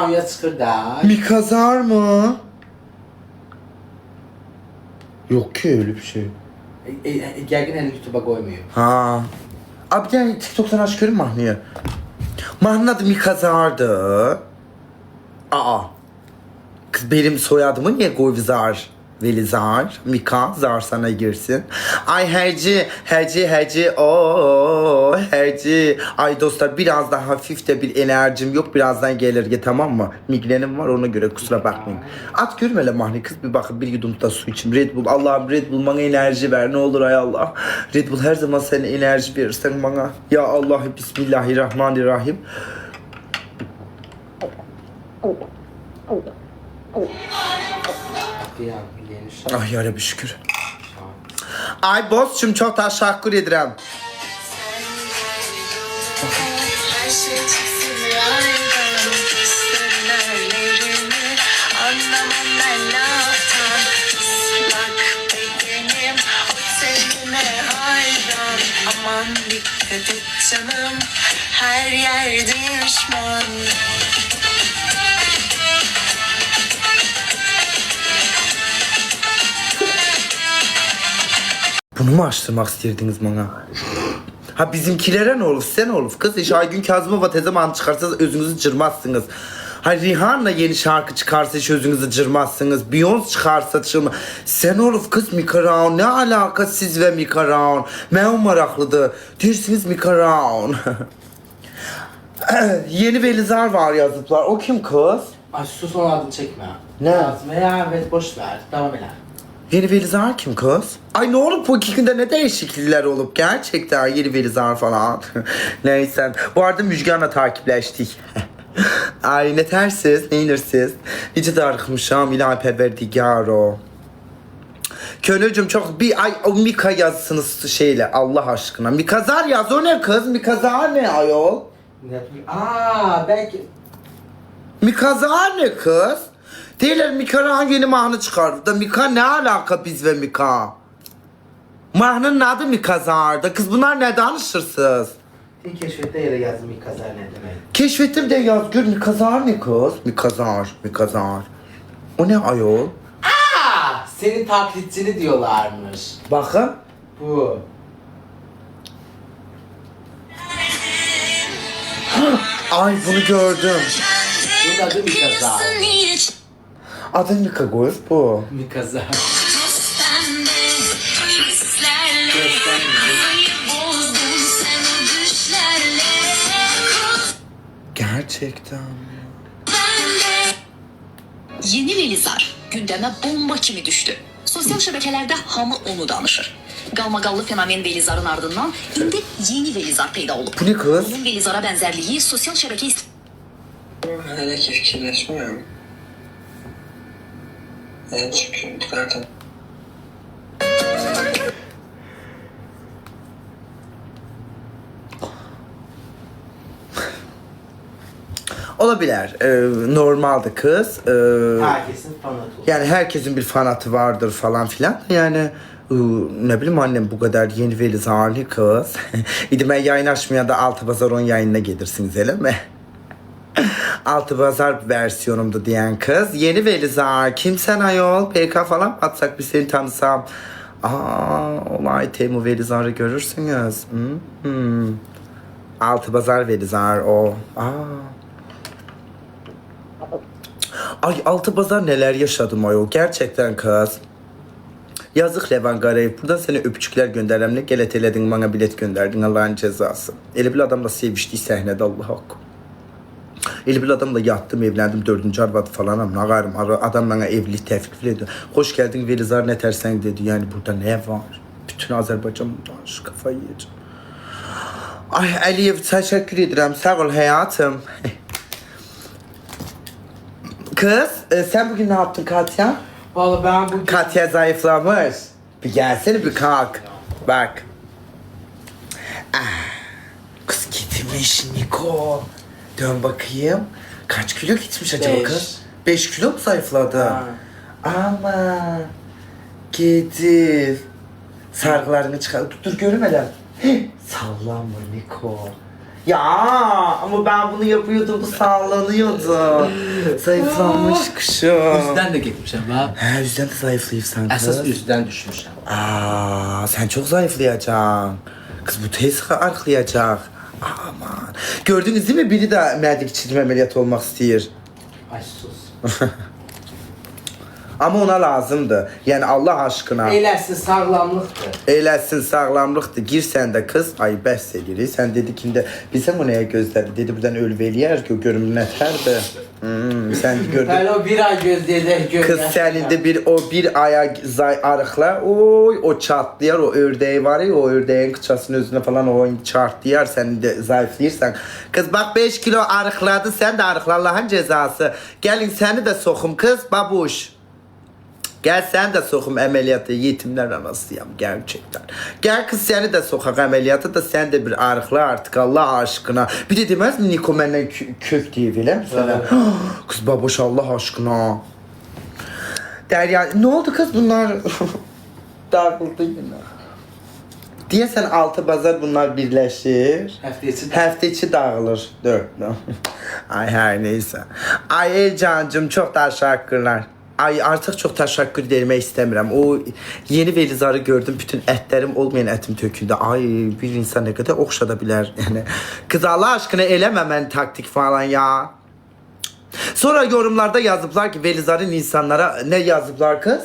ya çıkırda. Mikazar mı? Yok ki öyle bir şey. Gergin elini YouTube'a koymuyor. Ha. Abi gel TikTok'tan aç görün Mahni'yi. Mahni'nin adı Mikazar'dı. Aa. Kız benim soyadımı niye Govizar? Velizar, Mika, zar sana girsin. Ay herci, o herci. Ay dostlar biraz daha hafif de bir enerjim yok. Birazdan gelir tamam mı? Migrenim var ona göre kusura bakmayın. At görmele Mahni kız bir bakın bir yudum da su içim. Red Bull Allah'ım Red Bull bana enerji ver ne olur ay Allah. Red Bull her zaman sana enerji verirsen bana. Ya Allah Bismillahirrahmanirrahim. Ay yarabbi şükür. Ay bozçum çok teşekkür ederim. Aman dikkat et canım, her yerde düşman. Bunu mu açtırmak isterdiniz bana? Ha bizimkilere ne olur, size ne olur? Kız iş Aygün Kazımova ne zaman çıkarsa özünüzü cırmazsınız. Ha Rihanna yeni şarkı çıkarsa hiç özünüzü cırmazsınız. Beyoncé çıkarsa çırma. Sen olur kız Mika Raun. Ne alaka siz ve Mika Raun? Ben meraklıdır. Dersiniz Mika Raun. Yeni Velizar var yazıplar. O kim kız? Ay sus onun adını çekme. Ne? Yazma ya evet boş ver. Devam edelim. Yeni Velizar kim kız? Ay ne olup bu iki günde ne değişiklikler olup gerçekten yeni Velizar falan. Neyse. Bu arada Müjgan'la takipleştik. Ay ne tersiz, ne inirsiz. Nice darıkmışam ilahi perverdigaro. Könülcüm çok bir ay o Mika yazsınız şeyle Allah aşkına. Mikazar yaz o ne kız? Mikazar ne ayol? Belki... Mikazar ne kız? Değiller Mika'nın yeni Mahni çıkardı da Mika ne alaka biz ve Mika? Mahni'nin adı Mikazar'da. Kız bunlar ne danışırsınız? Bir keşfette yere yazdım Mikazar ne demek. Keşfettim de yaz gör Mikazar ne kız? Mikazar. O ne ayol? Senin taklitçini diyorlarmış. Bakın. Bu. Ay bunu gördüm. Bunun adı Mikazar. Adı Mika Göz bu. Mikazar. Gerçekten. Yeni Velizar gündeme bomba kimi düştü. Sosyal şebekelerde hamı onu danışır. Qalmaqallı fenomen Velizar'ın ardından indi yeni Velizar peyda olub. Bu ne kız? Onun Velizar'a benzerliği sosyal şebeke Hele ki fikirleşmiyorum. Çünkü zaten Olabilir. Normalde kız. Herkesin fanatı. Yani herkesin bir fanatı vardır falan filan. Yani ne bileyim annem bu kadar yeni Velizar'lı kız. İdi ben yayın açmaya da Altı Pazar 10 yayınına gelirsiniz öyle mi? Altı Pazar versiyonumdu diyen kız. Yeni Velizar. Kimsen ayol? PK falan atsak bir seni tanısam. Olay Temu Velizar'ı görürsünüz. Altı Pazar Velizar o. Ay Altı Pazar neler yaşadım ayol. Gerçekten kız. Yazık Levan Garayev. Buradan seni öpücükler gönderemle geleteledin bana bilet gönderdin Allah'ın cezası. Eli bir adamla seviştiği sahnede Allah hakkı. Eli bir adamla yattım evlendim 4. arvadı falan nagarım adam bana evlilik teklif ediyor. Hoş geldin Velizar ne tersen dedi yani burada ne var? Bütün Azerbaycan'dan şu kafayı yiyeceğim. Ay Aliyev teşekkür ederim sağ ol hayatım. Kız sen bugün ne yaptın Katya? Vallahi ben bugün... Katya zayıflamış. Bir gelsene bir kalk. Bak. Kız gitmiş Niko. Dön bakayım. Kaç kilo gitmiş acaba 5. kız? 5 kilo mu zayıfladı? Ha. Ama gidip sargılarını çıkar. Dur görmeden. Sallanma Niko. Ya ama ben bunu yapıyordum, bu sallanıyordu. Zayıflanmış kuşum. Üzdən də getmişəm ha. Hə, üzdən də zayıflayırsan kız. Əsas üzdən düşmüşəm. Aa, sen çok zayıflayacaksın. Kız bu tez arıqlayacaq. Aman. Gördünüz değil mi? Biri de mədik içilmə əməliyyatı olmaq istəyir. Ay sus. Ama ona lazımdır. Yani Allah aşkına. Eləsin sağlamlıqdır. Eləsin sağlamlıqdır. Gir sən də kız. Ay bəs edirik. Sən dedikində bilsən o nəyə gözlədi? Dedi buradan ölv eləyər ki, görüm nətərdir. Sen gördün. Hələ o bir ay gözləyəcək Kız sənində bir aya arıqla. Oy o çatlayar, o ördeği var ya, o ördeğin kıçasının özüne falan o çartlayar, sen de zayıflayırsan. Kız bak 5 kilo arıqladı, sen de arıqla, Allah'ın cezası. Gelin seni de sokum kız babuş. Gel sen de sokum əməliyyatı, yetimler anasıyam gerçekten. Gel kız seni de sokak əməliyyatı da sen de bir arıqla artık Allah aşkına. Bir de demez mi Niko məndən kök deyib elə mesela? Kız babuş Allah aşkına. Derya ne oldu kız bunlar? Dağıldı yine. Deyəsən 6 bazar bunlar birleşir. Həftə içi dağılır. 4. Ay her neyse. Ay Elcancığım çok teşekkürler. Ay artık çok teşekkür etmek istemiyorum. O yeni Velizar'ı gördüm. Bütün etlerim olmayan etim töküldü. Ay bir insan ne kadar okşadabilir. Yani kız Allah aşkına elemem taktik falan ya. Sonra yorumlarda yazıplar ki Velizar'ın insanlara ne yazıplar kız?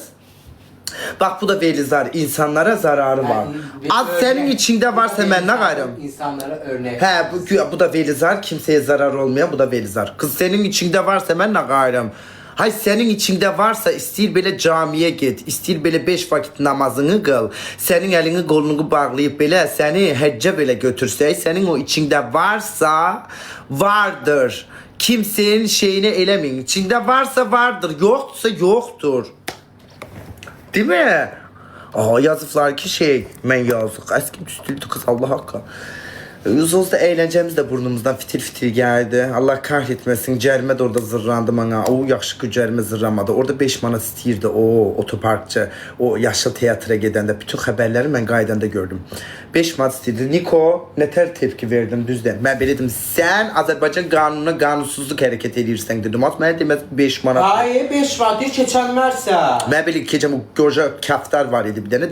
Bak bu da Velizar. İnsanlara zararı var. Az senin içinde varsa ben ne gayrım? İnsanlara örnek. He bu da Velizar. Kimseye zarar olmayan bu da Velizar. Kız senin içinde varsa ben ne gayrım? Hay senin içinde varsa istir böyle camiye git, istir böyle 5 vakit namazını kıl, senin elini kolunu bağlayıp böyle seni hecce böyle götürse, senin o içinde varsa vardır. Kimsenin şeyini elemeyin. İçinde varsa vardır, yoksa yoktur. Değil mi? Aa yazıflar ki ben yazık. Eski üstüldü kız Allah hakkı. Sozda eğlencemiz de burnumuzdan fitil fitil geldi. Allah kahretmesin. Cərimə də orada zırrandı bana. O yaxşı ki cərimə zırramadı. Orada 5 manat istəyirdi o otoparkçı. O yaşlı teatra gedəndə. Bütün xəbərləri mən qaydanda gördüm. 5 manat istəyirdi. Niko, nətər tepki verdim düzdən. Mən belə dedim, sən Azərbaycan qanununa qanunsuzluq hərəkət edirsən dedim. Mənə deməz 5 manat. Hayır 5 manat deyir keçənlərsə. Mən belə keçəm o qoca kaftar var idi bir dənə.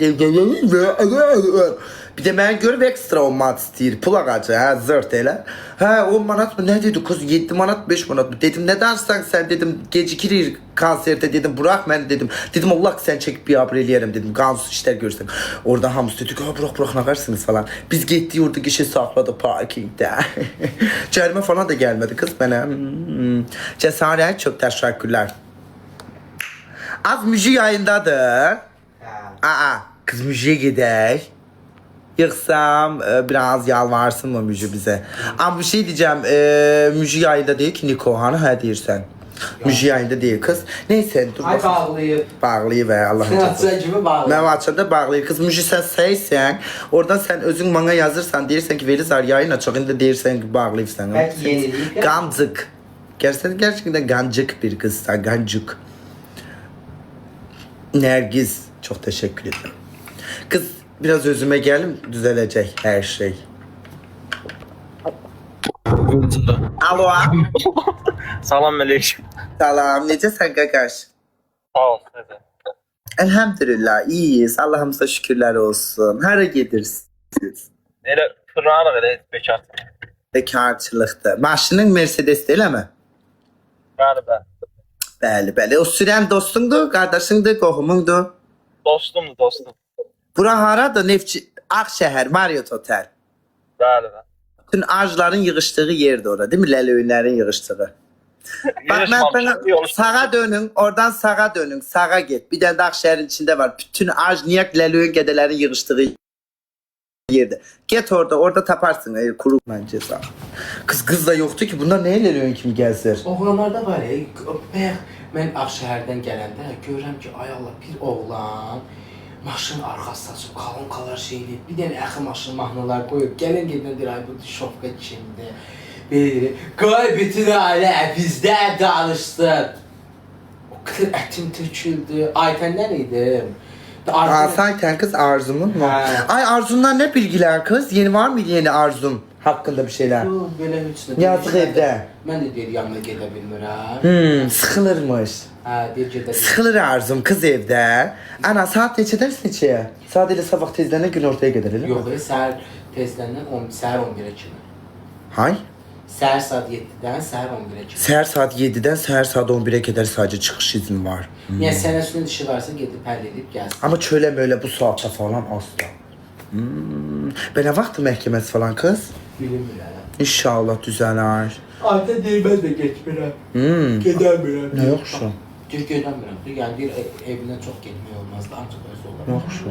Bir de mən görüb ekstra 10 manat istəyir. Pul ağacı, hə, zırt elə. Hə, 10 manat mı? Nə dedi kız? 7 manat, 5 manat mı? Dedim, nə danışsan sən dedim, gecikirir konserte dedim, bırak mən dedim. Dedim, Allah ki sən çəkib biabr eləyərəm dedim, qansız işlər görsən. Orada hamısı dedik, bırak, nə qarsınız falan. Biz getdik, orada kişi saxladı parkingdə. Cərimə falan da gəlmədi kız mənə. Cəsarət, çox təşəkkürlər. Az müziği yayındadır. Kız müziğe gedək. Yıksam biraz yalvarsın mı Müjde bize? Ama bir şey diyeceğim. Müjde yayında değil ki Niko. Hani ha deyirsən. Müjde yayında değil kız. Neyse dur Ay bağlayıb. Bağlayıb Allah'ın Sınatçılar gibi bağlayıb. Mən açanda bağlayıb. Kız Müjde sen seysən. Oradan sen özün bana yazırsan. Deyirsən ki Velizar yayın açıq. İndi deyirsən ki bağlayıbsan. Belki yeniliyik. Gancık. Gerçekten gancık bir kızsan. Gancık. Nergiz. Çok teşekkür ederim. Kız biraz özüme gelim, düzelecek her şey. Alo. Salam aleyküm. Salam, necəsən qaqaş? Sağ ol. Size. Elhamdülillah, iyiyiz. Allah'ımıza şükürler olsun. Hara gedirsiniz? Elə fırlanıq elə bekar. Bekarçılıqda. Maşının Mercedes değil mi? Bəli, bəli. Bəli. O sürən dostundur, qardaşındır, qohumundur. Dostumdur, dostum. Bura haradır? Neftçi, Ağşəhər, Marriott Hotel. Bəli, bəli. Bütün ağacların yığışdığı yerdir orada, değil mi? Ləlöyünlərin yığışdığı. Bak ben sana sağa dönün, oradan sağa dönün, sağa git. Bir tane de Akşehir'in içinde var. Bütün ağaç niyak lelöğün gedelerin yığıştığı yerde. Git orada taparsın. Kuru bence sağ. Kız da yoktu ki. Bunlar neye lelöğün kimi gelsin? Oğlanlarda var ya, ben Akşehir'den gələndə görürəm ki, ay Allah, bir oğlan maşın arxası açıb, kalonkalar şeyləyib, bir dənə əxi maşın mahnılar qoyub, gələn deyir, ay bu şofka kimdir? Belə, qoy bütün ailə bizdə danışsın. O kadar ətim töküldü. Aytənlər idim. Sayten kız Arzum'un mu? He. Ay Arzum'dan ne bilgiler kız? Yeni var mı yeni Arzum? Hakkında bir şeyler. Bu belə heç nə. Yazıq evdə. Mən də deyir yanına gedə bilmirəm. Sıxılırmış. Hə, deyir gedə bilmirəm. Sıxılır Arzum kız evdə. Ana saat neçədən neçəyə? Saat elə sabah tezdən gün ortaya gedər elə? Yox, səhər tezdən səhər 11-ə kimi. Hay? Səhər saat 7-dən səhər 11-ə kimi. Səhər saat 7-dən səhər saat 11-ə qədər sadəcə çıxış izni var. Yəni sənə üstün işi varsa gedib həll edib gəlsin. Amma çölə mölə bu saatda falan asla. Və nə vaxt məhkəməsi falan qız? Bilmirəm. İnşallah düzələr. Ayda deyir mən də getmirəm. Gedəmirəm. Nə yoxsa? Deyir gedəmirəm. Yəni bir evindən çox getmək olmaz da ancaq özü olar. Yoxsa.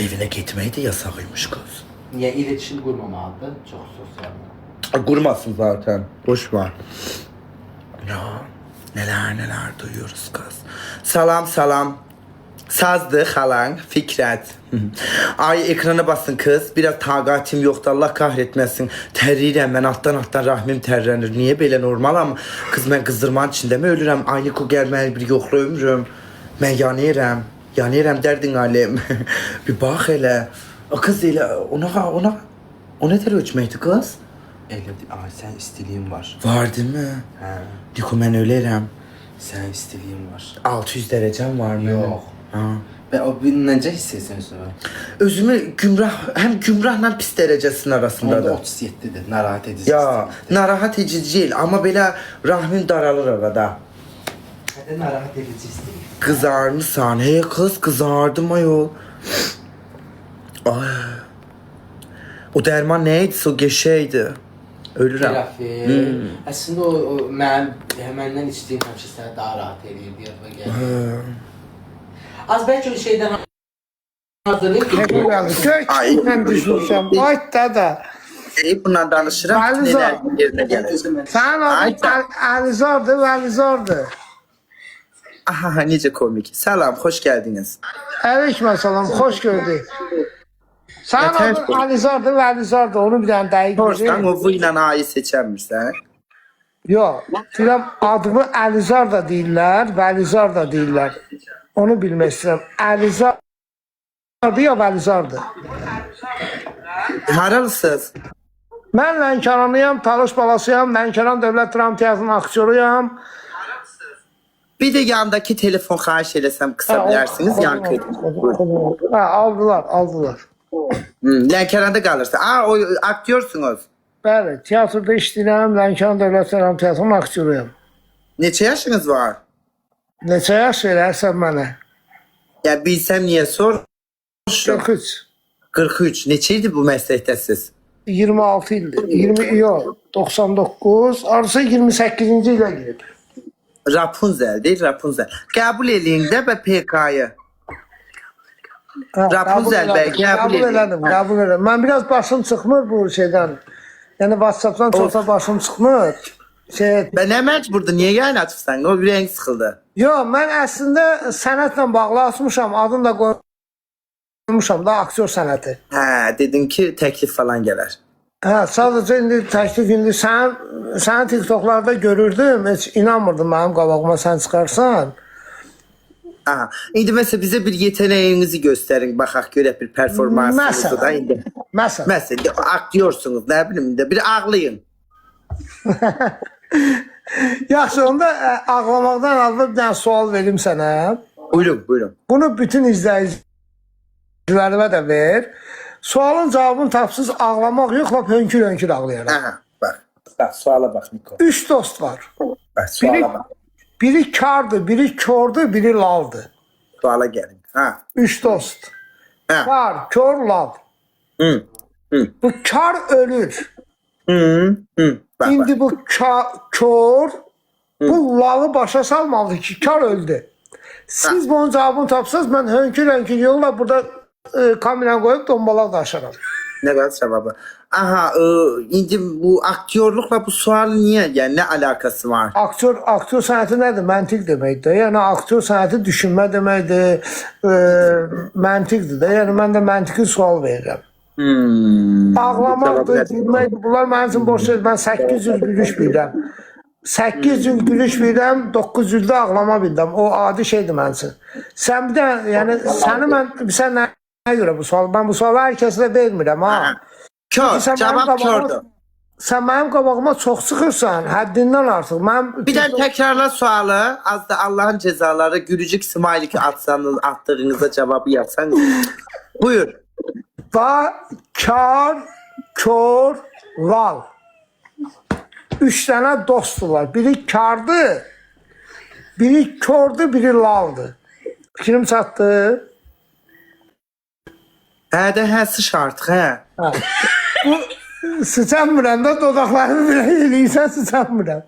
Evinə getmək də yasaq imiş qız. Niyə iletişim qurmamalıdır? Çox sosial. Qurmasın zaten. Boş ver. Ya neler duyuyoruz kız. Salam salam. Sazdı xalan Fikrət. Ay ekrana basın kız. Biraz taqatim yoxdur. Allah kahretməsin. Tərrirəm mən altdan rahmim tərrənir. Niyə belə normalam? Kız mən qızdırmanın içindəmi ölürəm? Ayniko gəlməli bir yoxla ömrüm. Mən yanıram. Yanıram dərdin alem. Bir bax elə. O kız elə ona o nə tər ölçməkdir qız? Elədir. Ay sən istiliyin var. Var değil mi? Hə. Diko mən ölürəm. Sən istiliyin var. 600 dərəcəm var mı? Yox. Ha. Və o bir necə hiss etsən? Özümü həm gümrahla pis dərəcəsinin Onda arasındadır. 37-dir. Narahat edici. Ya, narahat edici deyil, amma belə rahmin daralır arada. Hədə narahat edici istəyir. Qızarmısan, hey kız kızardım ayol. Ay. O dərman nə idi? O geçeydi. Ölürəm. Terapi. Əslində o məndən içdiyim həmişə səni daha rahat edir deyə və gəlir. Az bəlkə o şeydən hazırlayıb ki, Ay. Ben düşmüşüm. Vay dada. Bundan danışıram. Bəli, Nelər zor. yerinə gəlir. Sen Ay, adın Alizor'du, Alizor'du. Aha, necə komik. Salam, xoş gəldiniz. Aleyküm selam, hoş gördük. Sen Yeter. adın Alizor'du, Alizor'du. Onu bir tane dəqiq Hoşdan bilir. o bu ilə ayı seçəmirsən. Yok. Deyirəm, adımı Alizor da deyirlər, Vəlizor da deyirlər. Onu bilmək istəyirəm. Alizor'du ya Vəlizor'du. Haralısınız? Mən Lənkəranlıyam, Talış balasıyam, Lənkəran Dövlət Dram Teatrının aktyoruyam. Bir de yandaki telefon xahiş eləsəm qısa bilərsiniz, yankı. Ha, aldılar. Lənkəranda qalırsa. Aa, o aktyorsunuz. Bəli, teatrda işləyirəm, Lənkəran Dövlət Dram Teatrının aktyoruyam. Neçə yaşınız var? Neçə yaş verərsən mənə? Ya bilsəm niyə sor? 43. 43. Neçə idi bu məsləkdəsiz? 26 ildir. 20 yox, 99, arası 28-ci ilə girib. Rapunzel değil, Rapunzel. Qəbul eləyin də və PK-yı. Ha, Rapunzel bəy, qəbul edin. Qəbul elədim. Mən biraz başım çıxmır bu şeydən. Yəni WhatsApp-dan çoxsa başım çıxmır. Və nə məcburdur? Niyə yayın açırsan? O bir renk sıxıldı. Yox, mən əslində sənətlə bağlı açmışam, adını da qoymuşam da aktyor sənəti. Hə, dedin ki, təklif falan gələr. Hə, sadəcə indi təklif indi sənin TikToklarda görürdüm, heç inanmırdım mənim qabağıma sən çıxarsan. Aha. İndi məsələn bizə bir yeteneğinizi göstərin, baxaq görək bir performansınızı da indi. Məsələn. Məsələn, aktyorsunuz, nə bilim də bir ağlayın. Yaxşı, onda ağlamaqdan əvvəl bir dənə sual verim sənə. Buyurun. Bunu bütün izləyicilərimə də ver. Sualın cavabını tapsız ağlamaq yox, lap hönkür-hönkür ağlayaram. Aha, bax, suala bax Niko. 3 dost var. Bax, suala bax. Biri kardır, biri kördür, biri laldır. Suala gəlin. Ha. 3 dost. Ha. Kar, kör, lal. Hı. Bu kar ölür. Bak, İndi bu kör, bu lalı başa salmalı ki, kar öldü. Siz bunun cevabını tapsanız ben hönkür-hönkür yolla burada kameranı koyup dombalak taşırım. Ne kadar cevabı? Aha, indi bu aktyorlukla bu sual niye? Yani ne alakası var? Aktör sənəti nədir? Məntiq deməkdir. Yəni aktyor sənəti düşünmə deməkdir, məntiqdir də. Yəni mən də məntiqi sual verirəm. Ağlamaqdır, gülməkdir. Bunlar mənim üçün boş söz. Mən 800 gülüş bilirəm. 800 gülüş bilirəm, 900 də ağlama bilirəm. O adi şeydir mənim üçün. Sən bir də, yəni səni mən, sən nə göre bu sual. Ben bu sualı herkesle vermirəm ha. Kör, Sen cevap benim qabağıma- kördü. Sen benim qabağıma çok sıxırsan, həddindən artıq. Mən Bir de tekrarla sualı. Az da Allah'ın cezaları gülücük smiley atsanız, attığınıza cevabı yapsanız. Buyur. Kar, kör, lal. 3 tane dostdular. Biri kardı, biri kördü, biri laldı. Fikrim çatdı. Hə də hə sıç artıq hə. Sıçanmıram da dodaqlarımı bile eləyirsən sıçanmıram.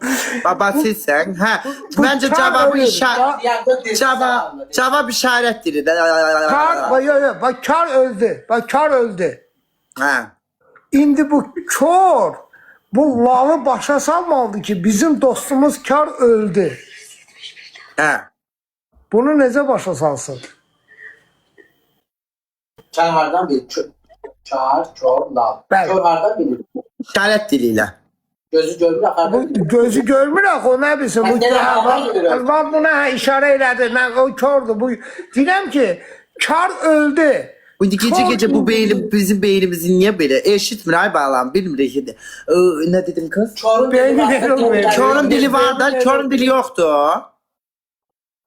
Baba sizsən. Hə. Məncə kar cavabı ölür. cavab işarət dili. Bak kar öldü. Bak kar öldü. Hə. İndi bu kör bu lalı başa salmalıdır ki bizim dostumuz kar öldü. Hə. Bunu necə başa salsın? Kar hardan bilir? Kar, kör, lal. Bəli. Kör hardan bilir? İşarət dili ilə. Gözü görmür, Bu hardan bilir? gözü görmür axı o ne bilsin. Bu Ben de lafı görüyorum. var buna işare elədi. O kördü. Bu deyirəm ki kar öldü. İndi gecə bu beynim bizim beynimizi niyə belə eşitmir ay balam bilmirik. Nə dedim kız? Körün Beyni dili verir var. olmuyor. Körün dili var da körün dili yoxdur.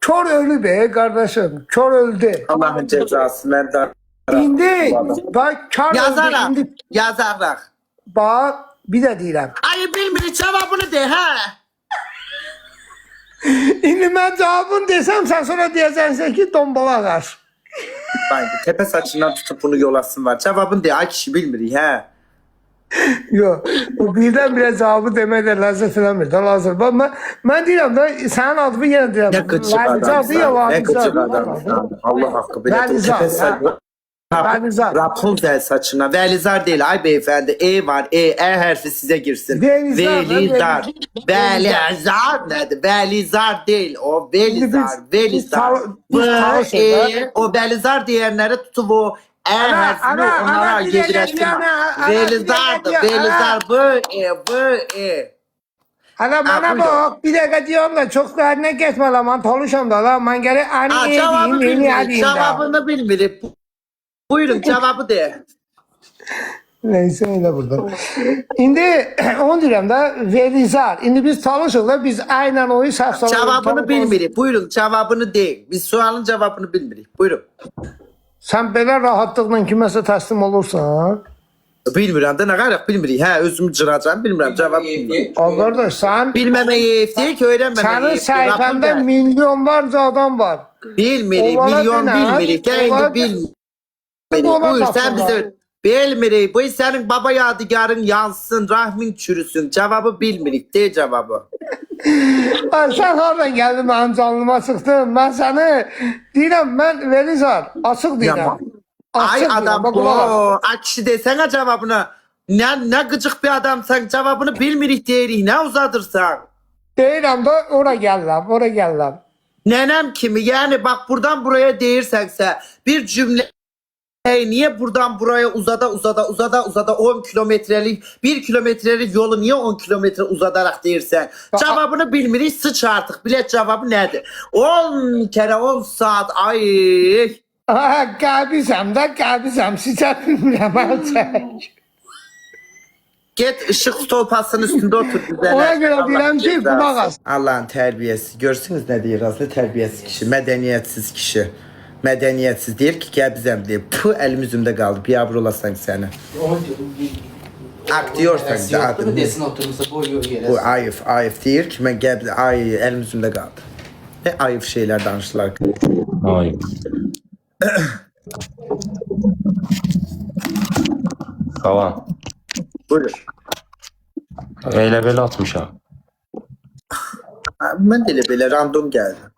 Kör ölü be kardeşim. Kör öldü. Allah'ın cezası mən də İndi bak kar öldü. yazaraq. İndi Yazaraq. bak bir de deyirəm. Ay bilmirik cavabını de hə. İndi mən cavabını desəm sən sonra deyəcəksən ki dombala ağar. Baydı tepe saçından tutup bunu yolasın var. Cavabını de ay kişi bilmirik hə. Yok. O birdən-birə cavabı demək də ləzzət eləmir. Da lazım. Bax mən deyirəm da sənin adını yenə deyirəm. Ne gıcık adamsan. Ne gıcık adamsan. Allah hakkı belə. Vəlizar, Tepe saçı. Vəlizar. Rapunzel saçına. Vəlizar değil ay beyefendi. E var. E harfi size girsin. Vəlizar, Velizar. Vəlizar nedir? Vəlizar değil. O Velizar. Velizar. biz tanışırıq. O Velizar diyenleri tutup o E harfini onlara bir de yediresin. yani, Velizar'dır. ana, Velizar. Bu E. Ana bana buyurun. bak bir dakika diyorum da çok derine geçme lan ben talışam da lan ben geri Ha, ani cevabı edeyim yeni bilmirik. edeyim da. Cevabını bilmirik. Buyurun cevabı de. Neyse öyle burada. Şimdi onu diyorum da Velizar. Şimdi biz talışırız da biz aynen oyu safsalı. Cevabını bilmirik. Buyurun cevabını değil. Biz sualın cevabını bilmirik. Buyurun. Sen belə rahatlıkla kiməsə təslim olursan. Bilmirəm də nə qaraq bilmirik. Hə özüm cıracam bilmirəm cavab bilmirəm. O kardeş sen Bilməməyi evdəyik öyrənməməyi. senin sayfanda milyonlarca adam var. Bilmirik, Onlara milyon dinə, bilmirik. onlara- Gəlin bilmirik. Buyur sen bize bilmirik. Bu senin baba yadigarın yansın, rahmin çürüsün. Cevabı bilmirik. De cevabı. Ay, sen hardan geldin benim canlıma sıktın. Ben seni deyirəm ben Velizar açık deyirəm. Yaman. Ay adam bu. Ay kişi desene cevabını. Ne gıcık bir adamsan cevabını bilmirik deyirik. Ne uzadırsan. Deyirəm da ora gəlirəm. Nenem kimi yani bak buradan buraya değirsense bir cümle niye buradan buraya uzada 10 kilometrelik 1 kilometrelik yolu niye 10 kilometre uzadarak değirsen cevabını bilmirik sıç artık bilet cevabı nedir 10 kere 10 saat ay Qəbizəm də qəbizəm sizə bilmirəm çək. Git ışık stolpasının üstünde otur güzel. Ona görə deyirəm ki qulaq as. Allah'ın terbiyesi. Görsünüz ne diyor aslında terbiyesiz kişi. Medeniyetsiz kişi. Medeniyetsiz deyir ki gəbizəm deyir. Puh elim üzümdə qaldı. Piyabır olasan səni. Aktyorsan da adını. Desin oturmuşsa boyu yere. Bu ayıf deyir ki mən gəbizəm. Ay elim üzümdə qaldı. Ne ayıf şeyler danıştılar. Ay. Salam. Buyur. Elə belə atmışam. Mən də elə belə random gəldi.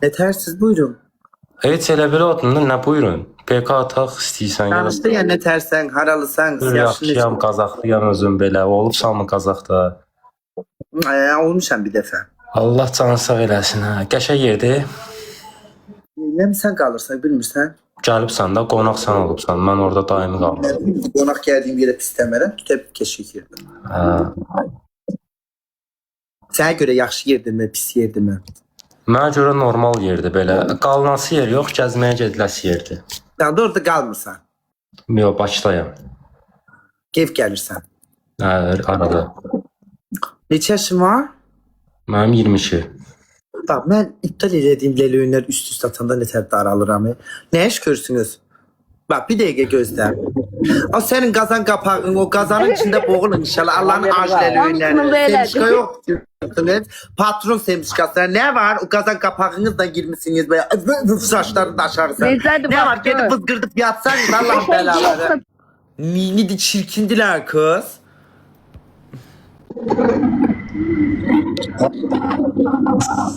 Yetersiz buyurun. Heç elə belə atmırdın, nə buyurun? PK ataq istəyirsən ya. Danışdı ya ne tersen, haralısan, Yaxşıyam, Qazaxlıyam özüm belə. Olubsanmı Qazaxda? Olmuşam bir dəfə. Allah canı sağ eləsin ha. Qəşəng yerdir. Nəmisən qalırsan, bilmirsən? Gəlibsən də qonaqsan olubsan. Mən orada daimi qalmışam. Qonaq gəldiyim yerə pis demərəm, tütəb keşik yerdə. Hə. Sənə görə yaxşı yerdirmi, pis yerdirmi? Mənə görə normal yerdir belə. Qalınası yer yox, gəzməyə gediləsi yerdir. Sən də orada qalmırsan. Yox, Bakıdayam. Ev gəlirsən. Arada. Neçə yaşın var? Mənim 22. Bax, mən iptal edədiyim lelöyünlər üst-üst atanda nətər daralıram. Nə iş görürsünüz? Bak bir dəqiqə gözlə. O senin qazan qapağın, o qazanın içində boğulun inşallah. Allah'ın aciləliyinə. Semişka yok. Patron semişkası. Ne var? O qazan qapağınızla girmişsiniz böyle. Saçları da aşağısı. Ne var? Gedib bızgırdıb yatsanız Allah'ın belaları. Neydi çirkindiler kız.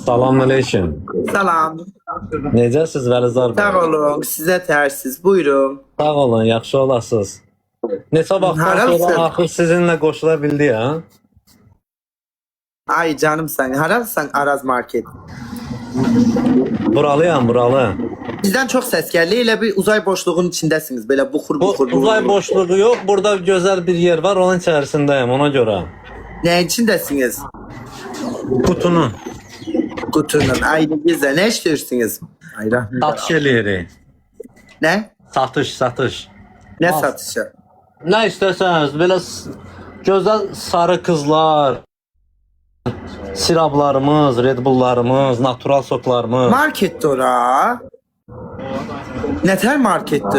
Salamünaleyküm. Salam. Necəsiz Vəlizar bəy? Sağ olun. Sizə tərsiz. Buyurun. Sağ olun, yaxşı olasınız. Neçə vaxtdan Haralısın? sonra axır sizinlə qoşula bildi ha? Ay canım sen. Haralısın Araz Market. Buralıyam, buralı. Bizden çok ses geldi. Elə bir uzay boşluğunun içindəsiniz. Böyle buxur Bu buxur. uzay boşluğu yox, burada gözəl bir yer var, onun içərisindəyim, ona görə. Neyin içindəsiniz? Qutunun. Kutunun. Ay ne güzel. Ne işliyorsunuz? Ay rahmet. Satış eləyirik. Ne? Satış. Ne satışı? Nə istəsəniz, belə gözəl sarı qızlar, sirablarımız, Red Bulllarımız, natural soklarımız. Markette ora. Neter marketti?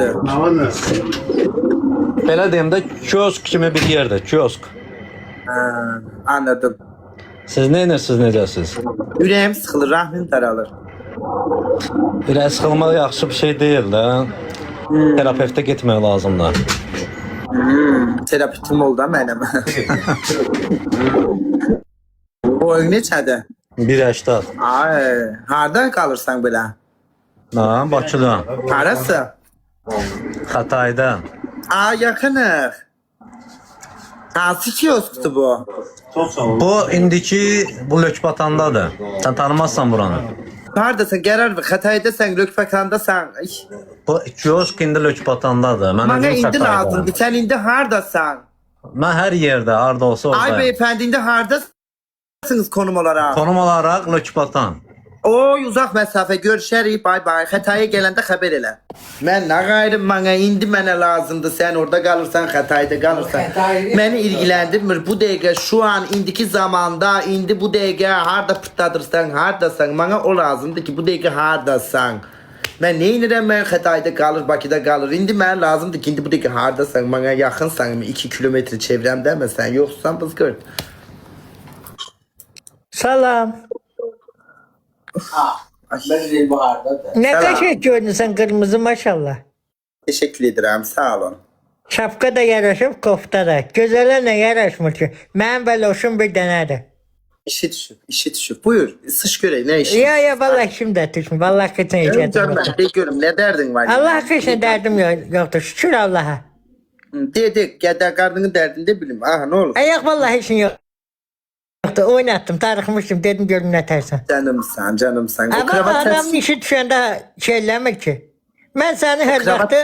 Belə deyim də, kiosk kimi bir yerdir, kiosk. Ha, anladım. Siz nə edirsiniz, necəsiz? Ürəyim sıxılır, rahmim daralır. Elə sıxılmaq yaxşı bir şey deyil də. Terapevtə getmək lazımdır. Terapitim oldu ha mənim. Boyun neçədir? 1.80. Ay, harda qalırsan belə? Ha, Bakıda. Harası? Xatayda. Ay, yaxınıq. Hansı kioskdur bu? Bu indiki bu Lökbatandadır. Sən tanımazsan buranı. Hardasan, qərar ver. Xətaydasan, Lökfakandasan. Ay, Bu kiosk indi Lökbatandadır. Mən Mənə özüm indi Xatayda. lazımdır. Sən indi hardasan? Mən hər yerdə, harda olsa Ay oradayım. beyefendi, indi hardasınız konum olarak? Konum olaraq Lökbatan. Oy, uzaq məsafə, görüşərik, bay bay. Xətaya gələndə xəbər elə. Mən nə qayrım, mənə indi mənə lazımdır. Sən orada qalırsan, Xətayda qalırsan. Məni ilgiləndirmir. Bu dəqiqə, şu an, indiki zamanda, indi bu dəqiqə harda pırtladırsan, hardasan. Mənə o lazımdır ki, bu dəqiqə hardasan. Mən nə edirəm, mən Xətayda qalır, Bakıda qalır. İndi mənə lazımdır ki, indi bu dəqiqə hardasan. Mənə yaxınsan, 2 kilometr çevrəmdə sən yoxsan, bızgırt. Salam. Ben bu hardadır. Ne Selam. kaşık görünürsen kırmızı maşallah. Teşekkür ederim, sağ olun. Şapka da yaraşıp kofta da. Gözələ nə yaraşmır ki? Mənim belə hoşum bir dənədir. İşi düşüp, işi düşüp. Buyur, sıç görey, ne işin? Ya vallahi şimdi düşmür. Vallahi kıçın Görüm içədim. ben de görüm, ne derdin var? Allah kışın derdim yoktur. Şükür Allah'a. Dedik, gədə qarnının dərdini bilim. Aha, ne olur? Ayak vallahi işin yok. Yoktu. Oynattım, tarıkmıştım. Dedim görün ne tersen. Canımsan. O Ama kravat adam ses, işi düşəndə şeyləmir ki. Mən səni hər kravat- vaxtı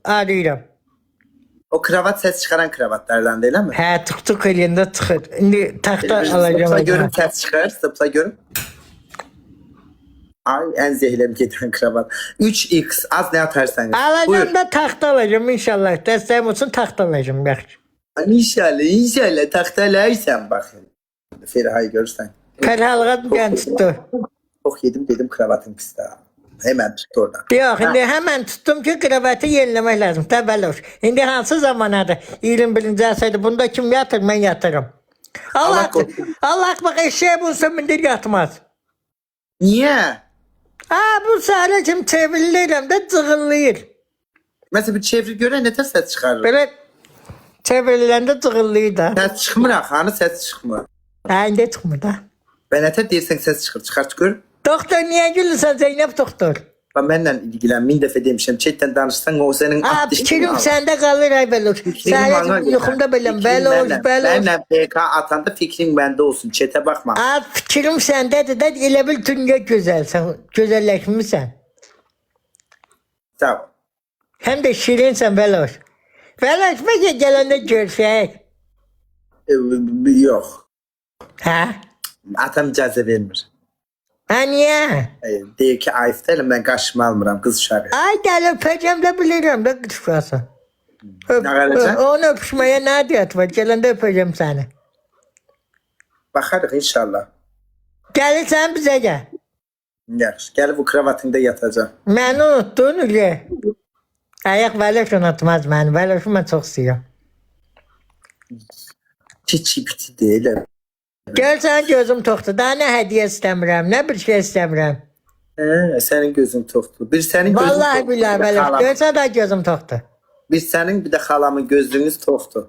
arayıram. o kravat ses çıkaran kravatlardan değil mi? Hə, tık eləyəndə çıxır. İndi taxta alacağım. Sıpsa görüm ses çıkar, sıpsa görüm. Ay, en zehlem giden kravat. 3x, az ne atarsanız. Alacağım Buyur. da taxta alacağım inşallah. Dəstəyim olsun taxta alacağım. Yaxşı. İnşallah taxtalaysan bakın. Feraha'yı görürsen. Fərhalığa gəlin tutdu. Çok yedim dedim kravatın pis daha. Hemen tuttu oradan. Yox, indi həmən tutdum ki, kravatı yeniləmək lazım. Təbəllüş. İndi hansı zamanadır? 21-ci əsrdə bunda kim yatır? Mən yatırım. Allah korusun. Allah bak eşeğe bulsa mindir yatmaz. Niye? Bu sahne kim çevrilirəm də cığırlayır. Mesela bir çeviri gören ne ters ses çıkarır? Belə çevriləndə cığırlayır da. Ses çıkmır hanı ses çıkmır. İndi çıxmır da. Ben ete dersen ses çıkır. Çıkar çıkır. Doktor niyə gülürsən Zeynep doktor? Ben benimle ilgilen. Min defa demişim. Chatten danışsan o senin Fikrim səndə qalır ay Beloş. Səhər yuxumda beləm. Beloş. Benimle PK atanda fikrin bende olsun. Chat'e bakma. Fikrim səndədir də elə bil dünya gözəlsən. Gözəlləşmirsən. Sağ ol. Həm də şirinsən Beloş. Beloş bəlkə gələndə görüşək. Yok. Hə? Atam icazə vermir. Ha niye? Deyir ki, ayıf deyiləm, mən qarşıma almıram qız uşağı. Ay gel öpeceğim de bilirim de kışkası. Ne vereceğim? Onu öpüşmeye ne diyet var? Gelende öpeceğim seni. Baxarıq inşallah. Gelirsen bize gel. Yaxşı, gəlib bu kravatında yatacağım. Beni unuttun öyle. Ayak Veloş unutmaz beni. Veloş'u ben çok seviyorum. Çiçi biti deyiləm. Görsen gözüm toktu. Daha ne hediye istemiyorum. Ne bir şey istemiyorum. Sənin gözün toxdur. Bir sənin gözün Vallahi toxdur, billahi bir də Veloş. xalamın. Görsen de gözüm toktu. Bir sənin, bir də xalamın gözlüğünüz toxdur.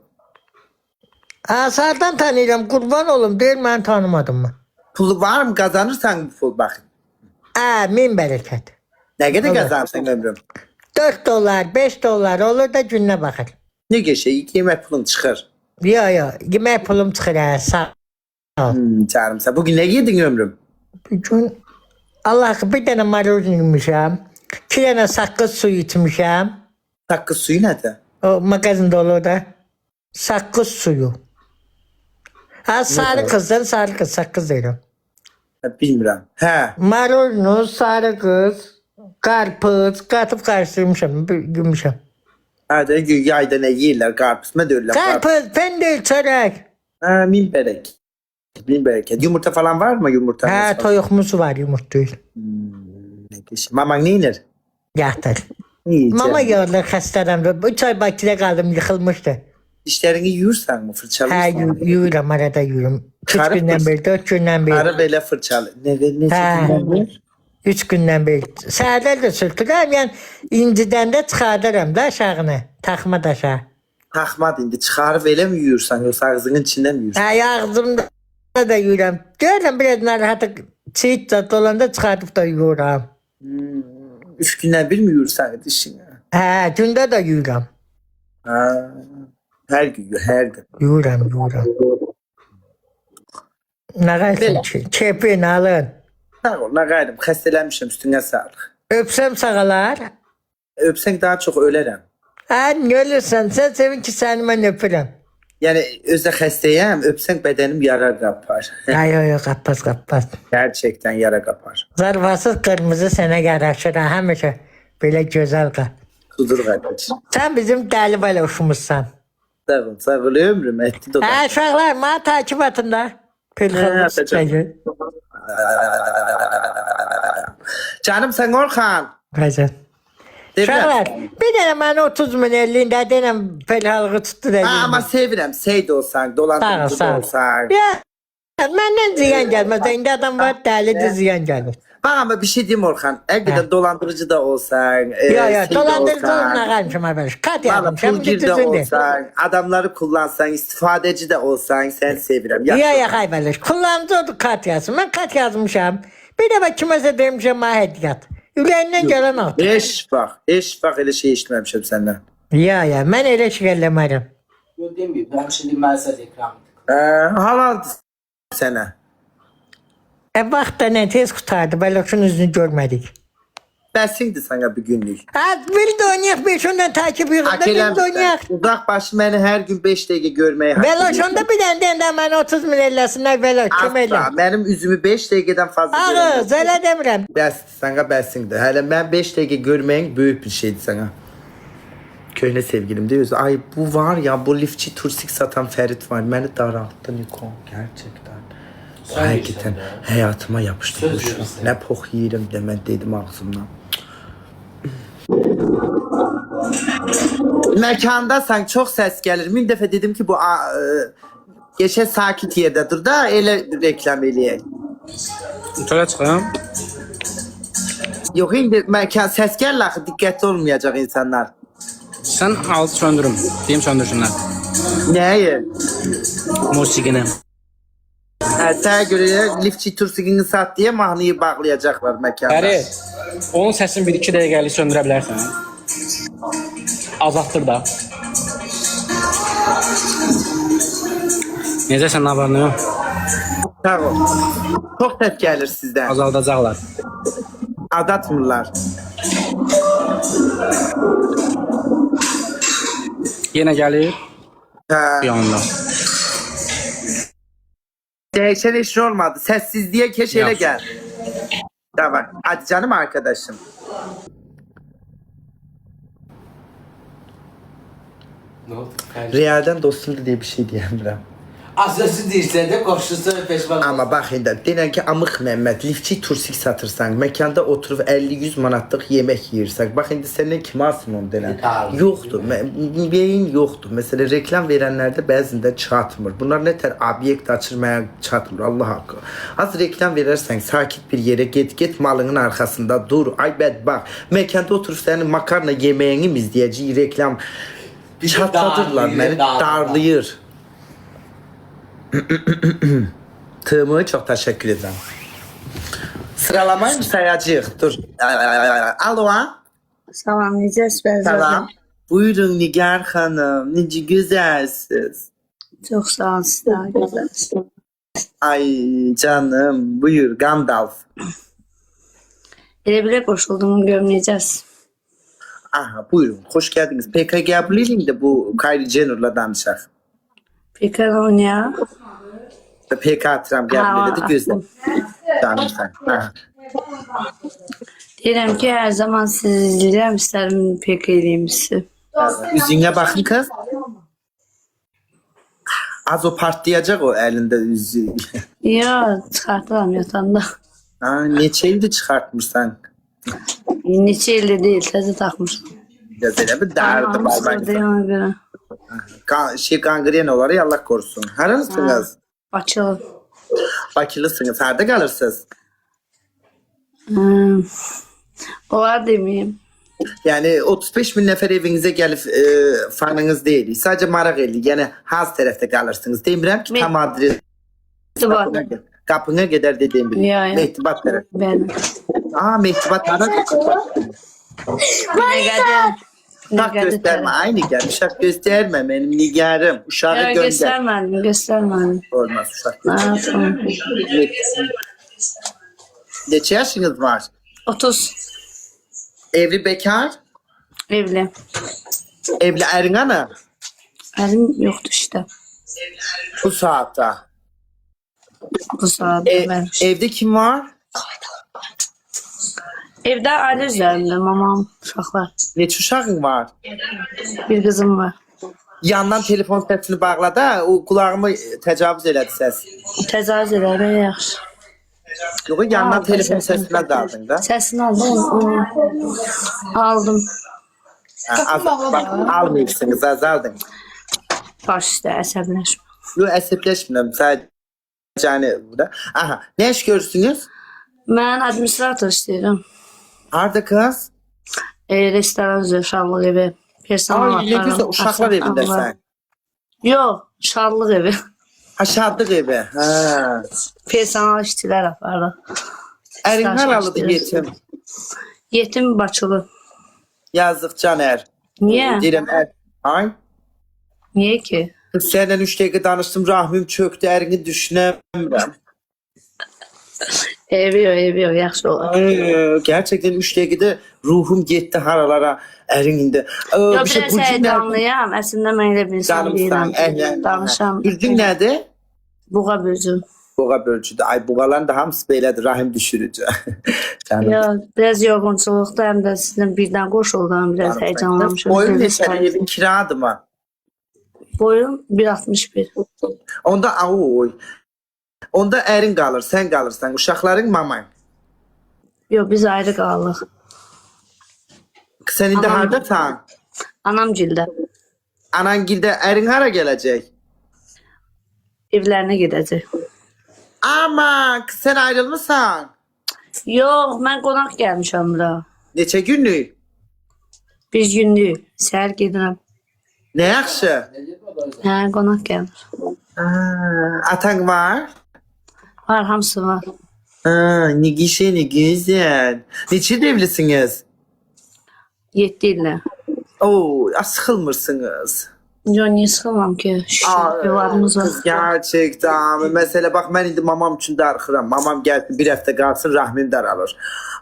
Asardan tanıyorum. Kurban olum değil ben tanımadım mı? Pulu var mı? Qazanırsan bu pul baxın. Min bereket. Nə qədər Evet. qazanırsan ömrüm? 4 dolar, 5 dolar olur da gününe bakar. Ne geçey? Yemək pulun çıxır. Yo yo, yemek pulum çıkır ha, sağ ol. Canımsa. Bugün ne yedin ömrüm? Bugün Allah bir tane marul yemişim. 2 tane sakız suyu içmişim. Hakkı suyu nədir? O magazinde olur da. Sakız suyu. Ha sarı kızdan sarı kız sakız diyorum. Bilmirəm. Hə. Marulunu, sarı kız, karpuz katıp karıştırmışım, yemişim. Hə də yayda nə yeyirlər? Qarpız mı deyirlər? Karpuz, pendir, çörek. Hə, min bərək. Min bərəkət. Yumurta falan var mı? Yumurta. Ha toyuğumuz var yumurta değil. Maman neyinir? Yatır. Yiyəcək. Mama yorulur hastadan. 3 ay bakire kaldım yıkılmıştı. Dişlərini yuyursan mı? Ha Fırçalıyorsan mı? yürüyorum arada yürüyorum. 3 Karı günden kız. beri 4 günden beri. Arı belə fırçalı. Ne Ha. gündən beri? 3 günden beri. Səhərlər də sürtürəm, yəni incidən də çıxardıram da aşağını. Taxma da aşağı. Taxmadı indi. Çıxarıb elə mi yuyursan? Yoxsa ağzının içindən mi yuyursan? Ha ağzımda da yürüyorum. Görürəm biraz narahatı çiğit zat olanda çıxardıp da yürüyorum. 3 gündən bir mi yuyursan dişini? Ha gündə də yürüyorum. Ha. Hər gün, hər gün. Yürüyorum. Nə qayırsın? Kepin alın. Sağ ol, nə qaydım. Xəstələnmişəm, üstünə sağlıq. Öpsəm sağalar. Öpsən daha çox ölərəm. Ha ne ölürsən? Sən sevin ki səni mən öpürəm. Yəni özdə xəstəyəm, öpsən bədənim yara qapar. Ay yo qappaz. Gerçekten yara kapar. Zarfasız kırmızı sənə yaraşır ha, həmişə. Belə gözəl qal. Kudur kardeş. Sən bizim dəli baloşumuzsan. Sağ ol ömrüm etdi dodan. Ha uşaqlar mənə takip atın da. Pelxanımız atacağım. çəkir. Canım sen Orhan. Qəzən. Uşaqlar bir dənə mənə 30 min 50 də denəm pelxalığı tutdu da. Ama sevirəm. Seyid olsan, dolandırıcı Sağ da ol. olsan. Ya məndən ziyan gəlməz. İndi adam var dəlidir ziyan gəlir. Bak ama bir şey diyeyim Orhan. Elbette dolandırıcı da olsan. Yo seyid dolandırıcı olsan, olma qalmışım arkadaş. Kat valla yapmışım. pulgir de olsan, adamları kullansan, istifadeci de olsan sen sevirəm. Ya hayberleş. Kullanıcı oldu kat yazsın. Ben kat yazmışım. Bir de bak kimese demişim bana hediye. Yüreğinden gelen o. Eş bak elə şey işitməmişəm səndən. Ya ben öyle şey ellemedim. Yo demeyeyim. Ben şimdi məlsəd ekranım. Halaldır sənə. Bak da ne tez kurtardı. Beloş'un yüzünü görmedik. Bəsindir sana bir günlük. Ha bir de oynayak. Bir şundan takip ediyoruz. Bir de oynayak. Uzaq başı məni hər gün 5 dəqiqə görməyə haqq Beloş onda bir tane de ben 30 bin ellesinler Beloş. Kim elle? Asla, mənim üzümü 5 dəqiqədən fazla Ağız öyle demirəm. Bəsdir, sana bəsindir. Hələ mən 5 dəqiqə görməyin böyük bir şeydir sana. Köhnə sevgilim deyiyoruz. Ay bu var ya, bu liftçi tursik satan Ferit var. Məni daralttı Niko. Gerçekten. Hakikaten hayatıma yapıştı Söz bu şu. verirsin. Ne pox yerim demə dedim ağzımdan. Məkandasan çox səs gəlir. Min dəfə dedim ki bu geçə sakit yerdə dur da elə reklam eləyək. Çölə çıxım. Yox indi məkan səs gəlir axı, diqqətli olmayacaq insanlar. Sən altı söndürüm. Deyim söndürsünlər. Nəyi? Musiqini. Sənə görə liftçi tursigini sat deyə mahnıyı bağlayacaqlar məkanda. Bəri, onun səsini 1-2 dəqiqəlik söndürə bilərsən. Azaltdır da. Necəsən, nə var, nə yox? Sağ ol. Çox səs gəlir sizdən. Azaldacaqlar. Adatmırlar. Yenə gəlir, Hə. bir anda. Değişen işin olmadı. Sessizliğe keşeyle Yok. gel. Tamam. Hadi canım arkadaşım. Ne oldu? Realden dostumdu diye bir şey diyemiyorum. Asası deyirsə də qoşulsa peşman. Ama bak indi denən ki Amıq Məmməd liftçi tursik satırsan, məkanda oturub 50-100 manatlıq yemək yeyirsən. Bax indi səndən kim alsın onu denən? Tabii. Yoxdur. Beyin yoxdur. Məsələn reklam verənlərdə bəzində çatmır. Bunlar nətər obyekt açırmaya çatmır. Allah haqqı. Az reklam verərsən, sakit bir yerə get malının arxasında dur. Ay bədbax. Məkanda oturub sənin makarna yeməyini mi izləyəcəyik reklam çatladırlar məni, darlayır. Tığımı çok teşekkür ederim. Sıralamayı mı sayacağıq? Dur. Alo. Salam, necəsiz? Salam. Buyurun Nigar Hanım. Necə güzelsiniz? Çox sağ olun, sizlər gözəlsiniz. Ay canım. Buyur Gandalf. Elə bilə qoşuldum, görüm necəsiz? Aha buyurun. Hoş geldiniz. PKG bulayım da bu Kylie Jenner'la danışaq. Pekar oynayaq. PK atıram gəl dedi gözlə. Canım sen. Aha. Deyirəm ki, hər zaman sizi izləyirəm, istərim PK eləyim sizi. Üzüne bakın kız. Az o partlayacak o elinde üzü. Yox, çıxartıram yatanda. Ha, neçeydi çıkartmışsan? Neçə ildir deyil, təzə taxmışam. Gözələ bir derdi var Ona bence. görə. Gangren olar ya Allah korusun. Haralısınız? Bakılı. Bakılısınız. Harda kalırsınız? Olar deməyim. Yani 35 bin nefer evinize gelip fanınız değil. Sadece marak eli. Yani haz tarafta kalırsınız. Demirəm ki tam adres. Var. Kapına kadar dediğim bir. Ya, ya. Mehtibat tarafı. Bəli. Aa mehtibat tarafı. Nə qədər? Uşak gösterme. Aynı gel. Uşak gösterme benim nigarım. Uşağı Yox, gönder. göstərmədim. Olmaz uşak. Ha, tamam. Neçə yaşınız var? 30. Evli bekar? Evli. Evli erin ana? Əlim yoxdur işte. Bu saatte. Bu saat vermiş. Evde kim var? Evdə ailə üzərində mamam, uşaqlar. Neçə uşağın var? Bir qızım var. Yandan telefon səsini bağla da o kulağımı təcavüz elədi səs. Təcavüz edər, yaxşı. Yox, yandan Aldım telefon səsini. səsinə daldın da. Səsini aldım. Aldım. Bak almayırsınız, azaldın. Baş üstə əsəbləşmə. Yox, əsəbləşmirəm, sadəcə hani burada. Aha, nə iş görürsünüz? Mən administrator istəyirəm. Harda kız? Restoran üzrə uşaqlıq evi. Personal Ay, ne güzel, uşaqlar evindəsən. Yox, uşaqlıq evi. Ha, şadlıq evi. Ha. Personal işçilər aparır. Ərin Staj haralıdır işləyir. yetim? Yetim Bakılı. Yazıq Caner. Niyə? Deyirəm, ay. Niyə ki? Kız senden 3 dakika danıştım, rahmim çöktü, erini düşünəmirəm. Evi yox, yaxşı olar. Gerçekten 3 dakikada ruhum getdi haralara, erin indi. Yox, biraz həyəcanlıyam. Əslində mən elə bir insan deyirəm. Danışam. Bürcün nədir? Buğa bürcü. Buğa bölçüdür. Ay buğaların da hamısı belədir, rahim düşürücü. Yox, biraz yorğunçuluqda həm də sizin birdən qoşuldum, biraz həyəcanlamışam. Boyun neçədir, evin kiradır mı? Boyum 1.61. Onda ərin qalır, sən qalırsan, uşaqların maman. Yox, biz ayrı qalıq. Sən indi hardasan? Anam gildə. Anan gildə ərin hara gələcək? Evlərinə gedəcək. Ama sən ayrılmısan. Yox, mən qonaq gəlmişəm bura. Neçə günlük? Bir günlük. Səhər gedirəm. Nə yaxşı. Hə, qonaq gəlir. Atan var? Var, hamısı var. Ne gişe ne güzel. Neçə evlisiniz? 7 illə. Oo, sıxılmırsınız. Yox, niyə sıxılmam ki? Şükür, yuvarımız var. Kız gerçekten. Mesela bak ben indi mamam için darıxıram. Mamam gelsin bir hafta kalsın rahmim daralır.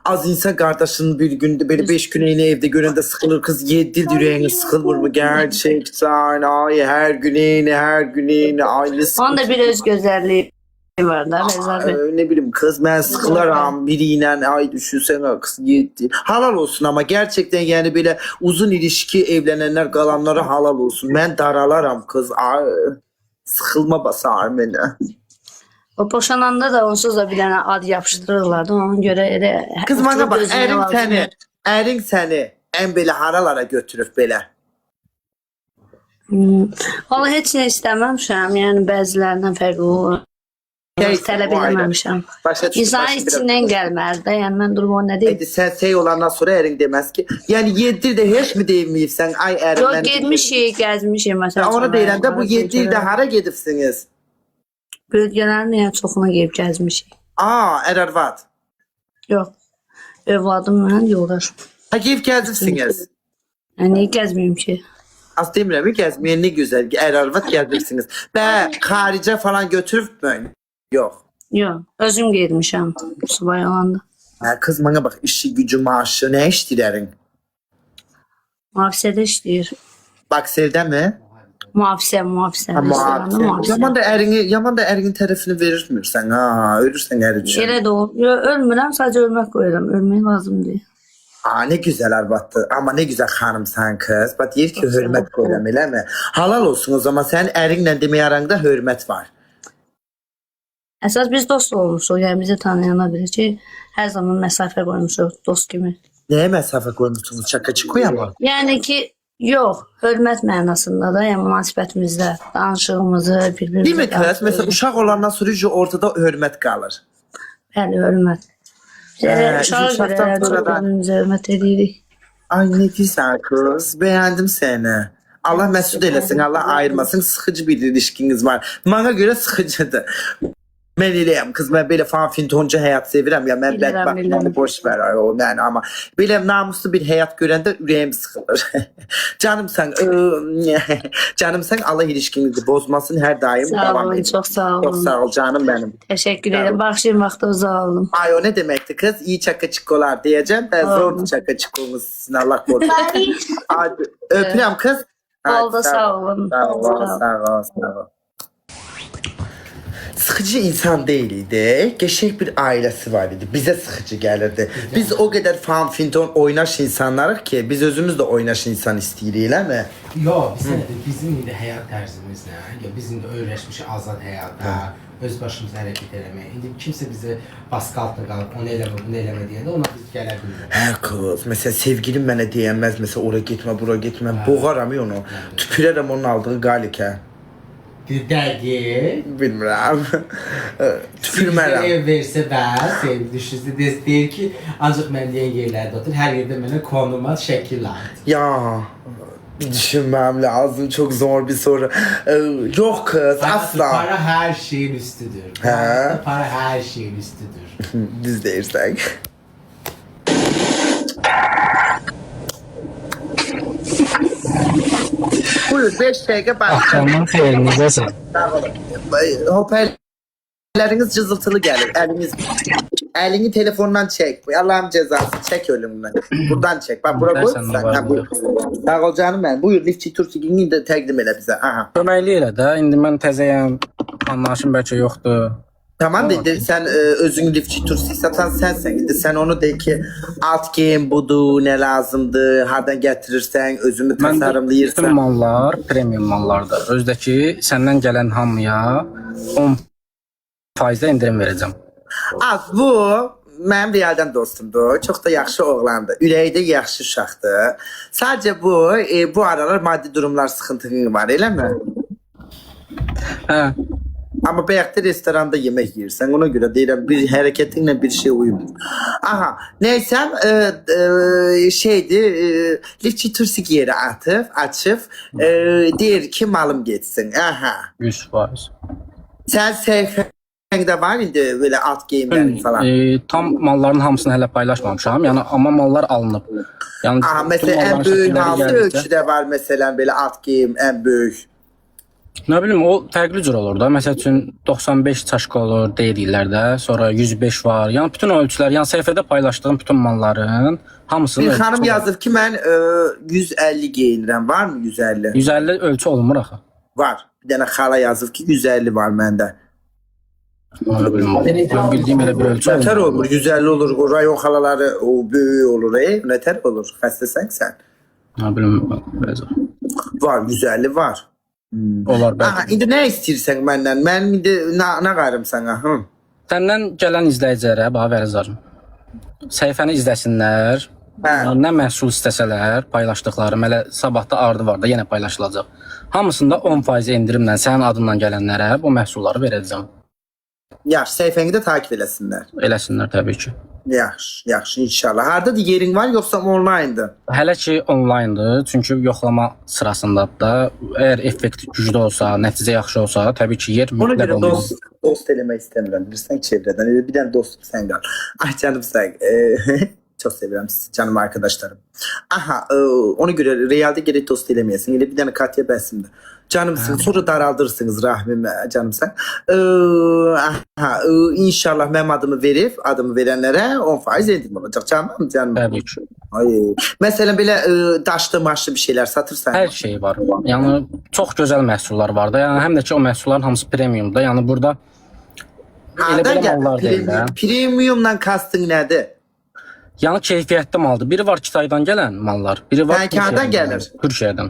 Az insan kardeşinin bir günde böyle 5 gün yine evde görende sıkılır. Kız 7 yıl yüreğini sıkılır mı? Gerçekten. Ay her gün yine aynı sıkıntı. Onun da bir öz gözəlliyi var da Rezar Bey. Ne bileyim kız ben sıkılaram biriyle ay düşünsene kız yetti. Halal olsun ama gerçekten yani böyle uzun ilişki evlenenler kalanlara halal olsun. Ben daralaram kız. Ay, sıkılma basar beni. O boşananda da onsuz da bir dənə ad yapışdırırlardı. Ona göre elə Kız bana bak özünə erin lazım. seni. Erin seni en böyle haralara götürüp böyle. Valla heç nə istəməmişəm. Yəni bəzilərindən fərqli olur. Tələb eləməmişəm. Başa düştüm. İnsanın içindən gəlməz də. Yəni mən durum o nə deyim. Sen şey olandan sonra erin demez ki. Yani 7 ilde hiç mi deyimliysen ay erin. Yox, getmişik, gəzmişik məsələn. Onu deyirəm də bu 7 ildə hara gedibsiniz? Bölgələrin yəni çoxuna gedib gəzmişik. Aa Erarvat. Yox. Övladım mən yoldaşım. Ha gedib gəzirsiniz. Yəni niyə gəzməyim ki? Az demirəm ki gəzməyə ne güzel. Erarvat gəzirsiniz. Və xaricə falan götürüb mü? Yox. Yox, özüm getmişəm subay olanda. Ha, kız bana bak işi gücü maaşı ne iştilərin? Mühafizədə işləyir. Baksevdə mi? Mühafizə. Yaman da erinin tərəfini verirmirsən. Ha, ölürsən ər üçün. Elə də olur. Yox, ölmürəm, sadəcə ölmək qoyuram. Ölmək lazım deyil. Aa ne güzel arvattı. Ama ne güzel hanımsan kız. Bak deyir ki hürmet koyuram elə mi? Halal olsun o zaman. Sənin ərinlə demək aranda hürmet var. Əsas biz dost olmuşuq. Yəni bizi tanıyana bilir ki, hər zaman məsafə qoymuşuq dost kimi. Nəyə məsafə qoymuşsunuz? Çaka-çikoya mı? Yəni ki, yox, hörmət mənasında da, yəni münasibətimizdə danışığımızı bir-birimizə. Değil mi kız? Mesela uşaq olandan sonra ortada hürmet kalır. Bəli, hörmət. Uşağa görə çox hörmət edirik. Ay ne deyirsən kız? Beğendim seni. Allah mesut eləsin, Allah ayırmasın. Sıxıcı bir ilişkiniz var. Bana göre sıxıcıdır. Ben eləyəm kız, ben böyle fanfintoncu həyat sevirəm ya, mən bədbəxtliğini boş ver o yani ama belə namuslu bir həyat görəndə ürəyim sıxılır. Canımsan Allah ilişkinizi bozmasın her daim. Sağ olun, çok sağ olun. Çok sağ ol canım benim. Teşekkür ederim. Bağışlayın vaxtı uzaq olun. Ay o ne demekti kız? İyi çaka-çikolar diyeceğim. Ben zor çaka-çikomuz sizin Allah korusun. Hadi öpürəm kız. Oldu, sağ olun. Sağ ol. Sıkıcı insan değildi. Geçek bir ailesi var idi. Bize sıkıcı gelirdi. Biz o kadar fan finton oynaş insanlarıq ki, biz özümüz de oynaş insan isteyirik, değil mi? Yo, bizim indi həyat tərzimiz nə? Ya bizim də öyrəşmiş azad həyata, öz başımıza hərəkət eləmək. İndi kimsə bizə baskı altında qalıb, onu eləmə, bunu eləmə deyəndə ona biz gələ bilmirik. Hə kız, mesela sevgilim mənə deyənməz, mesela oraya gitmə, buraya gitmə, boğaram ya onu. Tüpürərəm onun aldığı qalikə. Dəqiq. Bilmirəm. Tüpürmərəm. Ev versə və sevgi düşürsə deyir ki, ancaq mən deyən yerlərdə otur, hər yerdə mənə konuma şəkil ait. Ya düşünmem lazım, çok zor bir soru. Yok kız, asla. Para her şeyin üstüdür. Para her şeyin üstüdür. Düz deyirsək. Buyur 5 dəqiqə bax. Axşamın xeyrinizəsən. Hoparlörləriniz cızıltılı gəlir. Əlini telefondan çək. Allah'ım cezası. Çək ölümdən. Buradan çək. Bak bura koy. Sağ ol canım mən. Buyur Lifçi Turkiyini də təqdim elə bizə. Aha. Köməkli elə də. İndi mən təzəyəm. Anlaşım bəlkə yoxdur. Tamam dedi sen özün Lifçi Tursi satan sensen. Gidi sen onu de ki alt game budur, ne lazımdı, hardan getirirsen, özünü tasarımlayırsan. Bütün mallar premium mallardır. Özdəki səndən gələn hamıya 10% indirim verəcəm. Az bu mənim realdan dostumdur. Çox da yaxşı oğlandır. Ürəyi də yaxşı uşaqdır. Sadəcə bu aralar maddi durumlar sıxıntın var, eləmi? Hə. Ama bayaqda restoranda yemek yiyirsən, ona göre deyirəm bir hareketinle bir şey uyumur. Aha, neysem Lifçi Tursik yeri açıp deyir ki malım geçsin. Aha. 100%. Sen səhifəndə var indi böyle alt geyimlərin falan. Tam malların hamısını hələ paylaşmamışam. Yəni amma mallar alınıb. Yəni aha, mesela en büyük hansı ölçüdə var mesela böyle alt geyim en büyük? Nə bilim o fərqli cür olur da. Məsəl üçün 95 çaşka olur deyirlər də. Sonra 105 var. Yəni bütün ölçülər, yəni səhifədə paylaşdığım bütün malların hamısını bir xanım yazıb ki mən 150 geyinirəm. Var mı 150? 150 ölçü olmur axı. Var. Bir dənə xala yazıb ki 150 var məndə. Nə bilim, mən bildiyim elə bir ölçü Nətər olmur. olur? 150 olur. O rayon xalaları o böyük olur. Nətər olur? Xəstəsən sən? Nə bilim, biraz. Var, 150 var. Olar Aha, bəlkə. indi nə istəyirsən məndən? Mənim indi nə qayırım sənə? Hı? Səndən gələn izləyicilərə, bax Vərizar, səhifəni izləsinlər. Hə. Nə məhsul istəsələr, paylaşdıqlarım, elə sabahda ardı var da yenə paylaşılacaq. Hamısında 10% endirimlə sənin adından gələnlərə bu məhsulları verəcəm. Yaxşı, səhifəni də takip eləsinlər. Eləsinlər təbii ki. Yaxşı, yaxşı inşallah. Hardadır yerin var yoxsa onlayndır? Hələ ki onlayndır, çünki yoxlama sırasındadır da. Əgər effekt güclü olsa, nəticə yaxşı olsa, təbii ki yer Ona mütləq görə olmalı. dost eləmək istəmirəm. Bilirsən çevrədən. Elə bir dənə dostum sən qal. Ay canım sən. Çox sevirəm sizi canım arkadaşlarım. Aha, ona görə realdə gerek dost eləməyəsin. Elə bir dənə Katya bəsimdir. Canımsın, sonra daraldırsınız Rahmim canımsan. Aha, inşallah mənim adımı verib, adımı verənlərə 10% endirim olacaq. Canım. Təbii ki. Ay, məsələn belə daşlı maşlı bir şeylər satırsan. Hər şey var. Yəni çox gözəl məhsullar var da. Yəni həm də ki o məhsulların hamısı premiumda. Yəni burada elə belə mallar deyil də. Premiumla kastın nədir? Yəni keyfiyyətli maldır. Biri var Kitaydan gələn mallar, biri var Türkiyədən gəlir. Türkiyədən.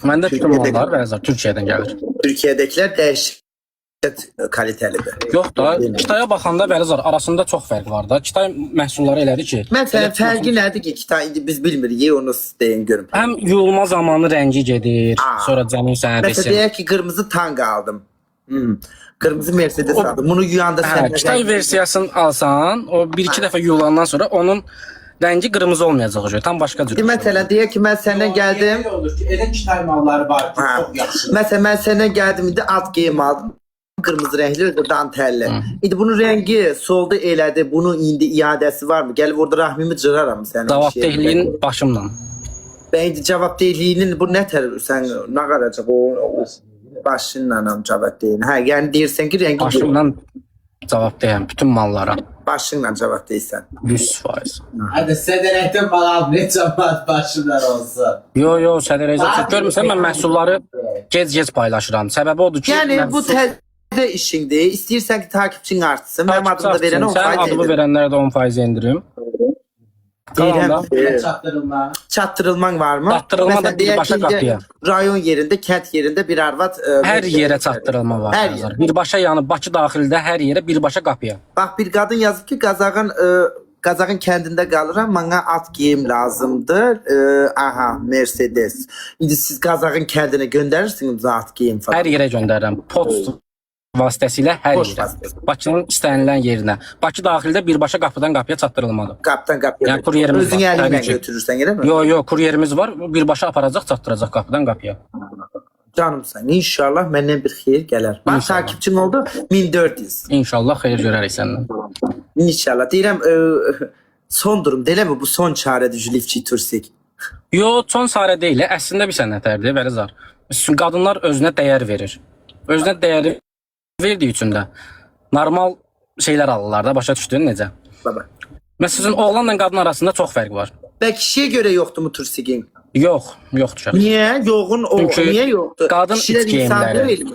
Məndə bütün mallar bəzər Türkiyədən gəlir. Türkiyədəkilər dəhşət kalitəlidir. Yox da, Kitaya baxanda Vərizar arasında çox fərq var da. Kitay məhsulları elədir ki, Məsələn, fərqi nədir ki, Kitay indi biz bilmirik, onu siz deyin görün. həm yuyulma zamanı rəngi gedir, sonra cəmin sənə Məsələn, desin. deyək ki, qırmızı tank aldım. Qırmızı Mercedes aldım. Bunu yuyanda sən... Kitay versiyasını alsan, o 1-2 dəfə yuyulandan sonra onun rəngi qırmızı olmayacaq. Tam başqa cür. Məsələn, deyək ki, mən səndən gəldim. Elə olur ki, elə Kitay malları var ki, Hə. çox yaxşı. Məsələn, mən səndən gəldim, indi alt geyim aldım. Qırmızı rəngli, dantelli. İndi bunun rəngi solda elədi. Bunun indi iadəsi varmı? Gəlib orada Rahmimi cıraram sənin. Cavabdehliyin başımla. Ben indi cavabdehliyinin bu nətər sən nə qaracaq o başınla cavabdehin. Hə, yəni deyirsən ki, rəngi Başımla cavabdehəm bütün mallara. başınla cavab deyirsən. 100%. Hadi sədərəkdən balam ne cəmat başımlar olsun. Yo, sədərəcə görmüsən mən məhsulları gec paylaşıram. Səbəbi odur ki, Yəni mən bu təzə işindir. İstəyirsən ki, takipçin artsın. Mənim adımı da verən 10% Sənin adımı endirim. verənlərə də 10% endirim. Deyirəm Qalanda ki, Çatdırılma. çatdırılman varmı? Çatdırılma da Məsələn, deyək birbaşa ki, indi qapıya. Rayon yerində, kənd yerində bir arvad hər yerə çatdırılma var. Hər Vərizar. yerə. Birbaşa yəni Bakı daxilində hər yerə birbaşa qapıya. Bax bir qadın yazıb ki, Qazağın kəndində qalıram, mənə at geyim lazımdır. Aha, Mercedes. İndi siz Qazağın kəndinə göndərirsiniz at geyim falan. Hər yerə göndərirəm. Post vasitəsilə hər Post yerə. vasitəsilə. Bakının istənilən yerinə. Bakı daxilində birbaşa qapıdan qapıya çatdırılmalıdır. Qapıdan qapıya. Yəni kuryerimiz Özün var, əlinlə təbii ki. götürürsən, elə mi? Yo, kuryerimiz var. Birbaşa aparacaq, çatdıracaq qapıdan qapıya. Canımsan. İnşallah məndən bir xeyir gələr. Bax, İnşallah. takipçim oldu 1400. İnşallah xeyir görərik səndən. İnşallah. Deyirəm, son durum deyilmi? Bu son çarədir Jülifçi Tursik. Yo, son sarə deyil. Əslində bir sənətlərdir, Vərizar. Çünki qadınlar özünə dəyər verir. Özünə dəyəri verdiyi üçün də normal şeylər alırlar da, başa düşdün necə? Baba. Məsələn, oğlanla qadın arasında çox fərq var. Və kişiyə görə yoxdur mu Tursikin? Yoxdur. Niyə? Yoğun o Çünki niyə yoxdur? qadın Kişilər iç insan geyimləri. deyil mi?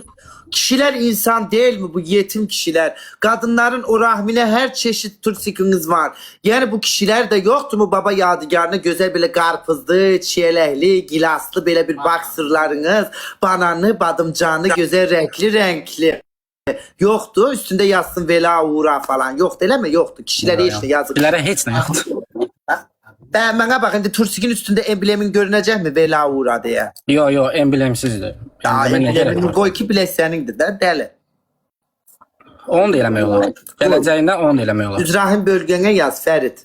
Kişilər insan deyil mi bu yetim kişilər? Qadınların o rahminə hər çeşit tursikiniz var. Yəni bu kişilər də yoxdur mu baba yadigarına gözəl belə qarpızlı, çiyələkli, gilaslı belə bir baksırlarınız, bananlı, badımcanlı, gözəl renkli. Yoxdur, üstündə yazsın vela uğra falan. Yoxdur, eləmi? Yoxdur. Kişilərə heç nə yazır. Bilərə heç nə yoxdur. Mənə bax, indi tursikin üstündə emblemin görünəcəkmi vela uğra deyə? Yo, emblemsizdir. Yəni, mən nə gərək Emblemin var? qoy ki, bilək sənindir də, dəli. Onu da eləmək olar. Gələcəyində onu da eləmək olar. İbrahim bölgənə yaz, Fərid.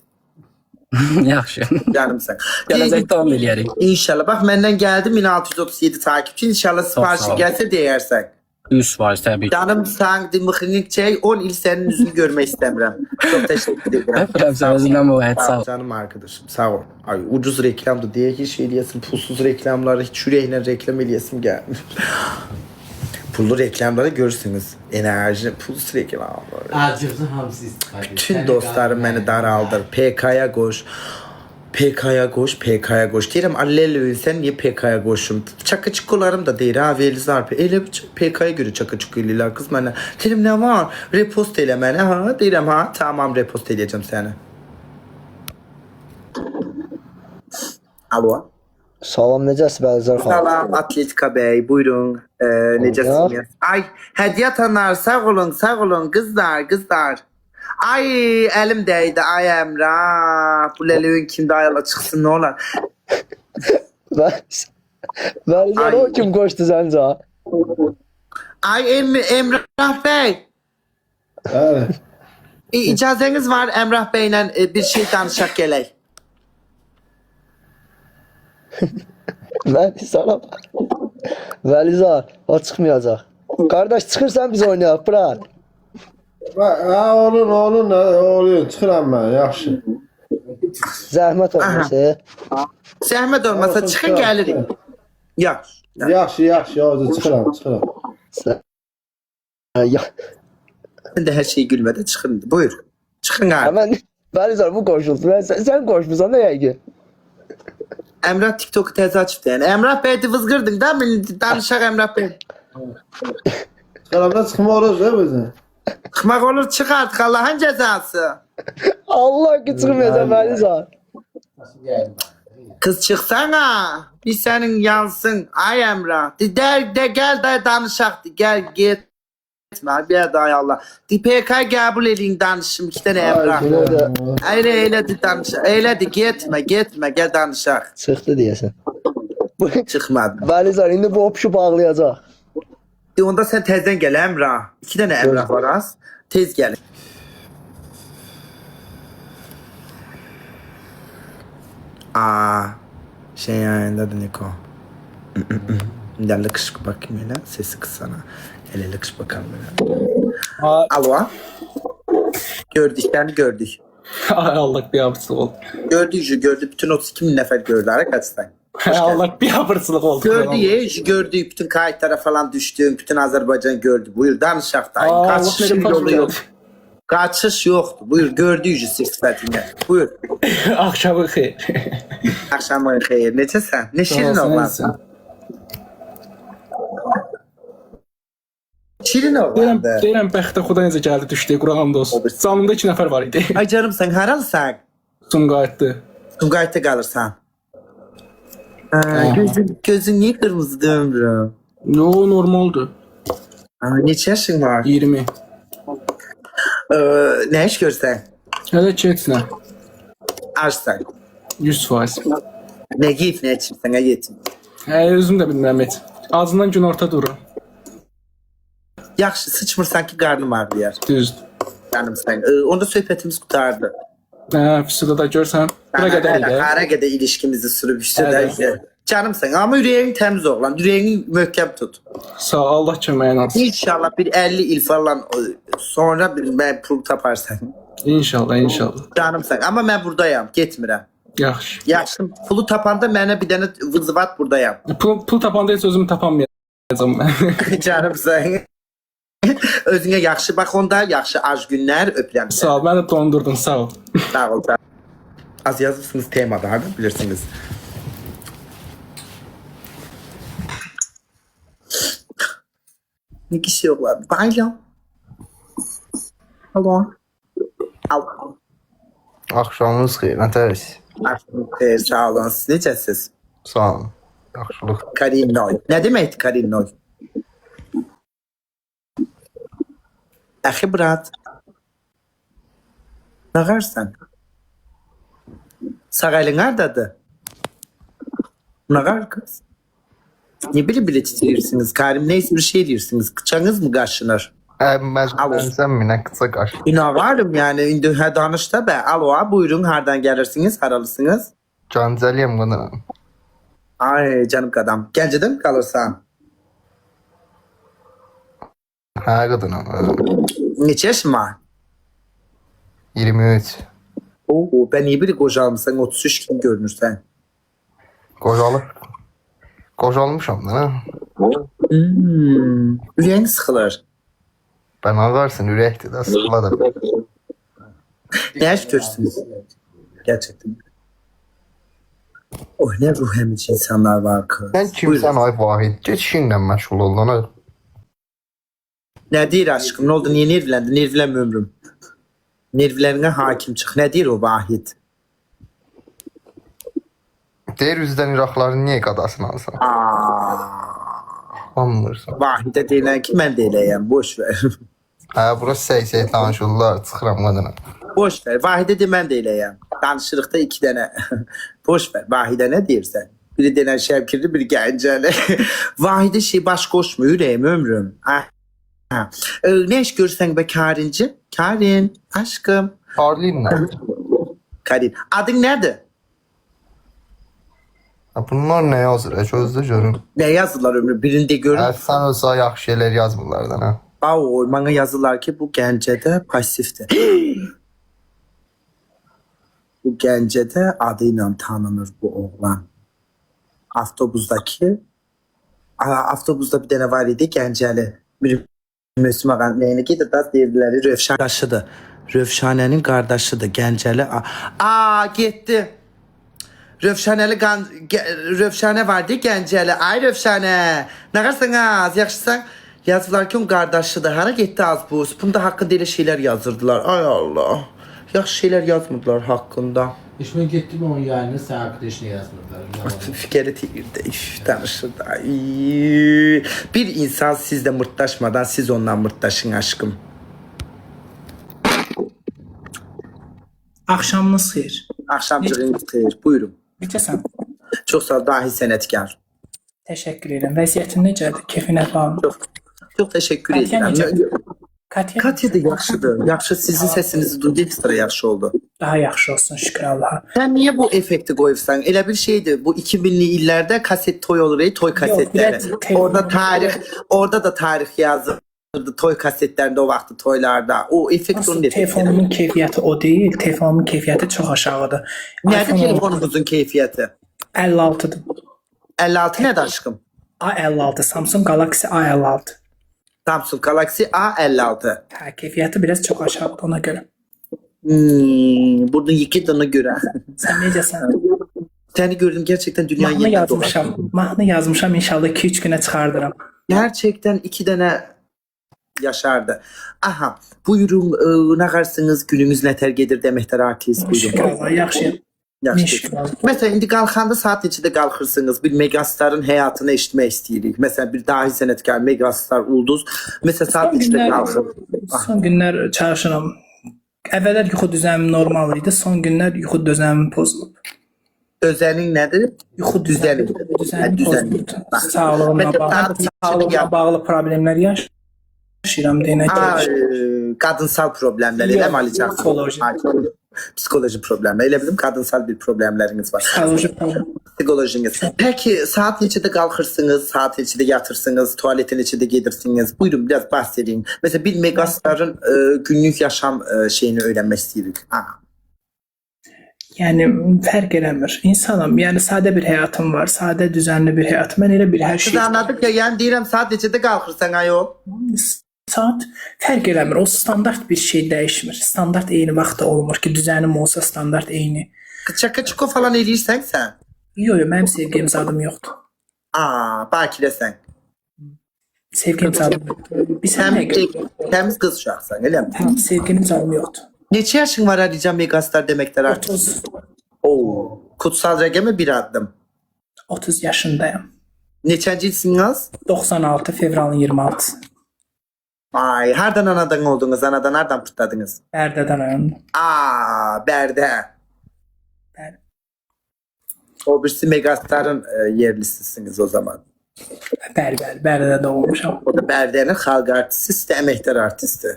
Yaxşı. Canımsan. Gələcəkdə onu da eləyərik. İnşallah. Bax, məndən gəldi 1637 takipçi. İnşallah siparişi sağ ol. gəlsə deyərsən. 100% təbii ki. Canım sən dimixinik çək, 10 il sənin üzünü görmək istəmirəm. Çox təşəkkür edirəm. Öpürəm səni, özündən müvəyyət, sağ ol. Canım arkadaşım, sağ ol. Ay, ucuz reklamdır deyə ki, şey eləyəsin, pulsuz reklamları hiç ürəklə reklam eləyəsim gəlmir. Pullu reklamları görürsünüz. Enerji, pulsuz reklamları. Acıqlı hamısı istifadə. Bütün dostlarım məni daraldır. PK'ya qoş. PK'ya koş, PK'ya koş. Deyirəm, Allelo sen niye PK'ya koşum? Çakıçıkolarım da deyir, ha Velizar. Elə PK'ya göre çakıçık eləyirlər kız mənə. Deyirəm, nə var? Repost elə mənə, ha? Deyirəm, ha, tamam repost eləyəcəm səni. Alo. Salam, necəsiz Bəlizar xanım? Salam Atletika Bey, buyurun. Necəsiniz? Ay, hediye atanlar, sağ olun kızlar. Ay, elim dəydi, ay Emrah. Bu ləlövün kimdə ayala çıxsın, ne olar? Bəlizar o kim qoşdu səncə? Ay Emrah Bey. Evet. İcazeniz var Emrah Bey'le bir şey danışaq gələk. Bəlizar, o çıxmayacaq. Qardaş, çıxırsan biz oynayaq, bırak. Ha, olur. Çıxıram mən, yaxşı. Zəhmət olmasın. Zəhmət olmasa çıxın gəlirik. Yaxşı, o çıxıram. Ben de her şeyi gülmeden çıxın. Buyur. Çıxın abi. Hemen Bəlizar bu qoşulsun. Sən qoşmusan da yəqin. Emrah TikTok'u tez açıp yani. Emrah Bey de vızgırdın da mı? Danışaq Emrah Bey. Çıxıramda çıxma olur da bizə. Çıxmaq olur, çıx artıq Allah'ın cezası. Allah ki çıxmayacaq Bəlizar. Kız çıksana. Bir senin yansın. Ay Emrah. De gel de danışaq. Gel gitme. Bir daha Allah. PK qəbul edin danışım. 2 tane Emrah. Elə de danışaq. Elə de gitme. Gel danışaq. Çıxdı deyəsən. Çıxmadı. Bəlizar indi bu opuşub ağlayacaq. Onda sen tezden gel Emrah. 2 tane Emrah var az. Tez gelin. Şey yayınladı Niko. Gel kış bakayım hele. Sesi kısana. Hele kış bakalım hele. Alo. Gördük. Ay Allah bir abırsızlık oldu. Gördü. Bütün 32 bin nefer gördü. Arkadaşlar. Ay Allah bir abırsızlık oldu. Gördü. Bütün kayıtlara falan düştüm. Bütün Azerbaycan gördü. Buyur danışaq da. Kaçış Allah yolu yok. Kaçış yoktu. Buyur gördük sifətini. Buyur. Akşamı xeyir. Akşamın xeyir. Necəsən? Ne şirin oğlansın. Şirin oğlandı. Deyirəm bəxtə Xuda necə gəldi düşdü Qur'an olsun. Canımda 2 nəfər var idi. Ay canım sen haralısan? Sumqayıtdı. Sumqayıtda qalırsan. Gözün niye kırmızı ömrüm? Yo normaldı. Neçə yaşın var? 20. Ne iş görsən? Hələ keçsinə. Arsan. 100%. Ne giyip ne içim sana yetim. Özüm də bilmirəm heç. Ağzından gün orta durur. Yaxşı sıçmırsan ki qarnım ağrıyar. Düzdür. Canım sen. Onda söhbətimiz qutardı. Füsuda da görsən. Bura qədər idi. Ara qədər ilişkimizi sürüb işte. Canım sen ama yüreğin temiz oğlan. Yüreğini möhkəm tut. Sağ ol, Allah köməyin olsun. İnşallah bir 50 il falan sonra bir pul taparsan. İnşallah. Canım sen ama mən buradayam. Getmirəm. Yaxşı. Pulu tapanda mənə bir dənə vızvat buradayam. Pul tapanda heç özümü tapamayacağım mən. Canım sen. Özünə yaxşı bax onda, yaxşı ac günlər öpürəm. Sağ ol, mən də dondurdun, sağ ol. Sağ ol. Az yazırsınız temada, hadi bilirsiniz. Ne kişi yoklar? Bayram. Alo. Alo. Axşamınız xeyir, nətəriz? Axşamınız xeyir, sağ olun. Siz necəsiz? Sağ olun. Yaxşılıq. Karim Noy. Ne deməkdir Karim Noy? Əxi brat. Ne qarsan? Sağ əlin hardadır? Ne qar kız? Ne bile titriyorsunuz? Karim neyse bir şey diyorsunuz. Kıçanız mı kaşınır? Məcburisən mi? Nə qısa qaşın? İnanarım yani. İndi danışda bə. Alo, buyurun. Hardan gelirsiniz? Haralısınız? Gəncəliyəm qadınam. Ay canım qadam. Gəncədə mi kalırsan? Hə qadınam. Neçə yaşın var? 23. Oo, ben iyi biri qocalmışsan. 33 kimi görünürsən. Qocalmışam da, nə? Ürəyin sıxılır. Bən ağarsın, ürəkdir də, sıxıladır. Ne iş görürsünüz? Gerçekten. Oh ne ruh emici insanlar var kız. Sen kimsən ay Vahid? Geç işinlə məşğul ol lan. Ne deyir aşkım? Ne oldu? Niye nervlendin? Nervlenme ömrüm. Nervlerine hakim çık. Ne deyir o Vahid? Deyir üzdən İraqları niyə qadasın alsan? Anmırsan. Vahide deyilən ki mən də eləyəm. Boş ver. Hə, burası səy-səy tanışırlar. Çıxıram qadına. Boş ver. Vahide de mən də eləyəm. Danışırıqda 2 dənə. Boş ver. Vahide ne deyirsən? Biri denən Şevkirli, biri Gəncəli. Vahide baş koşmuyor. Ürəyim ömrüm. Ha. Ne iş görürsən be Karinci? Karin, aşkım. Karlin nə? Karin. Adın nədir? Bunlar nə yazır? Gözdə görün. Ne yazdılar ömrüm? Birinde görün. Sən olsa yaxşı şeylər yazmırlardan ha. Oy, bana yazdılar ki bu Gəncədə pasifdir. Bu Gəncədə adıyla tanınır bu oğlan. Avtobusda bir dənə var idi Gəncəli. Bir Müslüman neyini gedir da deyirlər Rövşan qardaşıdır. Rövşanənin qardaşıdır Gəncəli. Getdi. Rövşanə vardı Gəncəli. Ay Rövşanə. Nə qarsınız? Yaxşısan? Yazdılar ki onun qardaşıdır. Hara getdi az bu? Bunda haqqında elə şeylər yazırdılar. Ay Allah. Yaxşı şeylər yazmırdılar haqqında. Heç mən getdim onun yayını, sən haqqında heç nə yazmırlar. Fikri deyirdi, danışırdı. Bir insan sizle mırtlaşmadan siz ondan mırtlaşın aşkım. Axşamınız xeyir. Axşamcığınız xeyir, buyurun. Necəsən? Çox sağ ol, dahi sənətkar. Təşəkkür edirəm. Vəziyyətin necədir? Keyfin əhvalın? Çox təşəkkür edirəm. Katya da yaxşıdır. Yaxşı, sizin səsinizi duydu, ekstra yaxşı oldu. Daha yaxşı olsun, şükür Allaha. Sən niyə bu effekti qoyursan? Elə bir şeydir. Bu 2000'li illərdə kaset toy olur, toy kasetləri. Orada da tarix yazılırdı toy kasetlərində o vaxtı toylarda. O effekt onun effekti. Telefonumun keyfiyyəti o deyil. Telefonumun keyfiyyəti çox aşağıdır. Nədir telefonunuzun keyfiyyəti? 56'dır. 56 nədir aşkım? A56, Samsung Galaxy A56. Samsung Galaxy A56. Hə, keyfiyyəti biraz çox aşağıdır ona görə. Buradan yıkıdığına göre. Sen necəsən? Seni gördüm gerçekten dünya Mahnı yazmışam. Mahnı yazmışam, inşallah 2-3 güne çıxardıram. Gerçekten 2 tane yaşardı. Aha, buyurun ne qarsınız, günümüz nətər gedir deməkdir artist. Buyurun. Şükür Allah, yaxşıyım. Yaxşı. Mesela indi qalxanda saat neçədə qalxırsınız? Bir megastarın həyatını eşitmək istəyirik. Mesela bir dahi sənətkar, megastar, ulduz. Mesela saat 3'də qalxır. Son günlər çalışıram. Əvvəllər yuxu düzənim normal idi. Son günlər yuxu düzənim pozulub. Özənin nədir? Yuxu düzəni. Düzəni pozulub. Sağlığımla bağlı problemlər yaşayıram deyənə görə. Qadınsal problemlər, elə mi Alican? Psikoloji problemlər. Elə bilim qadınsal bir problemləriniz var. Psikolojiniz. Peki saat neçədə qalxırsınız, saat neçədə yatırsınız, tuvalete neçədə gedirsiniz? Buyurun biraz bahsedin. Mesela bir megastarın günlük yaşam şeyini öğrenmek istiyoruz. Yəni fərq eləmir. İnsanım, yəni sadə bir həyatım var, sadə düzənli bir həyatım. Mən elə bir hər şey. Siz anladık ya, yəni deyirəm saat neçədə qalxırsan ayol? Saat fərq eləmir. O standart bir şey dəyişmir. Standart eyni vaxtda olmur ki, düzənim olsa standart eyni. Çaka-çuko falan eləyirsən sən? Yox, mənim sevgim zadım yoxdur. Bakirəsən. Sevgim zadım yoxdur. Təmiz qız uşaqsan, elə mi? Sevgim zadım yoxdur. Neçə yaşın var Alican megastar deməkdir artıq? 30. Kutsal rəqəmə bir addım. 30 yaşındayım. Neçənci ilsiniz? 96 fevralın 26-sı. Ay, hardan anadan oldunuz? Anadan hardan pırtladınız? Bərdədən ayındım. Bərdə. Bəli. O birisi megastarın yerlisisiniz o zaman. Bəli, Bərdədə doğulmuşam. O da Bərdənin xalq artisti, siz də əməkdar artisti.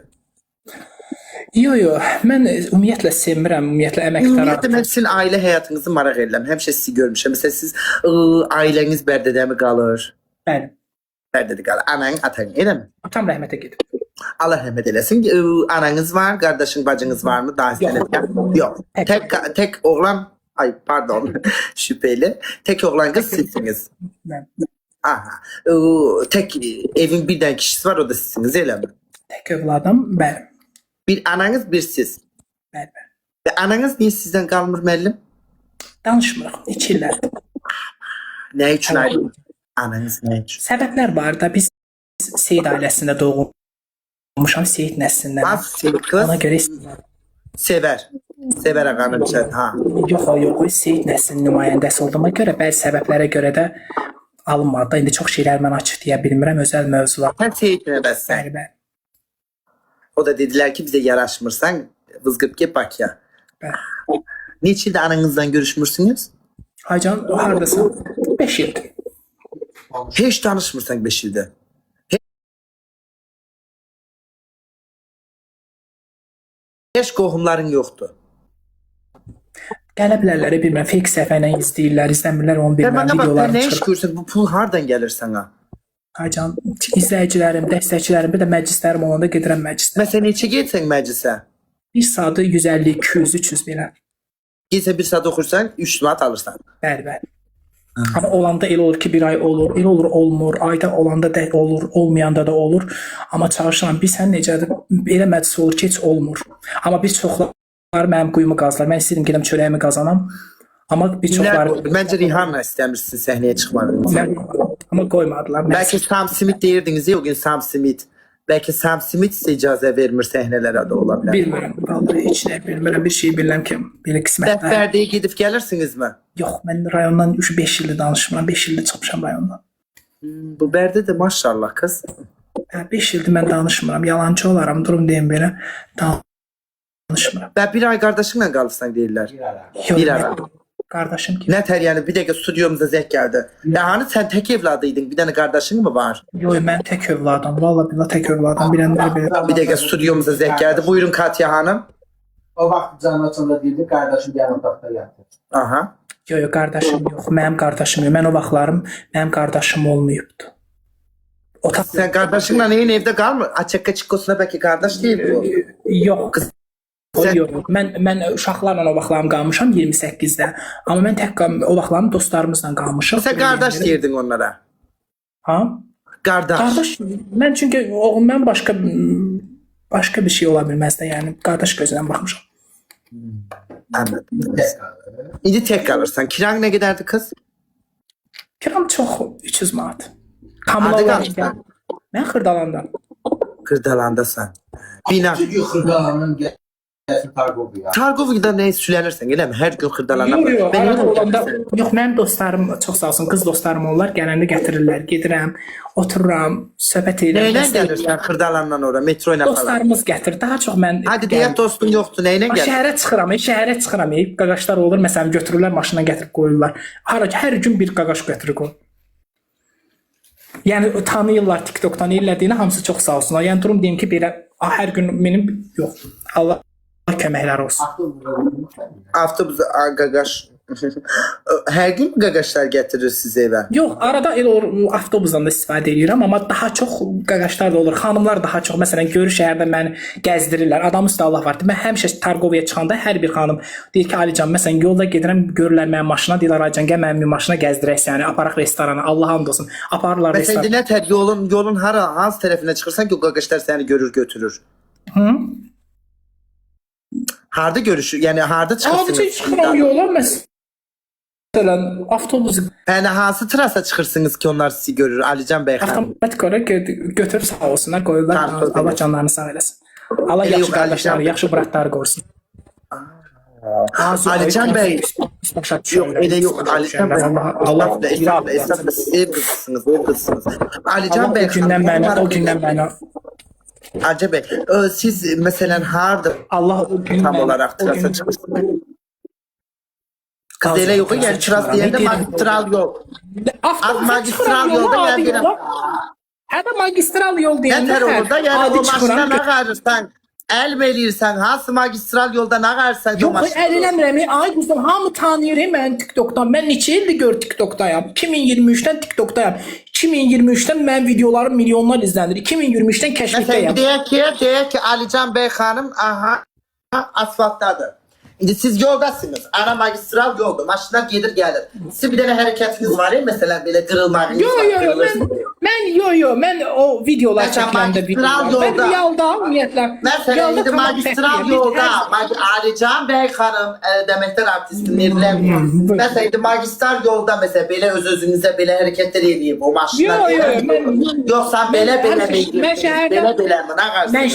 Yox, mən ümumiyyətlə sevmirəm, ümumiyyətlə əməkdar. Ümumiyyətlə mən sizin ailə həyatınızı maraq edirəm. Həmişə sizi görmüşəm. Məsələn siz ailəniz Bərdədə mi qalır? Bəli. Bərdədə qalır. Anan, atan, elə mi? Atam rəhmətə gedib. Allah rəhmət eləsin. Ananız var, qardaşın, bacınız var mı? Daha sənətkar. Yox. Tek oğlan, ay pardon, şüpheli. Tek oğlan qız sizsiniz. Aha. Tek evin bir dənə kişisi var, o da sizsiniz, elə mi? Tek övladım, bəli. Bir ananız, bir siz. Bəli. Və ananız niyə sizdən qalmır müəllim? Danışmırıq. 2 illərdir. Ne için ayrı? Ananız ne için? Səbəblər var da biz Seyid ailəsində doğulmuşam, Seyid nəslindən. Az Seyid kız Ona görə sever. Sever ağanın için. Ha. yox, Seyid nəslinin nümayəndəsi olduğuma görə bəzi səbəblərə görə də alınmadı. İndi çox şeylər mən açıq deyə bilmirəm, özəl mövzular. Sen Seyid ne bəsən? Bəli, bəli. O da dediler ki bize yaraşmırsan vızgıp gel bak ya. Bəli. Niçin de ananızdan görüşmürsünüz? Aycan, hardasan? 5 ildir. Hiç danışmırsan 5 ilde. Hiç qohumların yoxdur. Gələ bilərlər, bilmirəm, fake səhifə ilə izləyirlər, izləmirlər, onu Ya bilmirəm, bana bak sen videolarını ne iş çıxır. görürsen bu pul hardan gelir sana? Aycan, izləyicilərim, dəstəkçilərim, bir də məclislərim olanda gedirəm məclisdə. Mesela neçə getsən məclisə? 1 saatı 150, 200, 300 belə. Getsə 1 saat oxursan 3 manat alırsan. Bəli, bəli. Amma olanda elə olur ki, bir ay olur, elə olur, olmur, ayda olanda da olur, olmayanda da olur. Amma çalışıram, bilsən necədir, elə məclis olur ki, heç olmur. Amma bir çoxları mənim quyumu qazlar. Mən istəyirəm gedəm çörəyimi qazanam. Amma bir çoxları... Məncə Rihanna istəmirsin səhnəyə çıxmağı. Amma qoymadılar. Bəlkə Sam Smith deyirdiniz ya o gün Sam Smith. Bəlkə Sam Smith sizə icazə vermir səhnələrə də ola bilər. Bilmirəm, vallahi heç nə bilmirəm. Bir şey bilirəm ki, belə qismətlər. Dəftərdiyə gedib gəlirsinizmi? Yox, mən rayondan 5 ildir danışmıram. 5 ildir çıxmışam rayondan. Bu Bərdə də maşallah qız. 5 ildir mən danışmıram. Yalancı olaram, durum deyim belə. Danışmıram. Və bir ay qardaşınla qalıbsan deyirlər. Bir ara. Qardaşım ki. Nə tər yəni bir dəqiqə studiyomuzda zəng gəldi. Ya hani sən tək evladı idin? Bir dənə qardaşın mı var? Yox, mən tək övladım. Vallahi billah tək övladım. Bilənlər belə. Bir dəqiqə studiyomuzda zəng gəldi. Buyurun Katya hanım. O vaxt canın açında deyildi, qardaşım gəlin otaqda yatır. Aha. Yox, qardaşım yox. Mənim qardaşım yox. Mən o vaxtlarım mənim qardaşım olmayıbdı. Sən qardaşınla neyin evdə qalmır? Açıqqa çıxosuna bəlkə qardaş deyil bu. Yox, qız. Yox, mən uşaqlarla o vaxtlarım qalmışam 28-də. Amma mən tək o vaxtlarım dostlarımızla qalmışam. Sən qardaş deyirdin onlara. Ha? Qardaş. Mən çünki mən başqa bir şey ola bilməz də, yəni qardaş gözündən baxmışam. Anladım. İndi tək qalırsan. Kiran nə qədərdir qız? Kiram çox 300 manat. Kamula mən Xırdalanda. Xırdalandasan. Bina. Xırdalanın Targovda nə sülənirsən, eləmi? Hər gün Xırdalana. Yox, mənim dostlarım çox sağ olsun, qız dostlarım onlar, gələndə gətirirlər, gedirəm, otururam, söhbət edirəm. Nəylə gəlirsən Xırdalandan ora, metro ilə falan? Dostlarımız gətirir, daha çox mən... Hadi deyək dostun yoxdur, nəylə gəlir? Şəhərə çıxıram, qaqaşlar olur, məsələn, götürürlər, maşına gətirib qoyurlar. Hər gün bir qaqaş götürür qoy. Yəni, tanıyırlar TikTok'dan elədiyini, hamısı çox sağ olsunlar. Yəni, durum deyim ki, belə, hər gün mənim, yox, Allah köməklər olsun. Avtobus, qaqaş. Hər gün qaqaşlar gətirir sizə evə? Yox, arada elə olur, avtobusdan da istifadə edirəm, amma daha çox qaqaşlar da olur. Xanımlar daha çox, məsələn, Görü şəhərdə məni gəzdirirlər. Adam üstə Allah var. Mən həmişə Targovaya çıxanda hər bir xanım deyir ki, Alican, məsələn, yolda gedirəm, görürlər mənim maşına, deyirlər, Alican, gəl mənim maşına gəzdirək səni, aparaq restorana. Allah hamd olsun. Aparırlar restorana. Məsələn, nə tər yolun hansı tərəfinə çıxırsan ki, o qaqaşlar səni görür, götürür? Harda görüşür? Yəni harda çıxırsınız? Harda çıxıram yola məsələn avtobus. Yəni hansı trasa çıxırsınız ki, onlar sizi görür Alican bəy xanım? Avtomatik olaraq götürüb sağ olsunlar, qoyurlar. Allah canlarını sağ eləsin. Allah yaxşı qardaşları, yaxşı bratları qorusun. Alican bəy. Yox, elə yox. Alican bəy. Allah da ev qızsınız. Alican bəy o gündən mənə Alican bəy, siz məsələn harda Allah o gün tam olaraq trasa çıxırsınız? Qız elə yox, yəni tras deyəndə magistral yol. Magistral yolda gəlirəm. Hətta magistral yol deyəndə nətər olur da, yəni o maşına nə qarırsan, əlm eləyirsən, hansı magistral yolda nə qarırsan? Yox, əl eləmirəm, ay qızım, hamı tanıyır mən TikTok'dan. Mən neçə ildir gör TikTok'dayam. 2023-dən TikTok'dayam. 2023-dən mənim videolarım milyonlar izlənir. 2023-dən kəşfətdəyəm. Deyək ki, Alican bəy xanım, asfaltdadır. İndi siz yoldasınız. Ana magistral yoldur. Maşınlar gedir gəlir. Sizin bir dənə hərəkətiniz var ya, məsələn belə qırılmağınız var. Yox, mən Mən o videolar Məsələn, çəkiləndə magistral videolar. Mən yolda- realda ümumiyyətlə. Məsələn, realda indi tamam magistral fərqli. yolda Alican bəy xanım deməklər artistin evlənmir. Məsələn, indi magistral yolda məsələn belə öz-özünüzə belə hərəkətlər eləyib o maşına. Yoxsa belə Mən şəhərdə belə mi? Nə qarşı? Mən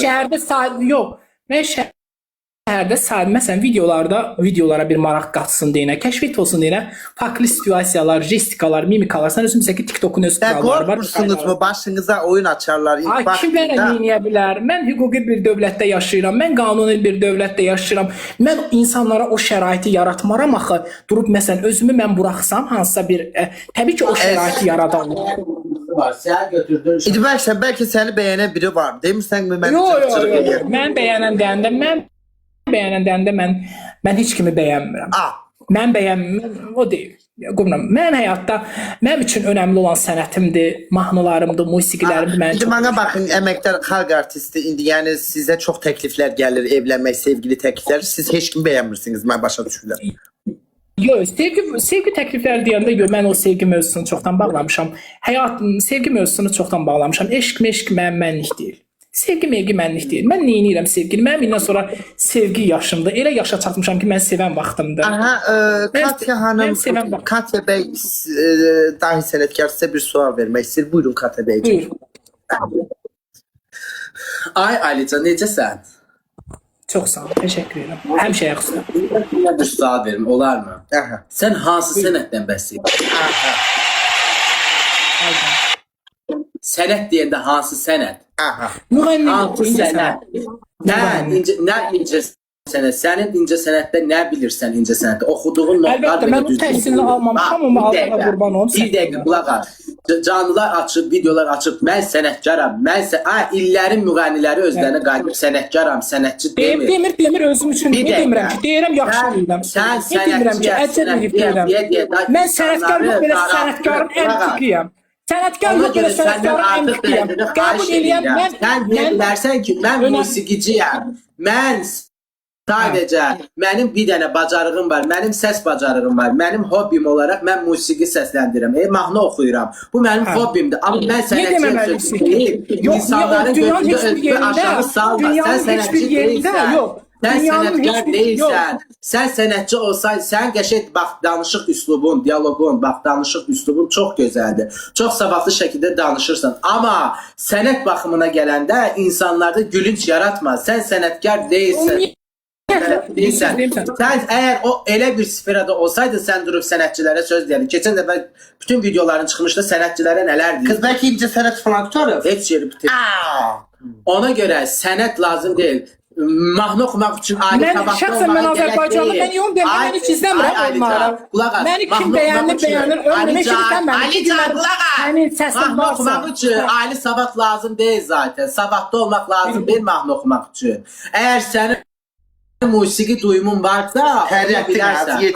şəhərdə sadə məsələn videolara bir maraq qatsın deyinə, kəşfiyyat olsun deyinə, farklı situasiyalar, jestikalar, mimikalar. Sən özün ki TikTokun öz kuralları var. Qorxursunuzmu başınıza oyun açarlar? Kim mənə deyə bilər? Mən hüquqi bir dövlətdə yaşayıram. Mən qanuni bir dövlətdə yaşayıram. Mən insanlara o şəraiti yaratmaram axı. Durub məsələn özümü mən buraxsam hansısa bir təbii ki o şəraiti yaradan var. Sən götürdün. İndi bəlkə səni bəyənən biri var. Demirsən mən Yox. Mən bəyənəndə mən heç kimi bəyənmirəm. Mən bəyənmirəm, o deyil. Mən həyatda mənim üçün önəmli olan sənətimdir, mahnılarımdır, musiqilərimdir. İndi mənə baxın, əməkdar xalq artisti indi yəni sizə çox təkliflər gəlir, evlənmək, sevgili təkliflər. Siz heç kimi bəyənmirsiniz, mən başa düşürəm. Yox, sevgi təklifləri deyəndə mən o sevgi mövzusunu çoxdan bağlamışam. Sevgi mövzusunu çoxdan bağlamışam. Eşq mənlik deyil. Sevgi mənlik deyil. Mən neynirəm sevgini? Mənim indən sonra sevgi yaşımdır. Elə yaşa çatmışam ki, mən sevən vaxtımdır. Katya hanım, Katya bəy dahi sənətkar sizə bir sual vermək istəyir. Buyurun Katya bəyciğim. Ay Alican, necəsən? Çox sağ ol, təşəkkür edirəm. Həmişə yaxşısan. Mən bir sual verim, olar mı? Sən hansı sənətdən bəhsediyorsun? Sənət deyəndə hansı sənət? Hansı sənət? Nə incə sənət? Sənin incə sənətdə nə bilirsən incə sənətdə? Oxuduğun notlar əlbəttə, mən bu təhsilini almamışam, amma Allah'a qurban olum. Bir dəqiqə, qulaq as. Canlılar açıb, videolar açıb, mən sənətkaram, illərin müğənniləri özlərinə qayıdıb, sənətkaram, sənətçi demir. Demir özüm üçün, ne demirəm ki, deyirəm yaxşı deyirəm. Sən sənətçiyəm, mən sənətkar yox, belə sənətkarın ən tiqiyəm. Sənətkar yox, belə sənətkarın ən tiqiyəm. Qəbul eləyəm, sən deyə bilərsən ki, mən musiqiciyəm, mən sadəcə mənim bir dənə bacarığım var, mənim səs bacarığım var, mənim hobbim olaraq mən musiqi səsləndirirəm, mahnı oxuyuram. Bu mənim hobbimdir. Amma mən sənətçiyəm sözü deyil. İnsanların gözündə özünü aşağı salma. Sən sənətçi deyilsən. Sən sənətkar deyilsən. Sən sənətçi olsan, sən qəşəng danışıq üslubun, dialoqun, danışıq üslubun çox gözəldir. Çox savadlı şəkildə danışırsan. Amma sənət baxımına gələndə insanlarda gülünc yaratma. Sən sənətkar deyilsən. Sən əgər o elə bir sferada olsaydı sən durub sənətçilərə söz deyərdin. Keçən dəfə bütün videoların çıxmışda sənətçilərə nələr deyir? Qız bəlkə incə sənət falan tutarıq. Heç yeri bitir. Ona görə sənət lazım deyil. Mahnı oxumaq üçün ayrı tabaqda şəxsən mən Azərbaycanlı, mən yox deyəm, mən heç izləmirəm onları. Məni kim bəyənir, ömrümə kimsən mənim. Alican, qulaq as. Mahnı oxumaq üçün ayrı savad lazım deyil zaten. Savadlı olmaq lazım deyil mahnı oxumaq üçün. Əgər sənin musiqi duyumun varsa, bilərsən.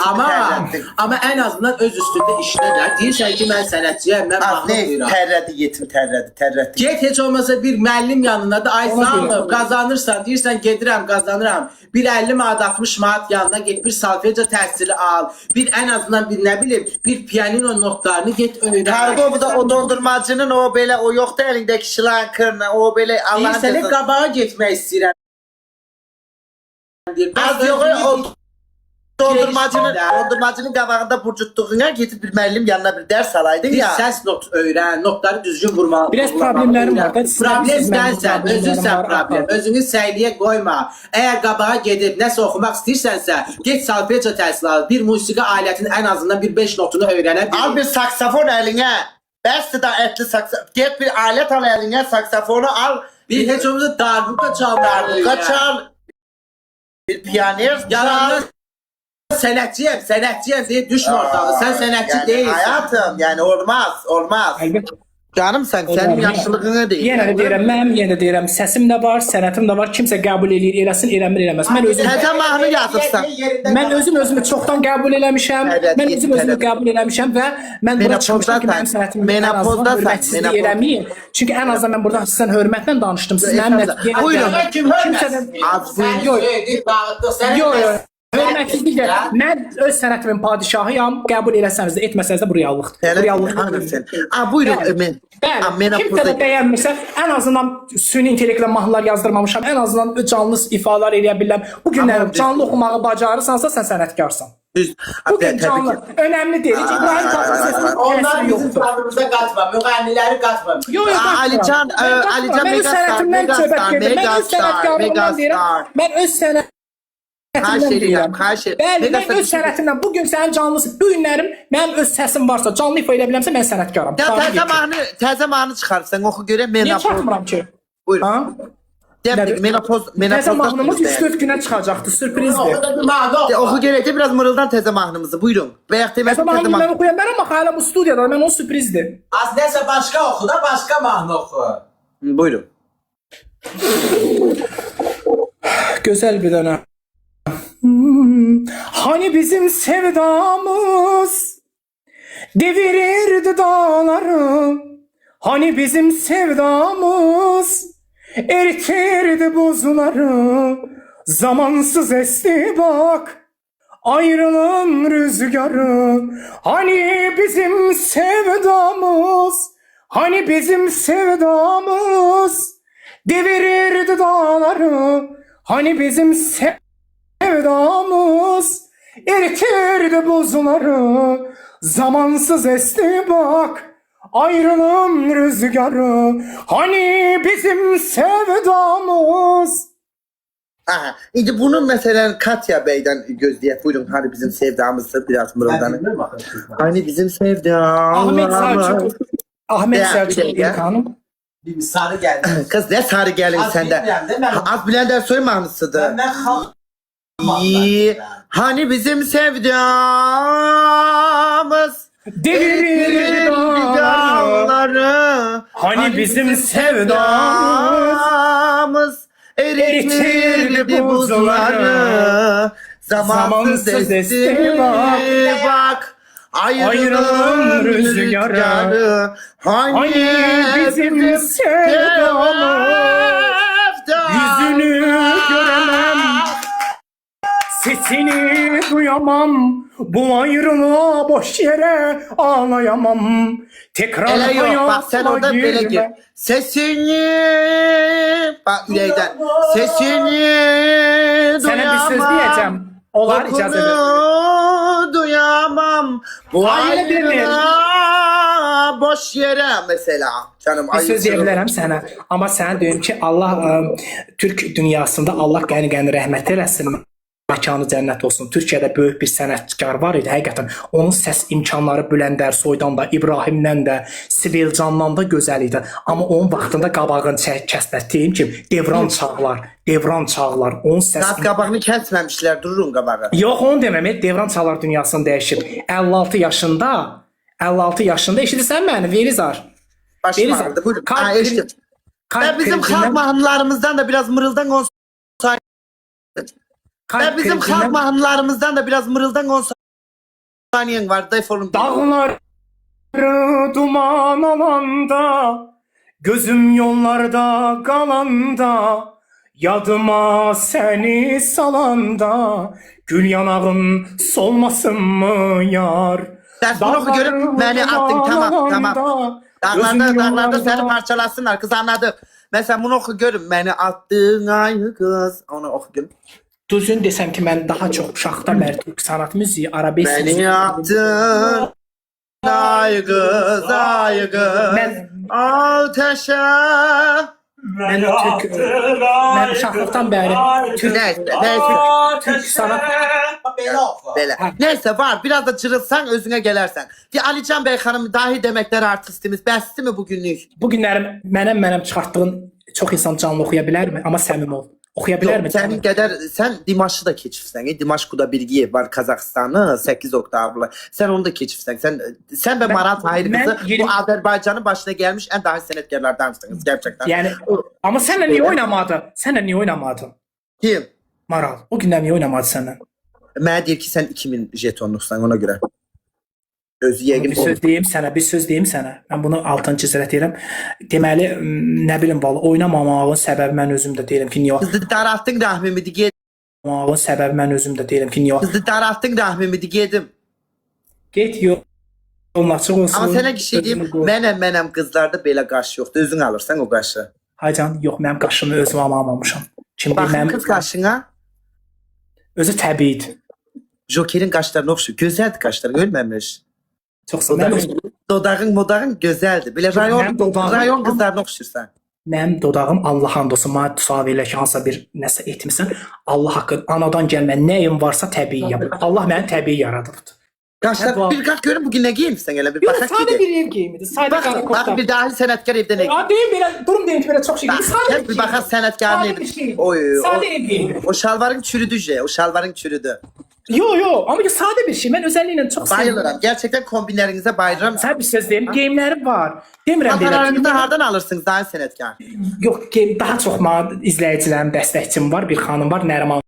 Amma ən azından öz üstündə işlədər. Deyirsən ki, mən sənətçiyəm, mən mahnı oxuyuram. Tərrədi. Get heç olmasa bir müəllim yanına da ay sağ qazanırsan, deyirsən gedirəm, qazanıram. Bir 50 manat, 60 manat yanına get, bir solfeca təhsili al. Bir ən azından bir nə bilim, bir pianino notlarını get öyrən. Targovda o dondurmacının o belə, o yoxdur əlindəki şlankırını, o belə Allah'ın cəzası. Deyirsən qabağa getmək istəyirəm. Az yox, o dondurmacının qabağında burcutduğuna getib bir müəllim yanına bir dərs alaydın ya. Bir səs not öyrən, notları düzgün vurmalı. Biraz problemlərim var. Problem sənsən, özünsən problem. Özünü səyliyə qoyma. Əgər qabağa gedib nəsə oxumaq istəyirsənsə, get solfeca təhsili al. Bir musiqi alətinin ən azından bir 5 notunu öyrənə bil. Al bir saksafon əlinə. Bəsdir da ətli saksafon. Get bir alət al əlinə, saksafonu al. Bir heç olmazsa darbuka çal. Darbuka çal. Bir piyaner çal. Sənətçiyəm deyə düşmə ortalığı. Sən sənətçi deyilsən. Həyatım, yəni olmaz. Canım sənin yaşlılığını deyil. Yenə də deyirəm, səsim də var, sənətim də var. Kimsə qəbul eləyir, eləsin, eləməz. Mən özüm Təzə mahnı yazırsan. Mən özümü çoxdan qəbul eləmişəm. Mən özümü qəbul eləmişəm və mən bura çıxmışam ki, mənim sənətim hörmətsizlik eləməyim. Çünki ən azından mən burada sizdən hörmətlə danışdım. Siz mənim Buyurun. kimsədən Hörmətsizlik mən öz sənətimin padişahıyam. Qəbul eləsəniz də, etməsəniz də bu reallıqdır. Bu reallıqdır. Buyurun. Bəli, kimsə də bəyənmirsə, ən azından süni intellektlə mahnılar yazdırmamışam. Ən azından canlı ifadelər eləyə bilirəm. Bu günlər canlı oxumağı bacarırsansa sən sənətkarsan. Bu gün canlı önemli değil. İbrahim Tatlıses'in Onlar bizim tarzımıza katma. Müğennileri katma. Yok Alican ben öz sənətimdən söhbət gedirəm. Mən öz sənətkarlığımdan deyirəm. Mən öz sənət Bəli, mən öz sənətimdən bugün sənin canlısı, bu günlərim mənim öz səsim varsa, canlı ifa edə biləmsə mən sənətkaram. Təzə mahnı çıxarırsan, oxu görək menopoz. Niyə çıxmıram ki? Buyurun. Menopoz. Təzə mahnımız 3-4 günə çıxacaqdır, sürprizdir. Oxu görək də biraz mırıldan təzə mahnımızı, buyurun. Təzə mahnımı mən oxuyam, mən amma hələ bu studiyada, mən o sürprizdir. Az nəsə başqa oxu da, başqa mahnı oxu. Buyurun. Gözəl bir dənə. Hani bizim sevdamız devirirdi dağları, hani bizim sevdamız eritirdi buzları, zamansız esti bak ayrılığın rüzgarı. Hani bizim sevdamız, hani bizim sevdamız devirirdi dağları, hani bizim sevdamız eritirdi buzları, zamansız esti bak ayrılığın rüzgarı. Hani bizim sevdamız. Aha, indi bunu mesela Katya Bey'den gözleyek. Buyurun, hani bizim sevdamızı biraz mırıldanın. Hani bizim sevdamız. Ahmet Selçuk hanım. Bir sarı geldi. Kız ne sarı gelin sende? Az Bilender soy mahnısıdır. Ben halk Hani bizim sevdamız devirirdi dağları, hani bizim sevdamız eritirdi buzları, zamansız esti bak ayrılığın rüzgarı. Hani bizim sevdamız yüzünü göremem, sesini duyamam, bu ayrılığa boş yere ağlayamam. Tekrar Ele yok, bak sen orada hayatıma böyle gir. girme. Sesini, bak üleyden. Sesini Sana bir söz diyeceğim. Olar icazı ver. Kokunu duyamam. Bu Hayır, ayrılığa boş yere mesela. Canım, Bir söz diyebilirim sana. Ama sana diyorum ki Allah Türk dünyasında Allah qəni-qəni rəhmət eləsin. Məkanı cənnət olsun. Türkiyədə böyük bir sənətkar var idi həqiqətən. Onun səs imkanları Büləndər Soydan da, İbrahimdən də, Sivilcandan da gözəl idi. Amma onun vaxtında qabağını kəsmətdiyim ki, devran çağlar. Onun səs Gaz qabağını kəsməmişlər, dururun qabağı. Yox, onu deməm, devran çağlar dünyasını dəyişib. 56 yaşında eşidirsən məni, Velizar? Başmardı, buyurun. Eşitdim. Bizim xalq mahnılarımızdan da biraz mırıldan olsun. Bizim xalq mahnılarımızdan da biraz mırıldan saniyen var. Defolun. Dağları duman alanda, gözüm yollarda kalanda, yadıma seni salanda, gül yanağın solmasın mı yar? Bunu görüp beni attın, tamam. Dağlarda seni parçalasınlar, kız anladı. Mesela bunu oku görün, beni attın ay kız. Onu oku görün. Düzün desem ki mən daha çox uşaqda Türk sanat müziği, arabesk Beni yaptın ay kız ateşe. Mən uşaqlıqdan bəri Türk sanat Belə. Neyse var, biraz da çırılsan özüne gelersen. Alican Bey hanım dahi demekler artistimiz. Bəsdi mi bugünlük? Bu günləri mənəm çıxartdığın çox insan canlı oxuya bilərmi? Amma səmimi ol. Oxuya bilərmi? Sənin qədər, sən Dimaşı da keçirsən. Dimaş Kudabilgiyev var Kazakistanı, 8 oktavlı. Sen onu da keçirsən. Sen ve Marat Hayri kızı bu Azerbaycan'ın başına gelmiş en dahi senetkarlardansınız gerçekten. Yani ama senle niye oynamadın? Kim? Maral. O gündən niye oynamadı senden? Mənə deyir ki, sən 2000 jetonluqsan ona göre. Özü yəqin. Bir söz deyim sənə. Mən bunu altın çizərək deyirəm. Deməli, nə bilim, oynamamağın səbəbi mən özüm də deyirəm ki, niyə? Daraltdın rəhmimi, deyir. Mağın səbəbi mən özüm də deyirəm ki, niyə Kızı daralttın Rahmimidi gedim. get yolun açıq olsun. Ama sana bir şey diyeyim. Mənim kızlarda belə qaş yoxdur. Özün alırsan o qaşı. Haycan, yox, mənim qaşımı özüm almamışam. Kim bilir Baxın mənim kız qaşına. özü təbiidir. Joker'in qaşlarına oxşur. Gözəldir qaşların, ölməmiş. Çox sağ ol. Dodağın gözəldir. Belə rayon qızlarına oxşursan. Mənim dodağım Allah and olsun, mənə sual verirlər ki, hansısa bir nəsə etmisən, Allah haqqı, anadan gəlmə, nəyim varsa təbii. Allah məni təbii yaradıbdı. Qaşlar bir qaş görün bugün nə giyinmişsən elə bir Yox, baxaq sadə gedək. bir ev geyimidir. Sadə qara Bak kotlar. bir dahi sənətkar evdə nə Ya deyim belə, durum deyim ki, belə çox şey. Sadə bir baxaq sənətkarın Sadə bir evi. şey. Oy, Sadə ev geyimi. o şalvarın çürüdü o şalvarın çürüdü. Yo, amma ki, sadə bir şey. Mən özəlliklə çox sevirəm. Bayılıram. Gerçekten kombinlərinizə bayılıram. Sən bir söz deyim, geyimlərim var. Demirəm belə. Paralarınızı hardan alırsınız dahi sənətkar? Yox, daha çox mənə izləyicilərim, dəstəkçim var, bir xanım var, Nəriman.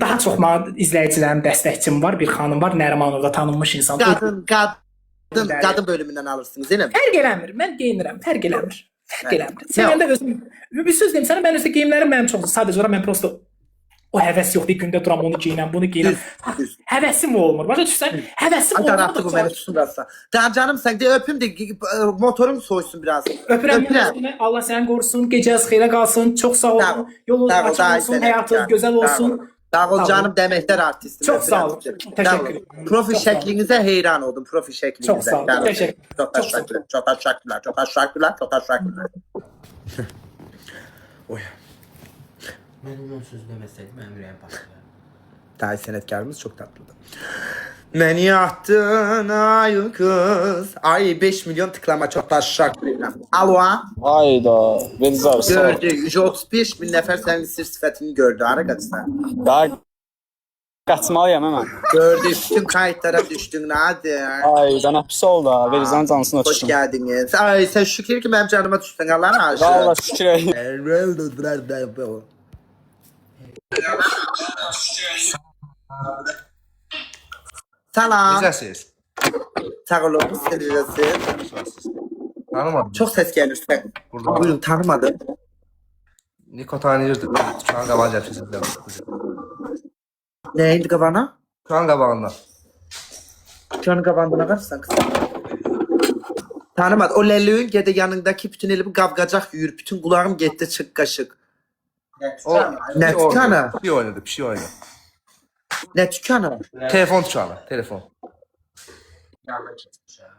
Daha çox mənə izləyicilərim, dəstəkçim var, bir xanım var, Nərimanova tanınmış insan. Qadın bölümündən alırsınız, elə mi? Fərq eləmir. Mən geyinirəm, fərq eləmir. Fərq eləmir. Sən də özün bir söz deyim sənə, mən özdə geyimlərim mənim çoxdur. Sadəcə olaraq mən prosta o həvəs yoxdur, gündə duram onu geyinəm, bunu geyinəm. Həvəsim olmur. Başa düşsən? Həvəsim olmur. Daraltdı bu məni tutsun rasta. Canım sən de öpüm de motorum soysun biraz. Öpürəm. Allah səni qorusun, gecəniz xeyrə qalsın. Çox sağ olun. Yolunuz açıq olsun, həyatınız gözəl olsun. Sağ ol canım, deməklər artistim. Çox sağ olun. Təşəkkür ederim. Profil şəklinizə heyran oldum, profil şəklinizə. Çox sağ olun. Təşəkkür. Çok teşekkürler. Oy. Mən onun söz deməsəydim, mənim ürəyim partlayar. Dahi sənətkarımız çok tatlıdır. Məni attın ay kız. Ay 5 milyon tıklama, çok teşekkürler. Alo. Hayda. Velizar. Gördü. 35 bin nəfər sənin sir sifətini gördü. Ara qaçsan. Daha qaçmalıyam hemen. Gördü. Bütün kayıtlara düşdün. Hadi. Ay, sən pis oldu ha. Velizarın cansını Hoş geldiniz. Ay sen şükür ki benim canıma düştün. Allah'ın aşığı. Valla şükür. Salam. Necəsiz? Sağ olun. Siz necəsiz? Tanımadım. Çok ses gelir sen. Buyurun, tanımadım. Niko tanıyırdı. Şu an qabağa gəlmişsiniz. Ne indi qabana? Şu an qabağında. Canı qabandına qarsan kız. Tanımadım. O ləlüyün gədə yanındaki bütün elimi qavqacaq yuyur. Bütün qulağım getdi çık qaşık. Ne tükkanı? Bir şey oynadı, bir şey oynadı. Ne tükkanı? Telefon tükkanı, telefon.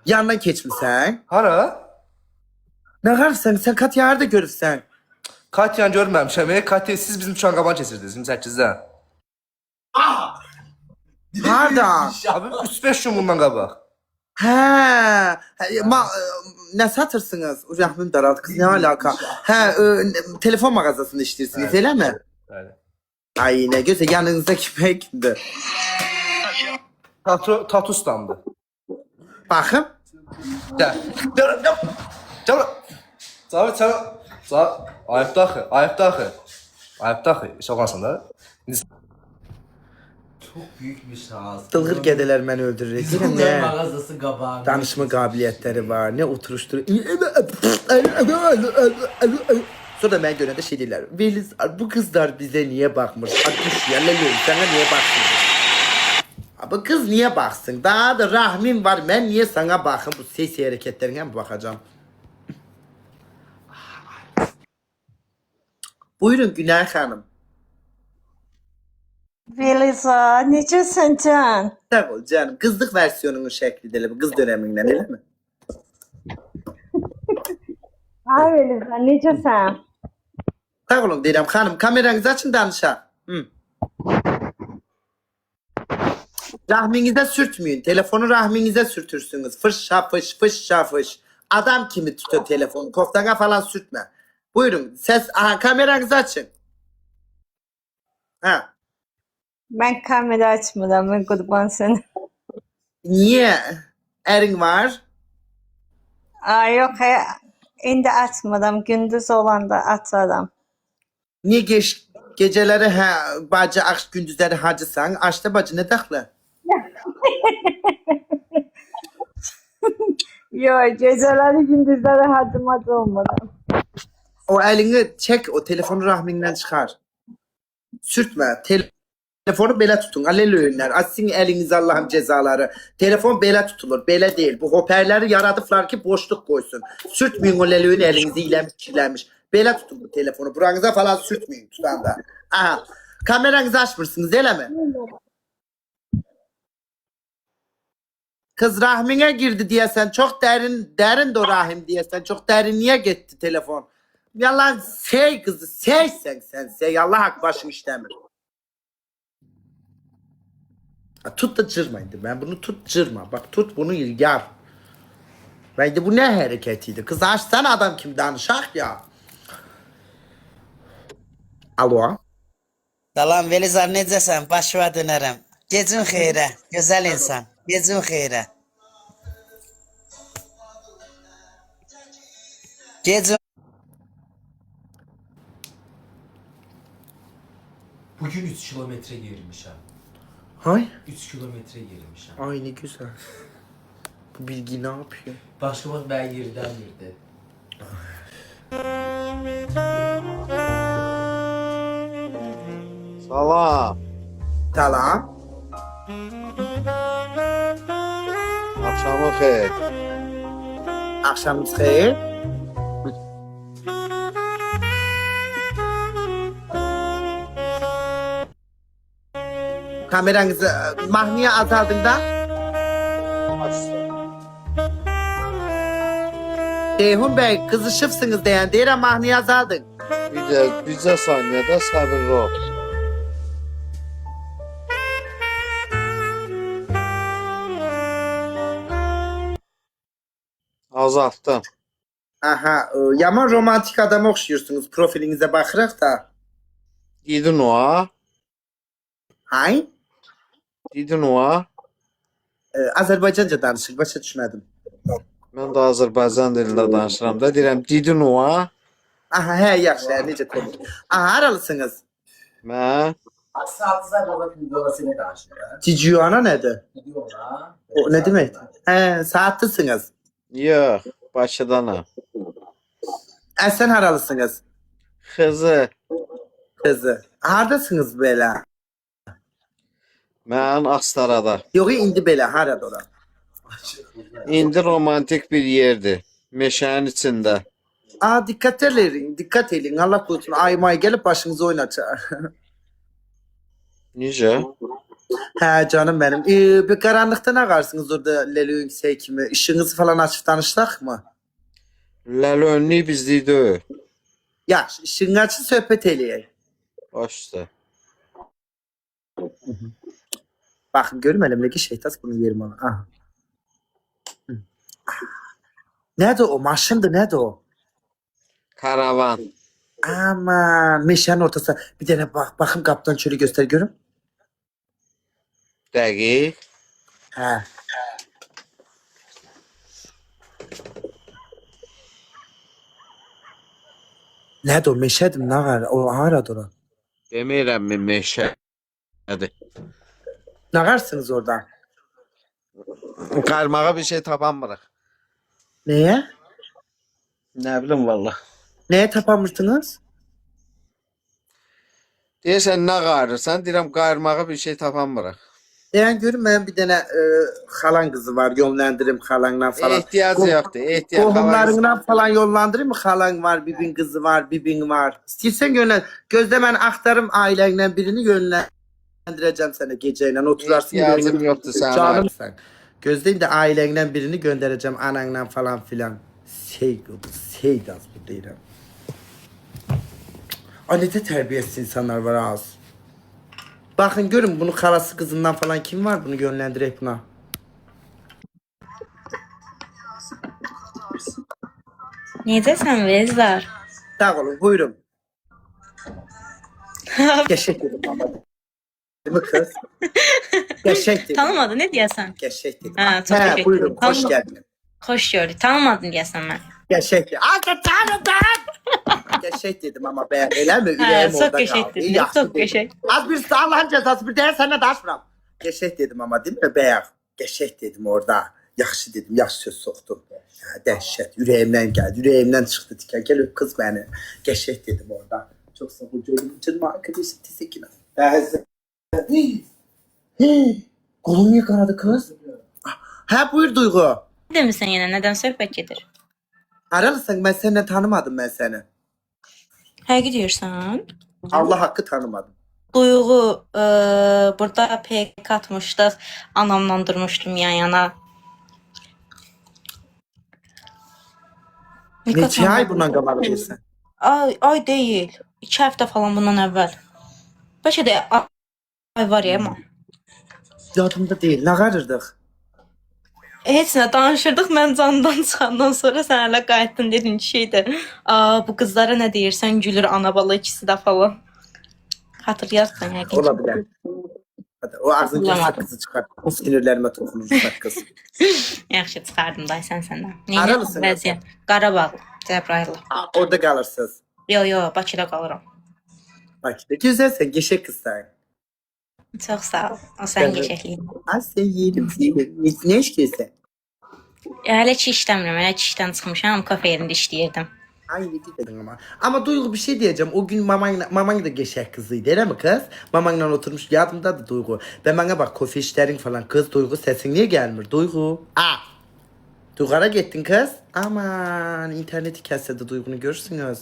Yandan keçmişsən. Hara? Ne qarsan? Sen kat yarda görürsən. Katyan görməmişəm. Katya siz bizim şu an qabağa keçirdiniz 28-də. Hardan? Abi 3-5 gün bundan qabaq. Hə, nə satırsınız? Rəhmim daraldı kız, nə alaka? Hə, telefon mağazasında işləyirsiniz, elə mi? Bəli. Ay, nə gözəl, yanınızda kimdir? Tatu standı. Baxım. Gəl. Cavit sən... Ayıbda axı, ayıbda axı. Ayıbda axı, şoqansın da. Çok büyük bir şans. Dılğır qədələr məni öldürür. Deyirəm, Bunların nə? mağazası qabağında. Danışma qabiliyyətləri var, nə oturuşdur. Sonra da mənə görəndə şey deyirlər. Veliz, bu qızlar bizə niyə baxmır? Adış ya, ləlül, sənə niyə baxsın? Bu qız niyə baxsın? Daha da rahmin var, mən niyə sana baxım? Bu ses hərəkətlərinə baxacağım. Buyurun Günay xanım. Veliza, necəsən can? Sağ ol canım. Qızlıq versiyonunun şəklidir elə bu qız dönəmindən, elə mi? Ay Veliza, necəsən? Sağ olun deyirəm xanım. Kameranızı açın danışaq. Rahminizə sürtməyin. Telefonu rahminizə sürtürsünüz. Fış şafış, fış şafış. Adam kimi tutuyor telefonu. Koftana falan sürtmə. Buyurun. Ses, aha, kameranızı açın. Ha. Mən kamera açmıram, mən qurban sənə. Niye? Erin var. Ay yox, indi açmıram, gündüz olanda açaram. Niye geceleri bacı gündüzleri hacısan? Açta bacı ne daklı? Yox, gecələri gündüzləri hacımacı olmaram. O elini çek, o telefonu rahminden çıkar. Sürtme. Telefonu belə tutun. Alel öyünlər. Sizin eliniz Allah'ın cezaları. Telefon belə tutulur. Belə değil. Bu hoparlörləri yaradıblar ki boşluq qoysun. Sürtməyin o lelöyün elinizi iləmiş, kirləmiş. Belə tutun bu telefonu. Buranıza falan sürtməyin tutanda. Aha. Kameranızı açmırsınız, elə mi? Kız rahmine girdi diyesen. Çok derin de o rahim diyesen. Çok derinliğe gitti telefon. Yalan sey kızı. Sey sen. Sey. Allah hak başım işlemir. Tut da cırmaydı. Ben bunu tut cırma. Bak tut bunu ilgar. Ben de bu ne hareketiydi? Kız açsana adam kim danışak ya. Alo. Salam Velizar, necəsən? Başıva dönərəm. Gecin xeyrə, gözəl insan. Gecin xeyrə. Gecin. Bugün 3 kilometre girmişim. Hay? 3 kilometre girmişim. Ay ne güzel. Bu bilgi ne yapıyor? Başka bak ben yerden girdi. Salam. Salam. Akşamın xeyir. Akşamınız xeyir. Kameranızı mahnıya azaldığında Ceyhun Bey kızışıpsınız diyen deyirəm mahnıya azaldın. Bircə saniyədə səbirli ol. Azaltdım. Aha, yaman romantik adama oxşuyursunuz. Profilinize baxırıq da. Dedin o. Hay? Dedin o. Azərbaycanca danışır, başa düşmədim. Mən də Azərbaycan dilində danışıram da. Deyirəm, dedin o. Aha, hə, yaxşı, necə konuş. Aha, haralısınız? Mən Saatizler baba filmdorasıyla danışıyor. Ciciyana nədir? Gidiyorlar. O ne deməkdir? Hə, saatlısınız. yox, Bakıdanam. Sən haralısınız? Xızı. Kızı. Hardasınız belə? Mən Astarada. Yox, indi belə, harada ora? İndi romantik bir yerdir. Meşənin içində. Aa, dikkat edin, dikkat edin. Allah korusun, ay may gelip başınızı oynatır. Necə? Hə, canım benim. Bir karanlıkta ne qarsınız orada Lelo Yüksek kimi? Işığınızı falan açıp danışsak mı? Ləl önlük bizlik deyil. Yaxşı, ışığını açın, söhbət eləyək. Baş üstə. Bakın görüm elimdeki şeytas bunu yerim ona. Aha. Nerede o? Maşındı, nerede o? Karavan. Aman, meşənin ortası. Bir tane bakım kaptan çölü göster görüm. Dəqiq. Hə. Nerede o? Meşədir mi? Ne var? O harada ora? Demirəm mi meşədir. Ne qarsınız orada? Qarmağa bir şey tapanmırıq. Neye? Nə bilim valla. Neye tapamırsınız? Deyirsən nə qarırsan? Deyirəm qarmağa bir şey tapanmırıq. Yani görün ben bir tane halan kızı var. Yollandırayım halanla falan. Ehtiyacı yoxdur. Ehtiyacı Qohumlarından falan yollandırayım mı? Halan var, bibin kızı var, bibin var. İstəyirsən yönlen. Gözde ben aktarım ailenle birini yönlendireceğim sana geceyle. Oturarsın. Ehtiyacım yoxdur sana. Canım sen. Gözdeyin de ailenle birini göndereceğim. Ananla falan filan. Sey gaz bu deyirəm. Ay ne de terbiyesiz insanlar var az. Bakın görün bunu karası kızından falan kim var bunu yönlendirek buna. Necəsən Velizar? Sağ olun buyurun. Gerçek dedim ama. Değil mi kız? Gerçek dedim. Tanımadın, ne deyəsən? Gerçek dedim. Ha, çok teşekkür buyurun ederim. hoş geldin. Xoş gördük. Tanımadın deyəsən mən. Gerçek dedim. Gerçek dedim ama be öyle mi? Yüreğim Çok orada teşekkür kaldı. ederim. Yaxşı Çok dedim. teşekkür. Az bir Allah'ın cezası bir de sana daşmıram. Gerçek dedim ama değil mi beyaz? Gerçek dedim orada. Yaxşı dedim, yaxşı söz soxdum. Ya dəhşət, ürəyimdən gəldi, ürəyimdən çıxdı tikə. Gəl öp qız məni. Gerçek dedim orada. Çok sağ ol, canım arkadaşım, teşekkür ederim. Kolum niye kanadı kız? Ha buyur Duygu. Ne demişsən yenə? Nədən söhbət gedir? Aralısın ben seni tanımadım ben seni. Həqiqi deyirsən? Allah hakkı tanımadım. Duyğu burada PK atmışdıq. Anamla durmuşdum yan yana. Neçə ay bundan qabaq deyirsən? Ay deyil. 2 həftə falan bundan əvvəl. Bəlkə də ay var ya amma. Yadımda değil. Ne qarırdıq? Heç nə danışırdıq. Mən candan çıxandan sonra sən hələ qayıtdın dedin ki şeydir. Bu qızlara nə deyirsən gülür ana bala ikisi də falan. Hatırlayarsan yəqin. Ola bilər. Hadi, o ağzın saqqızı çıxar. O sinirlərime toxunur saqqız. Yaxşı çıxardım day səndən. Aralısın. Vəziyyət. Qarabağ, Cəbrayıl. Orada qalırsınız. Yo, Bakıda qalıram. Bakıda. Güzelsən, geçək qızsan. Çox sağ ol. O sən qəşəkliyin. Ay sen yerim. Ne işləyirsən? Hələ ki işləmirəm. Hələ ki işdən çıxmışam. Kafe yerində işləyirdim. Ay ne dedin ama. Ama Duygu bir şey diyeceğim. O gün maman da geçek kızıydı değil mi kız? Mamanla oturmuş yadımda da Duygu. Ben bana bak kofi işlerin falan kız Duygu sesin niye gelmiyor Duygu? Duygu'ya gittin kız. Aman interneti kesse Duygu'nu görürsünüz.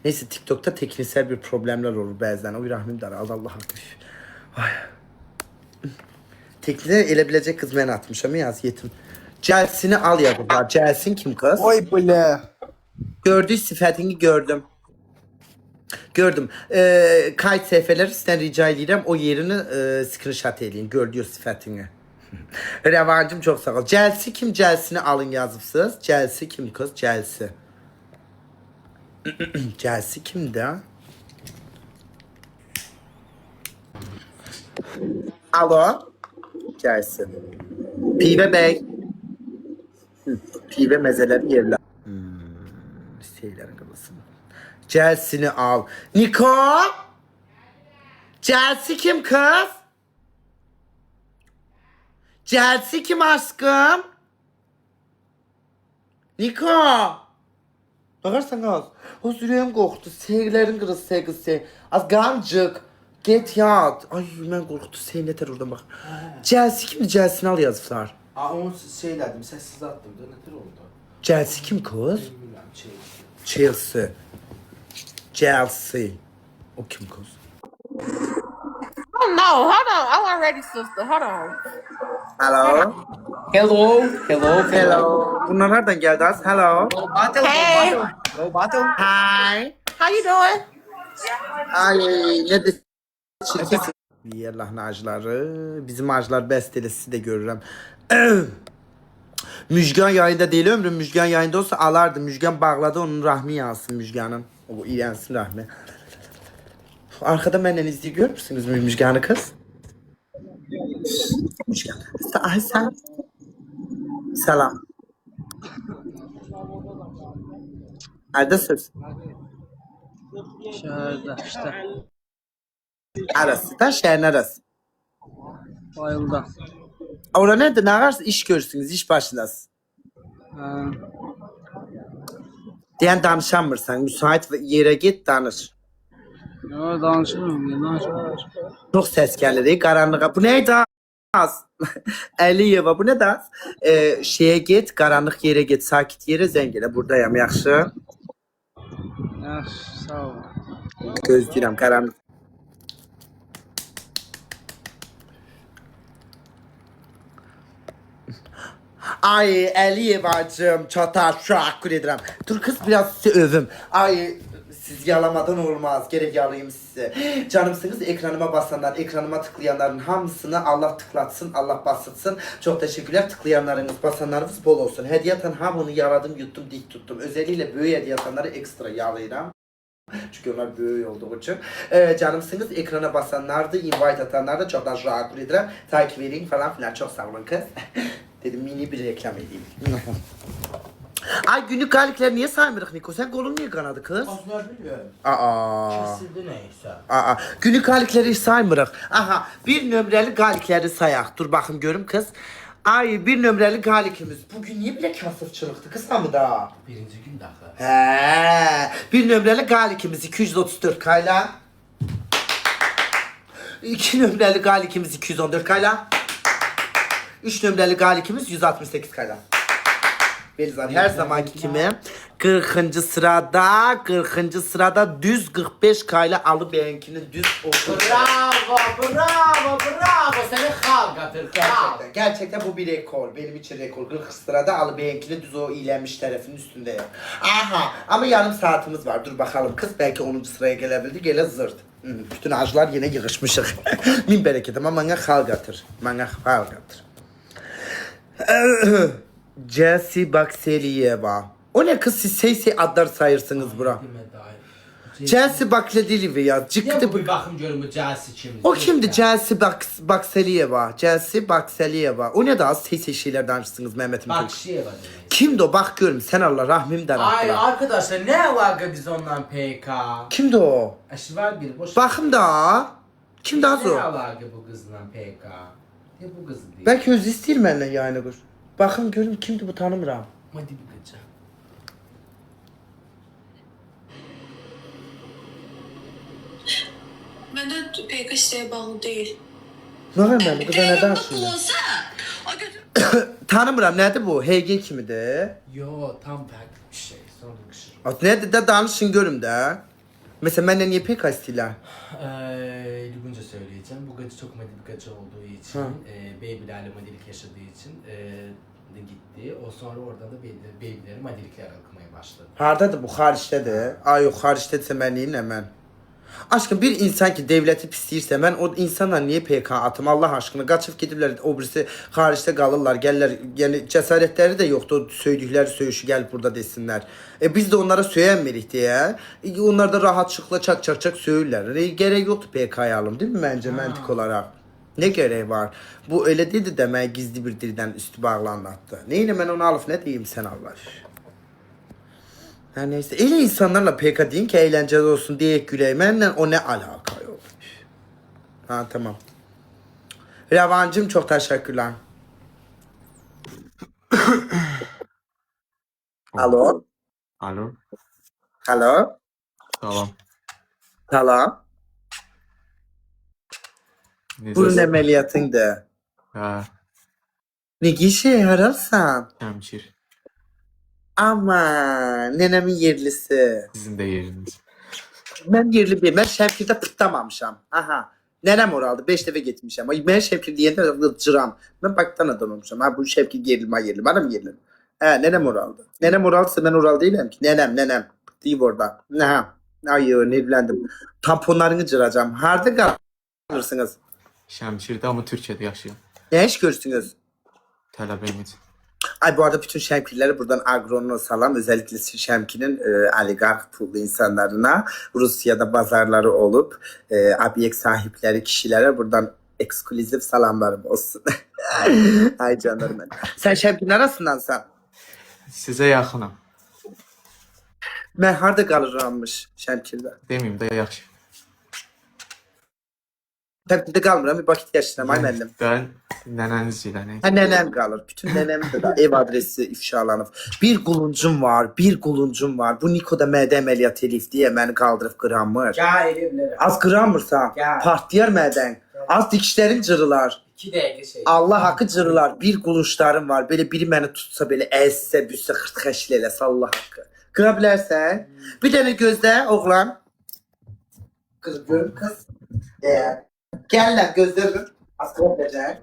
Neyse TikTok'ta teknisel bir problemler olur bazen. O rahmim daraldı Allah hakkı. Ay. Tekniğe elebilecek kız ben atmışım yaz yetim. Celsini al ya burada. Celsin kim kız? Oy bile. Gördüğü sıfatını gördüm. Gördüm. Kayıt sayfaları sizden rica edirəm o yerini screenshot edin. Gördüğü sıfatını. Revancım çok sağ ol. Celsi kim? Celsini alın yazıpsınız. Celsi kim kız? Celsi. Celsi kimdi ha? Alo. Celsi. Pive Bey. Pive mezeleri yerler. Şeylerin kafasını. Celsini al. Niko! Celsi kim kız? Celsi kim aşkım? Niko! Bakarsan az. O yüreğim korktu. Sevgilerin kırılsın sevgisi. Az gancık. Get yat. Ay ben korktu. Sen yeter oradan bak. Celsi kimdi? Celsini al yazıplar. Onu şey dedim, sessiz attım da nedir oldu? Celsi kim kız? Bilmiyorum, Chelsea. Chelsea. O kim kız? Oh no, hold on. I wasn't ready, sister. Hold on. Hello. Hello. Bunlar nereden geldi az? Hello. Hey. Hi. How you doing? Ay ne de çirkin. Allah'ın acıları. Bizim acılar bestelesi de görürüm. Müjgan yayında değil ömrüm. Müjgan yayında olsa alardı. Müjgan bağladı onun rahmi yansın Müjgan'ın. O iğrensin rahmi. Arkada benden izliyor görür müsünüz Müjgan'ı kız? Müjgan. Ay sen. Selam. Neredesiniz? Şəhərdə işte. Arası da şehrin arası. Bayılda. Orada nerede? Ne varsa iş görürsünüz. İş başındasın. Diyen danışamırsan. Müsait yere git danış. Yo danışmıyorum. Çok ses geldi. Karanlığa. Bu neydi az? Əliyeva bu ne az? Şeye git. Karanlık yere git. Sakit yere zengile. Buradayım. Yaxşı. Yaxşı sağ ol. Gözləyirəm karanlık. Ay Əliyevacığım çok teşekkür ederim. Dur kız biraz sizi övüm. Ay siz yalamadan olmaz. Gerek yalayayım size. Canımsınız ekranıma basanlar, ekranıma tıklayanların hamısını Allah tıklatsın, Allah basıtsın. Çok teşekkürler. Tıklayanlarınız, basanlarınız bol olsun. Hediye atan hamını yaladım, yuttum, dik tuttum. Özellikle böyle hediye atanları ekstra yalayıram. Çünkü onlar böyük olduğu için. Canımsınız ekrana basanlar da, invite atanlar da çok teşekkür ederim. Takip edin falan filan. Çok sağ olun kız. Dedim mini bir reklam edeyim. Ay günlük galikler niye saymırıq Niko? Sen kolun niye kanadı kız? Aslında bilmiyorum. Kesildi neyse. Günlük galikleri hiç saymırıq. Aha bir nömrəli galikleri sayak. Dur bakım görüm kız. Ay bir nömrəli galikimiz. Bugün niye bile kasıfçılıktı kız mı da? Birinci gün daha. Bir nömrəli galikimiz 234 kayla. 2 nömrəli qalikimiz 214 kayla. 3 nömrəli qalikimiz 168 kayla. Belizar her zamanki kimi 40. sırada düz 45 kayla Alıbəyənkinin düz olduğu. Bravo. Seni xalq atır. Gerçekten bu bir rekor. Benim için rekor. 40 sırada Alıbəyənkinin düz o iyilenmiş tarafının üstündeyim. Aha. Ama yarım saatimiz var. Dur bakalım. Kız belki 10. sıraya gelebildi. Gele zırt. Bütün ağaçlar yine yığışmışıq. Min bereket ama bana xalq atır. Jessie Bakseliyeva. O ne kız siz sey adlar sayırsınız bura. Jessie Bakseliyeva ya. Ya bu bir bakım görün bu Jessie kimdir? O kimdi? Jessie Bakseliyeva. Jessie Bakseliyeva. O ne daha sey şeyler danışsınız Mehmet'im. Bakşiyeva. Kimdi o? Bak görüm sen Allah rahmimden Ay affına. arkadaşlar ne alaka biz ondan PK? Kimdi o? Var biri boş. Bakım da. Kimdi az Ne o? alaka bu kızla PK? Ne bu kız değil? Belki özü istəyir mənlə yayını qur. Bakın görüm kimdi bu tanımıram. Hadi bir gıca. Məndə PK isteğe bağlı değil. Ne var mən bu qıza nə danışırlar? Tanımıram nədir bu? HG kimidir? Yo tam farklı bir şey. Sonra kışır. Nədir də danışın görüm də. Mesela məndən niyə PK istəyirlər? Düzgünce söyleyeceğim. Bu gıcı çok model bir gıcı olduğu için, Baby'lerle modelik yaşadığı için de gitti. O sonra oradan da Baby'leri modelikler almaya başladı. Hardadır bu? Xaricdədir. Ay yox, xaricdədirsə mən neyim mən? Aşkım bir insan ki devleti pisləyirsə mən o insanla niyə PK atım? Allah aşkına qaçıb gediblər, o birisi xaricdə qalırlar, gəlirlər. Yəni cəsarətləri də yoxdur, söydükləri söyüşü gəlib burada desinlər. Biz də onlara söyənmirik deyə. Onlar da rahatçılıqla çak söyürlər. Gərək yoxdur PK-ya alım, değil mi məncə məntiq olaraq? Ne gereği var? Bu öyle dedi demək gizli bir dildən üstü bağlı anlattı. Neyle mən onu alıp ne diyeyim sen Allah? Her neyse. Öyle insanlarla PK deyin ki eğlenceli olsun diye güleyim. Benimle o ne alaka yok. Ha tamam. Revancım çok teşekkürler. Alo. Alo. Alo. Salam. Salam. Burun əməliyyatındır. Hə, Ne gişe haralsan? Şəmkir. Ama nenemin yerlisi. Sizin də yeriniz. Ben yerli bir. Ben Şevkir'de pıtlamamışam. Aha. Nenem oraldı. 5 dəfə getmişəm. Ay ben Şevkir deyəndə cıram. Ben baktan adam olmuşam. Ha bu Şevkir yerli. Bana mı yerli? He nenem oraldı. Nenem oraldısa ben oral değilim ki. Nenem. Deyib orada. Ha. Ay evlendim. Tamponlarını cıracağım. Harda kalırsınız? Şəmkirdə amma Türkiyədə yaşayıram. Ne iş görürsünüz? Tələbəyim. Ay bu arada bütün Şemkirlere buradan agronuna salam. Özellikle Şemkir'in oligark pullu insanlarına Rusya'da pazarları olup abiyek sahipleri kişilere buradan ekskluzif salamlarım olsun. Ay canlarım benim. Sen Şemkir'in arasındansan? Sizə yaxınam. Ben harda kalırımmış Şemkir'de? Deməyim də yaxşı. Şemkir'de kalmıram. Bir vakit yaşayacağım. Ay mənim. Ben nənəniz ilə nə? Ha nenem kalır. Bütün nenemin de ev adresi ifşalanıb. Bir quluncum var. Bu Niko'da mədə əməliyyat eləyib deyə məni qaldırıb qıramır. Ya elimleri. Az qıramırsa Ya. partlayar mədən. Az dikişlərin cırılar. 2 dəqiqə şey. Allah haqqı cırılar. Bir qulunçlarım var. Belə biri məni tutsa belə əzsə, büzsə, xırtxəşil eləsə Allah haqqı. Qıra bilərsən. Bir dənə gözlə oğlan. Kız görüm kız. Gəl lan gözlərim. Az qıra biləcək.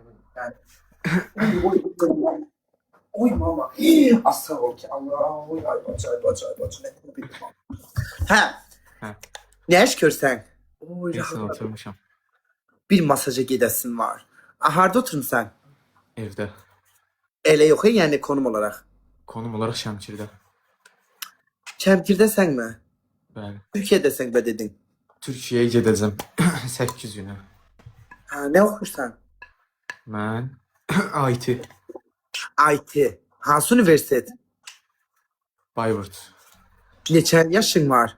Oy mama. Asla ol ki Allah. Oy ay bacay. Ne bileyim. Ha. Hə. Ne iş görsən? Oy Neyse oturmuşam. bir masaja gedəsin var. Harda oturmusan? Evdə. Elə yox yəni konum olaraq. Konum olaraq Şəmkirdə. Şəmkirdəsənmi? Bəli. Türkiyədəsən bə dedin. Türkiyəyə gedəcəm 8 günə. Ha, nə oxursan? Mən IT. IT. Hansı universitet? Bayburt. Neçə yaşın var?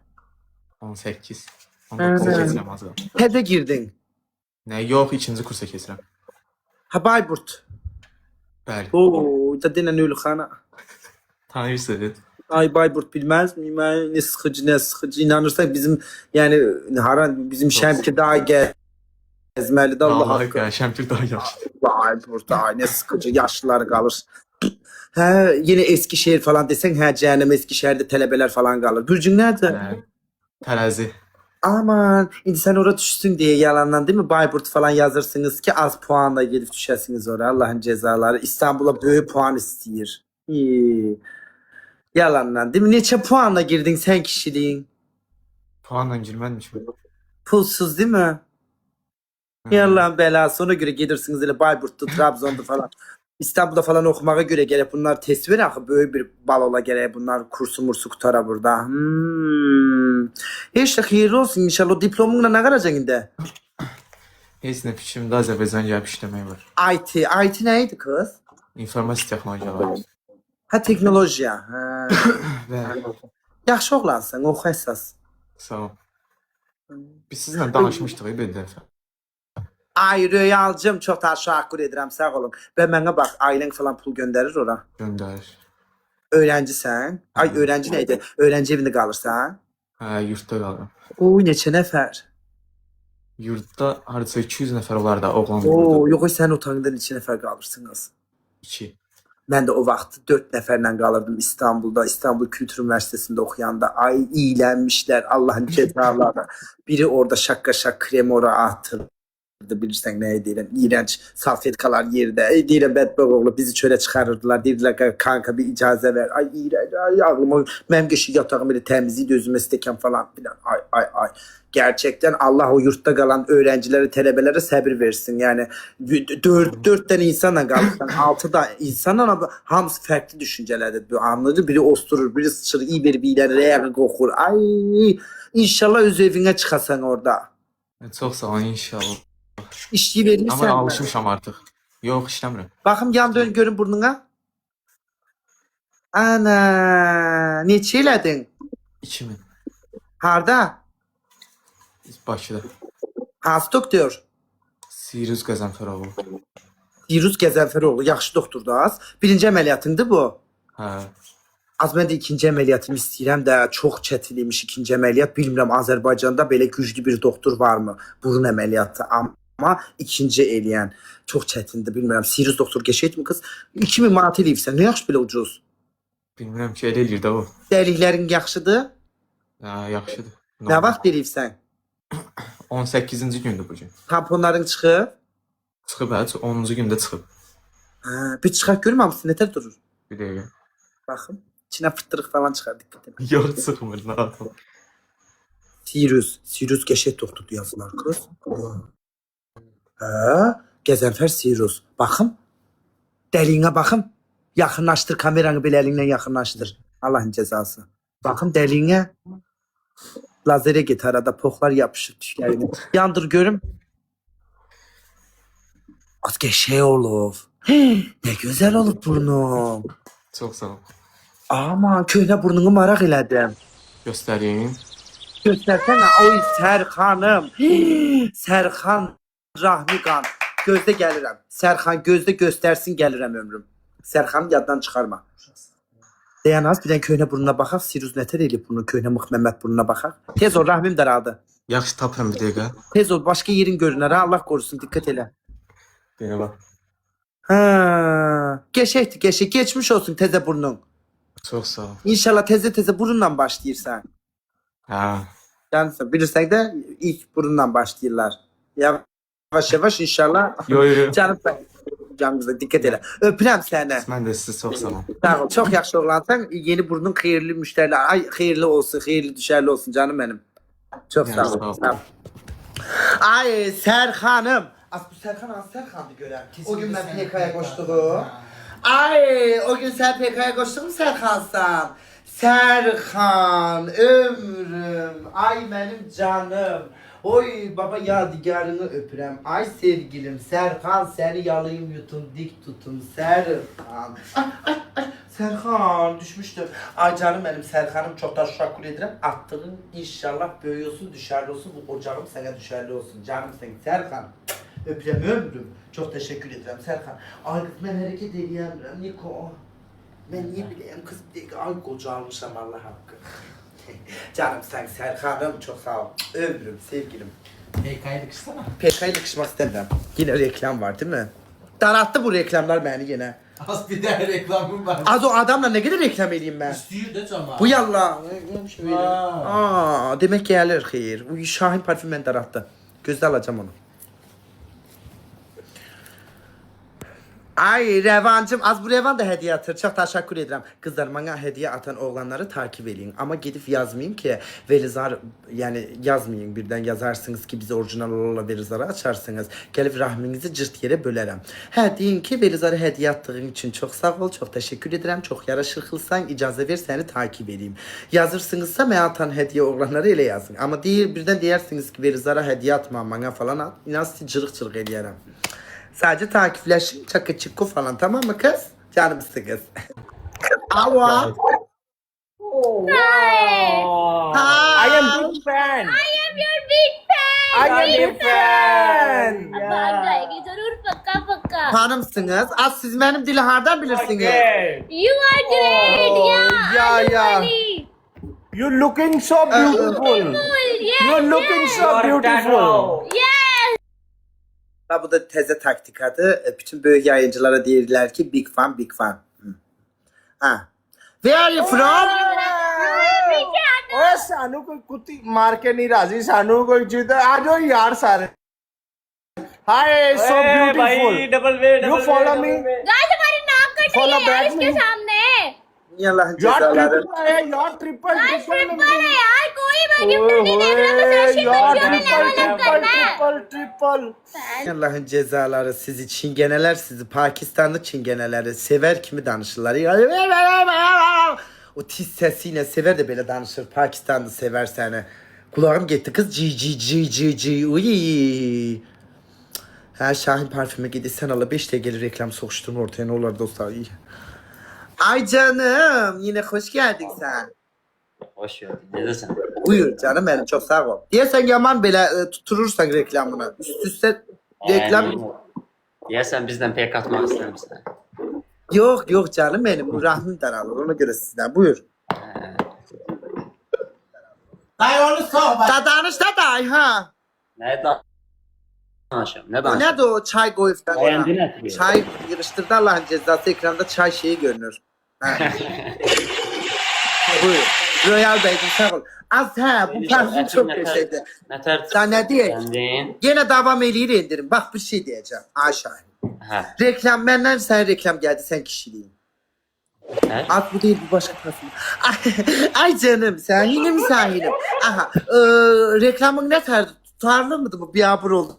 18. 19 keçirəm az qaldı. Hədə girdin? Nə, yox, ikinci kursa keçirəm. Ha Bayburt. Bəli. Oo, da denən ölüxana. Tanıyırsınız. Ay Bayburt bilməz miyim? Ne sıxıcı. İnanırsan bizim yani bizim Şəmkirdə ay gəl. Gezməlidir Allah Vallahi haqqı. Şəmkir daha yaxşıdır. Vay burada ne sıkıcı yaşlılar kalır. Hə, yine Eskişehir falan desen hə cehennem Eskişehir'de tələbələr falan kalır. Gürcün nerede? Tərəzi. Aman indi sen oraya düşsün diye yalandan değil mi? Bayburt falan yazırsınız ki az puanla gelip düşesiniz oraya. Allah'ın cezaları. İstanbul'a böyle puan isteyir. İyi. Yalandan değil mi? Neçə puanla girdin sen kişiliğin? Puanla girmənmiş mi? Pulsuz değil mi? Yallah belası ona göre gelirsiniz öyle Bayburt'ta, Trabzon'da falan. İstanbul'da falan okumağa göre gerek bunlar test verir axı böyle bir balola gerek bunlar kursu mursu kutara burada. İşte hayırlı olsun inşallah o diplomunla ne karacaksın indi? Heç nə fikrimdə Azərbaycan gəlib işləmək var. IT neydi kız? İnformatik texnologiyalar. Ha teknolojiya. Ha. Bəli. Yaxşı oğlansan oxu əsas. Sağ ol. Biz sizinlə danışmışdıq bir dəfə. Ay Röyalcığım çok teşekkür ederim sağ olun. Ve bana bak ailen falan pul gönderir ora. Göndərir. Öğrencisən. Ay öğrenci neydi? Öğrenci evinde kalırsan. Hə, yurtda qalıram. Oy neçə nəfər? Yurtda hardasa 200 nəfər olar da oğlan Oo, yurdu. yox sən otağında neçə nəfər qalırsınız? 2. Mən də o vaxt 4 nəfərlə qalırdım İstanbulda. İstanbul Kültür Üniversitesində oxuyanda. Ay iylənmişlər Allahın cezaları. Biri orada şakka kremora atır. Bilirsən nəyə deyirəm, iğrənc salfetkalar yerdə. Deyirəm bədbəq oğlu bizi çölə çıxarırdılar. Deyirlər ki, kanka bir icazə ver. Ay iğrənc, ay ağlıma. Mənim geçi yatağım belə təmizliydi, özümə stəkan falan filan. Ay. Gerçekten Allah o yurtta kalan öğrencilere, tələbələrə səbir versin. Yani 4 tane insanla qalırsan, 6 da insanla ama hamısı fərqli düşüncələrdir. Anladı, biri osturur, biri sıçır, iyi bir bilən, rəyağı qoxur. Ay, inşallah öz evinə çıxasan orada. Çox sağ ol inşallah. İşçi verirsən Amma mi? alışmışam artıq. Yox, işləmirəm. Baxım yan dön görün burnuna. Ana, neçə elədin? 2000. Harda? Bakıda. Hansı doktor? Sirus Qəzənfəroğlu. Sirus Qəzənfəroğlu, yaxşı doktordur az. Birinci əməliyyatındır bu. Hə. Az mən də ikinci əməliyyatımı istəyirəm də çox çətin imiş ikinci əməliyyat. Bilmirəm Azərbaycanda belə güclü bir doktor varmı? Burun əməliyyatı amma ikinci eləyən çox çətindir. Bilmirəm Sirus doktor geçəyətmi qız? 2000 manat eləyirsən. Nə yaxşı belə ucuz? Bilmirəm ki, elə eləyir də o. Dəliklərin yaxşıdır? Hə, yaxşıdır. Nə vaxt eləyirsən? 18-ci gündür bu gün. Tamponların çıxıb? Çıxıb hə, 10-cu gündə çıxıb. Hə, bir çıxaq görüm hamısı nətər durur? Bir dəqiqə. Baxın. İçinə fıttırıq falan çıxar dikkat edin. Yox, çıxmır, nə atım. Sirus qəşəng doktordur yazılar qız. Hə, Qəzənfər Sirus. Baxın. Dəliyinə baxın. Yaxınlaşdır kameranı belə əlinlə yaxınlaşdır. Allahın cəzası. Baxın dəliyinə. Lazere git arada poxlar yapışır tüklərinə. Yandır görüm. Az qəşəng olub. Nə gözəl olub burnun. Çox sağ ol. Aman köhnə burnunu maraq elədim. Göstəreyim. Göstərsənə. Oy Sərxanım. Sərxan Rahmiqan. Gözdə gəlirəm. Sərxan gözdə göstərsin gəlirəm ömrüm. Sərxanı yaddan çıxarma. Dayanaz bir dənə köhnə burnuna baxaq. Sirus nətər eləyib bunu köhnə Məhəmməd burnuna baxaq. Tez ol Rahmim daraldı. Yaxşı tapıram bir dəqiqə. Tez ol başqa yerin görünər ha Allah qorusun dikkat elə. Deyinə bax. Ha, qəşəngdir qəşəng. Geçmiş olsun təzə burnun. Çox sağ ol. İnşallah təzə burunla başlayırsan. Hə. Canısan bilirsən də ilk burunla başlayırlar. Yavaş inşallah. Yo. Canım canımıza dikkat elə. Öpürəm səni. Mən də sizi çox sağ olun. Sağ ol. Çox yaxşı oğlansan. Yeni burnun xeyirli müştərilər. Ay xeyirli olsun, xeyirli düşərli olsun canım mənim. Çox sağ ol. Sağ ol. Ay Sərxanım. Az bu Sərxan hansı Sərxandı görəm? O gün mən PK'ya qoşduğum. Ay o gün sən PK'ya qoşduğum Sərxansan. Sərxan ömrüm. Ay mənim canım. Oy baba yadigarını öpürəm. Ay sevgilim Sərxan səni yalayım yutum dik tutum Sərxan. Ay Sərxan düşmüşdüm. Ay canım benim Sərxanım çok da şükür edirəm. Attığın inşallah böyük olsun düşərli olsun. Bu ocağım sənə düşərli olsun. Canım sən Sərxan. Öpürəm ömrüm. Çok teşekkür ederim Sərxan. Ay kız ben hareket edeyəm Niko. Ben niye bileyim kız bir dakika. Ay kocalmışam Allah hakkı. Canım sen Sərxanım çok sağ ol. Ömrüm sevgilim. PK'ya dıkışsana. PK'ya dıkışmak istemiyorum. Yine reklam var değil mi? Darattı bu reklamlar beni yine. Az bir tane reklamım var. Az o adamla ne kadar reklam edeyim ben? İstəyir də cama. Bu yalla. Demek gelir xeyir. Bu Şahin parfüm ben darattı. Gözde alacağım onu. Ay Revancım, az bu Revan da hediye atır. Çok teşekkür ederim. Kızlar bana hediye atan oğlanları takip edin. Ama gidip yazmayın ki Velizar, yani yazmayın birden yazarsınız ki bizi orijinal olarak Velizar'a açarsınız. Gelip rahminizi cırt yere bölerim. Deyin ki Velizar'a hediye attığın için çok sağ ol, çok teşekkür ederim. Çok yaraşır kılsan, icazə ver seni takip edeyim. Yazırsınızsa mən atan hediye oğlanları elə yazın. Ama birden deyersiniz ki Velizar'a hediye atma bana falan at. İnan sizi cırıq eləyərəm. Sadece takipleşin, çakı çıkı falan, tamam mı kız? Canımsın kız. Alo. I am big fan. I am your big fan. I am big fan. अब आप जाएंगे जरूर पक्का पक्का. Hanımsınız. Az siz benim dili hardan bilirsiniz? You are great. Yeah. Really. You looking so beautiful. Yes. You looking so beautiful. Yes. Bu da teze taktik adı. Bütün büyük yayıncılara deyirlər ki big fan, big fan. Ha. Where are you from? ओए सानू कोई कुत्ती मार के नहीं राजी सानू कोई जीता आ जाओ यार सारे hi so beautiful you follow me guys हमारी नाक कट रही Follow है यार back इसके me. सामने. Niye Allah'ın यार cezaları? ट्रिपल है यार ट्रिपल गाइस ट्रिपल है यार कोई मैग्नेट नहीं देख रहा तो सेशन यार में लेवल अप करना है. Triple Allah'ın cezaları, sizi çingeneler, sizi Pakistanlı çingeneleri sever kimi danışırlar. O tiz sesiyle sever de böyle danışır. Pakistanlı sever seni. Kulağım gitti kız ci. Uy. Ha Şahin parfüme gidersen ala 5 de gelir reklam sokuşturma ortaya ne olur dostlar. İyi. Ay canım yine hoş geldin sen. Hoş geldin. Ne desen? Buyur canım benim çok sağ ol. Diyesen yaman böyle tutturursan reklamını. Üst üste reklam. Deyəsən bizdən pek atmaq istəmirsən. Yok canım benim. Bu rahmim daralır ona göre sizden. Buyur. Dayı onu sohbet. Da danış da day ha. Nə danışam? Nə O danışam? nedir o çay koyup da Beğendin ona? etmiyor. Çay yırıştırdı Allah'ın cezası ekranda çay şeyi görünür. Ha. Buyur. Royal Bey'dim sağ ol. Az bu parfüm çok köşeydi. Nətər Sen ne diyek? Səndin? Yine devam eləyir indirim. Bak bir şey diyeceğim. Aşağı. Hə. Reklam benden sen reklam geldi sen kişiliğin. Hə? At bu değil bu başka parfüm. Ay canım sahinim sahinim. Aha reklamın ne tutarlı mıydı bu? Bir abur oldu.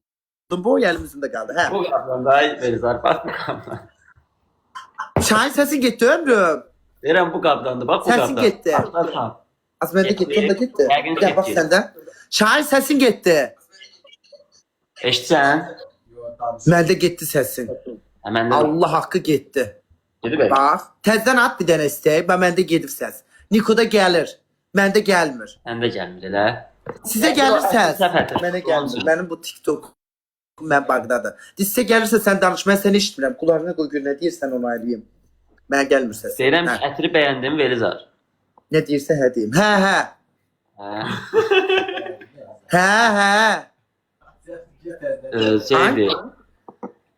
Bu elimizde kaldı. He. Bu qabdan Velizar bax bu qabdan. Çay sesin gitti ömrüm. Deyirəm bu qabdandır bax bu qabdan. Sesin gitti. Az bende gitti onda gitti. Yəqin Gel bak getdi. senden. Şahin sesin gitti. Eşitsən? Mende gitti sesin. Həmən də Allah hakkı gitti. dedi bəy. Bak tezden at bir dene isteyip ben mende gedib ses. Niko'da gelir. Mende gelmir. Məndə gəlmir elə. Size gelir ses. Səfətdir. Mənə gelmir. Benim bu TikTok ben Bagdad'da. Size gelirse sen danış. Ben seni işitmirəm. Kulağına koy gör ne deyirsən onu ayırayım. Mənə gelmir ses. Deyirəm Hə. ətri bəyəndim Velizar. Ne deyirsə hə deyim. Hə. Hə. Hə. Şeydir.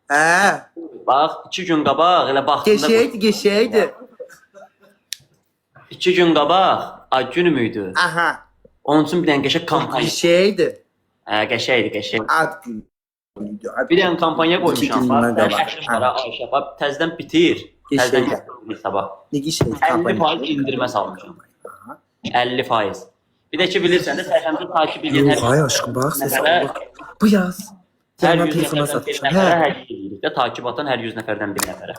Hə. Bax 2 gün qabaq elə baxdığımda Geçeydi. 2 gün qabaq ay günü müydü? Aha. Onun üçün bir dənə qəşəng kampanya. Geçeydi. Hə, qəşəngdir. Ad günü. Bir dənə kampanya qoymuşam. İki Bax, gündən qabaq. şəkil para Ayşə bax təzədən bitir. Geçək. Təzədən gətir sabah. Ne geçeydi? 50% indirmə salmışam. 50%. Bir də ki bilirsən də səhifəmizi takip edən Yok ay aşkım bak ses al nəfərə bak. Bu yaz. hər Yaman 100 telefona nəfərdən bir satmışam. nəfərə Hə. hədiyyə edirik də takip atan hər 100 nəfərdən bir nəfərə.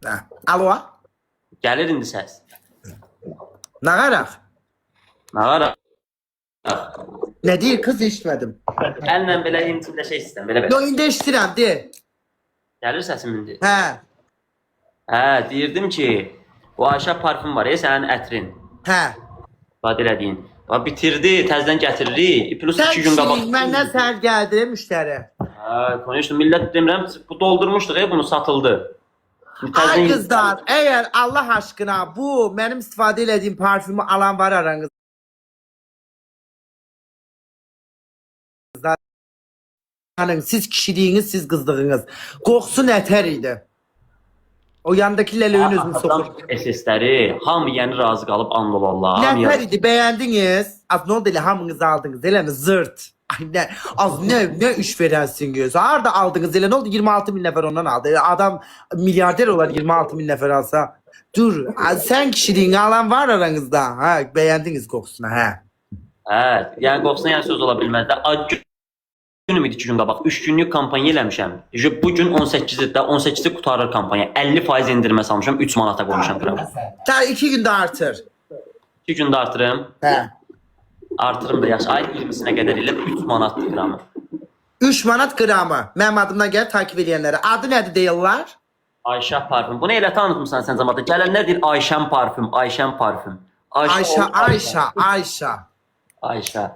Hə. Alo. Gəlir indi səs. Nağaraq. Nağara. Ne deyir kız eşitmedim. Əllə belə imtinləşək istəyirəm. Belə belə. Yo indi eşitirəm de. Gəlir səsim indi. Hə. Hə, deyirdim ki, bu Ayşə parfüm var, sənin ətrin. Hə. Bax elədiyin. Bax bitirdi, təzədən gətiririk. Plus 2 gün qabaq. Sən məndən sən gəldi müştəri. Hə, konuşdum. Millət demirəm, bu doldurmuşduq, bunu satıldı. Ay kızlar, eğer Allah aşkına bu benim istifadə etdiyim parfümü alan var aranızda. Hanım, siz kişiliğiniz, siz kızdığınız. Kokusu nətər idi. O yandaki ləlöyün özünü soxur. SS'ləri hamı yəni razı qalıb and olarlar. Nətər idi, bəyəndiniz. Az nə oldu elə hamınız aldınız, elə mi? Zırt. Ay nə, az nə iş verənsiniz. Harada aldınız elə, nə oldu? 26 bin nəfər ondan aldı. Adam milyarder olar 26 bin nəfər alsa. Dur, sən kişiliğini alan var aranızda. Ha, bəyəndiniz qoxusuna, hə. Hə, yəni qoxusuna yəni söz ola bilməz də. Günüm idi 2 gün qabaq. 3 günlük kampanya eləmişəm. Bu gün 18-də, 18-i qutarır kampanya. 50% endirmə salmışam, 3 manata qoymuşam qramı. Ta 2 gündə artır. 2 gündə artırım. Hə. Artırım da yaş. Ayın 20-sinə qədər elə 3 manat qramı. 3 manat qramı. Mənim adımdan gəlib takip edənlərə. Adı nədir deyirlər? Ayşə parfüm. Bunu elə tanıtmısan sən zamanda. Gələnlər deyir Ayşəm parfüm, Ayşəm parfüm. Ayşə.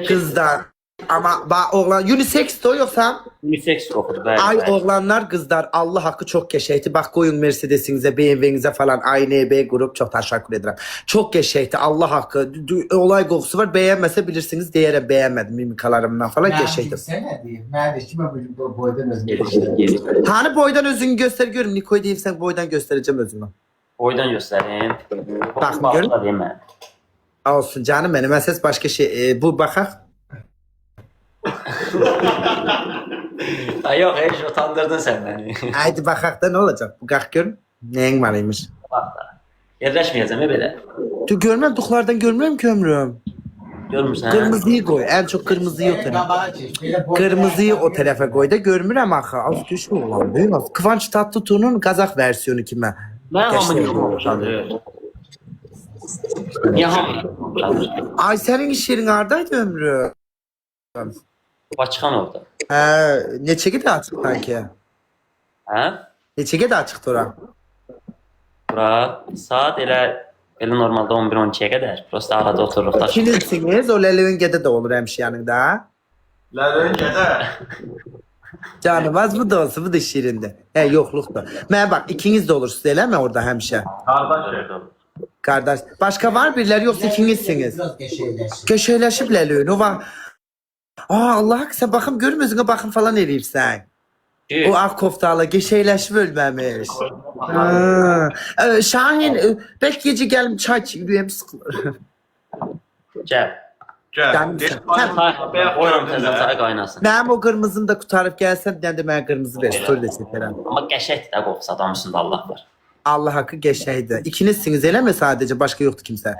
Kızlar. Ama oğlan unisex o yoksa? Unisex oxudu, bəli. Ay oğlanlar, kızlar, Allah hakkı çok geçeydi. Bak koyun Mercedes'inize, BMW'nize falan ANB grup çok teşekkür ederim. Çok geçeydi. Allah hakkı. Olay kokusu var. Beğenmese bilirsiniz diyerek beğenmedim mimikalarımdan falan geçeydim. Sen diyeyim? Nerede? Kime boydan özünü Hani boydan özünü göster görüm. Nikoy diyeyim sen boydan göstereceğim özümü. Boydan göstereyim. Bak görün. Olsun canım benim. Ses başka şey. Bu bakak. Ay yok, hiç utandırdın sen beni. Haydi bakak da ne olacak? Bu kalk görün. Neyin varıymış? Bak da. Yerleşmeyeceğim böyle. Tu görmem, duhlardan görmüyorum ki ömrüm. Görmürsən? Kırmızıyı koy. En çok kırmızıyı o tarafa. Kırmızıyı o tarafa koy da görmürəm axı. Az düşmü olan değil mi? Kıvanç Tatlıtuğ'un Kazak versiyonu kime? Ben hamını yapmamışadır. Niye hamını yapmamışadır? Ay senin iş yerin haradaydı ömrüm? Başkan orada. Neçəyə də açıq sanki? Hə? Neçəyə də açıqdır ora? Bura saat elə normalde 11-12'ye kadar. Prosta arada otururuq da. İkinizsiniz, o Ləlövəngədə də olur həmişə yanında. Ləlövəngədə? Canım az bu da olsun, bu da şirindir. Yoxluqdur. Mənə bax, ikiniz də olursunuz eləmi orada həmişə? Qardaş yerdə olur. Qardaş. Başqa var biriləri yoxsa ikinizsiniz? Qəşəkləşib Ləlövən, o var. Allah sən baxım görüm özünə baxım falan eləyirsən. O ağ koftalı qəşəkləşib ölməmiş. Şahin, bəlkə gecə gəlim çay ürəyim sıxılır. Gəl. Oyram təzən çay qaynasın. Mənim o qırmızını da qutarıb gəlsən, bir dənə də mənə qırmızı ver, story də çəkərəm. Amma qəşəkdir də qoxusu adam üstündə Allah var. Allah haqqı qəşəkdir. İkinizsiniz eləmi sadəcə, başqa yoxdur kimsə?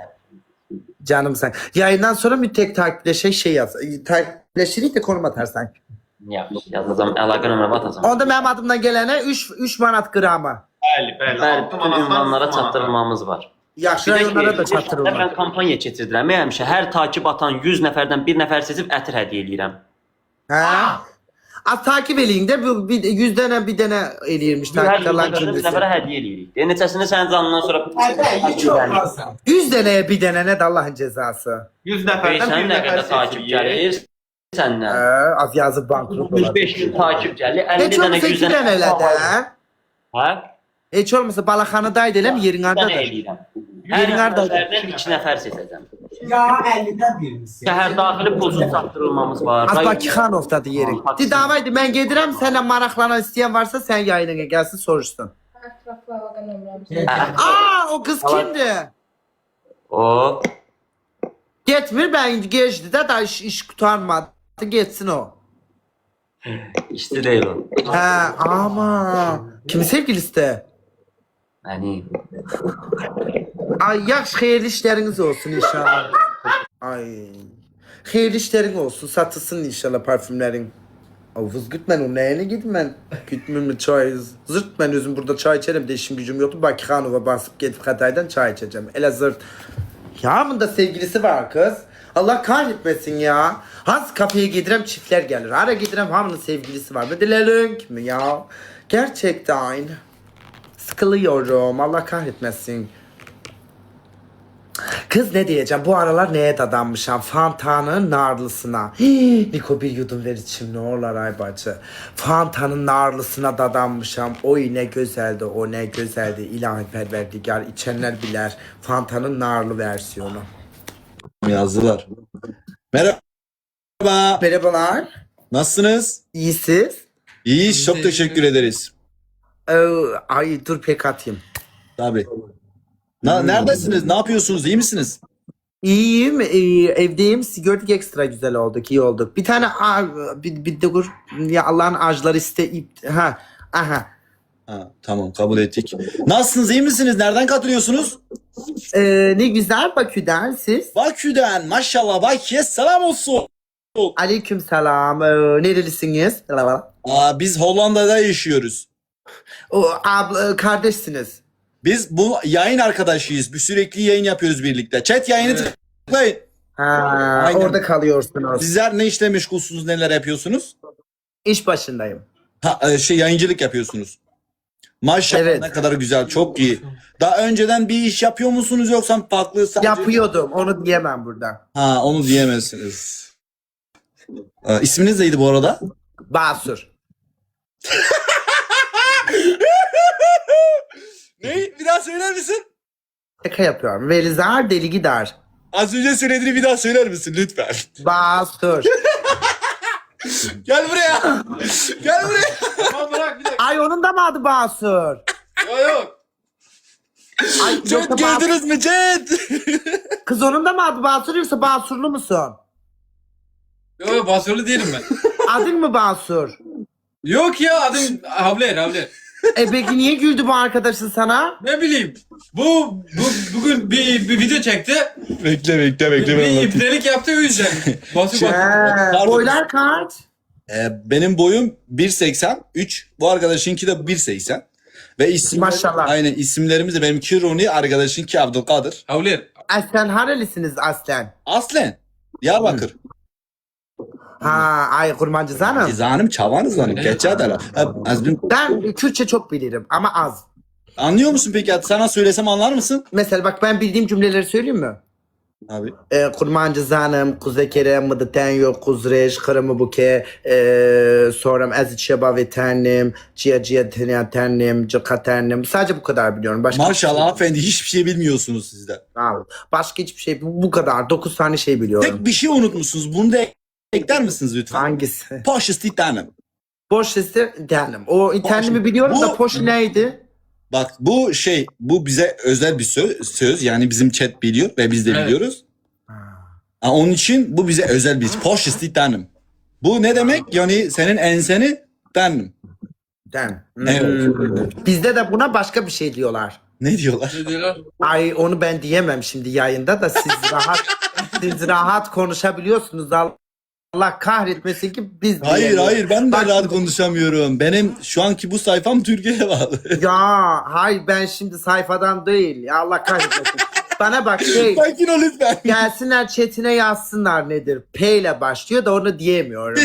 Canım sen. Yayından sonra müttek takipleşe şey yaz. Takipleşirik de konum atarsan. Yaxşı, yazacağım. Əlaqə nömrəmi atacağım. Onda mənim adımdan gələnə 3 manat qramı. Bəli, bütün ünvanlara çatdırılmamız var. Yaxşı, rayonlara da çatdırılır. Mən kampanya keçirdirəm. Həmişə hər takip atan 100 nəfərdən 1 nəfər seçib ətir hədiyyə eləyirəm. Az takip eləyin də 100 dənə bir dənə eləyirmiş takipçilərlə gündüz. 100 nəfərə hədiyyə eləyirik. Neçəsini sənin canından sonra 100 dənəyə bir dənə nədir Allahın cəzası? 100 nəfərdən sən nə qədər takip gəlir səndən. Az yazıb bankrot olar. 105 gün takip gəlir. 50 Heç olmasa 2 dənə elə də. Hə? Heç olmasa balaxanadaydı elə mi? Yerin hardadır? eləyirəm. Hər nəfərdən 2 nəfər seçəcəm. Ya 50'den birisi. Şəhər daxili pulsuz çatdırılmamız var. Bakıxanovdadır yerin. Davaydı mən gedirəm, sənlə maraqlanan istəyən varsa sən yayına gəlsin soruşsun. O qız kimdir? O. Getmir, ben gecdi də da iş qutarmadı. Getsin o. İşte değil o. Ama kimin sevgilisi de? Mənim. Ay yaxşı, xeyirli işləriniz olsun inşallah. Ay. Xeyirli işlərin olsun, satılsın inşallah parfümlərin. Vız gütmən o nəyini gitmən? Gütmür çay? Zırt mən özüm burada çay içərəm də işim gücüm yoxdur. Bakıxanova basıb gedib Xataydan çay içəcəm. Elə zırt. Ya bunda sevgilisi var kız. Allah kahretmesin ya. Az kafeye gidirəm çiftler gelir. Ara gidirəm hamının sevgilisi var. Bedelelünk mi ya? Gerçekten. Sıkılıyorum. Allah kahretmesin. Kız ne diyeceğim? Bu aralar neye dadanmışam? Fanta'nın narlısına. Niko bir yudum ver içim ne olur ay bacı. Fanta'nın narlısına dadanmışam. Oy ne güzeldi, o ne güzeldi. İlahi perverdigar. İçenler bilir. Fanta'nın narlı versiyonu. Yazdılar. Merhaba Merhaba. Merhabalar. Nasılsınız? İyi siz? İyi, çok teşekkür ederiz. Ay dur pek atayım. Tabii. Neredesiniz? Ne yapıyorsunuz? İyi misiniz? İyiyim, evdeyim. Sizi gördük ekstra güzel olduk, iyi olduk. Bir tane bir de dur. Ya Allah'ın ağaçları ha, aha. Ha, tamam kabul ettik. Nasılsınız? İyi misiniz? Nereden katılıyorsunuz? Ne güzel Bakü'den siz. Bakü'den. Maşallah Bakü'ye selam olsun. Aleyküm selam. Nerelisiniz? Biz Hollanda'da yaşıyoruz. Abla, kardeşsiniz. Biz bu yayın arkadaşıyız. Bir sürekli yayın yapıyoruz birlikte. Chat yayını tıklayın. Aynen. Orada kalıyorsunuz. Sizler ne işle meşgulsünüz? Neler yapıyorsunuz? İş başındayım. Yayıncılık yapıyorsunuz. Maşallah Evet. ne kadar güzel. Çok iyi. Daha önceden bir iş yapıyor musunuz yoksa farklı sadece... Yapıyordum. Onu diyemem burada. Onu diyemezsiniz. İsminiz neydi bu arada? Basur. Ne? Bir daha söyler misin? Şaka yapıyorum. Velizar deli gider. Az önce söylediğini bir daha söyler misin lütfen? Basur. Gel buraya. Gel buraya. Tamam bırak bir dakika. Ay onun da mı adı Basur? Yok. Ay, Chat gördünüz mü Chat? Kız onun da mı adı Basur yoksa Basurlu musun? Yok Basurlu değilim ben. Adın mı Basur? Yok ya adım Havler. Peki niye güldü bu arkadaşın sana? Ne bileyim. Bugün bir video çekti. Bekle. Bir ipnelik yaptı o yüzden. Basur. Boylar kaç? Benim boyum 1.83. Bu arkadaşınki de 1.80. Ve Maşallah. Aynen isimlerimiz de benimki Roni, arkadaşınki Abdülkadir. Havler. Aslen harelisiniz aslen? Aslen. Diyarbakır. Ay kurmancı zanım. Zanım çavanız zanım. Geçer de. Ben Kürtçe çok bilirim ama az. Anlıyor musun peki? Sana söylesem anlar mısın? Mesela bak ben bildiğim cümleleri söyleyeyim mi? Abi. Kurmancı zanım, kuzekere, mıdıten yok, kuzreş, kırımı buke, sonra ezit şeba ve ternim, ciya ternim, cıka ternim. Sadece bu kadar biliyorum. Başka Maşallah efendi hiçbir şey bilmiyorsunuz sizden. Başka hiçbir şey bu kadar. 9 tane şey biliyorum. Tek bir şey unutmuşsunuz. Bunu da ekler misiniz lütfen? Hangisi? Poşesti tanem. Poşesti tanem. O internetimi biliyorum da poş neydi? Bak bu bize özel bir söz. Yani bizim chat biliyor ve biz de biliyoruz. Onun için bu bize özel bir poşesti tanem. Bu ne demek? Yani senin enseni tanem. Evet. Bizde de buna başka bir şey diyorlar. Ne diyorlar? Ay onu ben diyemem şimdi yayında da siz rahat konuşabiliyorsunuz. Allah kahretmesin ki biz Hayır ben de rahat konuşamıyorum. Benim şu anki bu sayfam Türkiye'ye bağlı. Hayır ben şimdi sayfadan değil. Ya Allah kahretmesin. Bana bak Sakin ol lütfen. gelsinler chatine yazsınlar nedir. P ile başlıyor da onu diyemiyorum.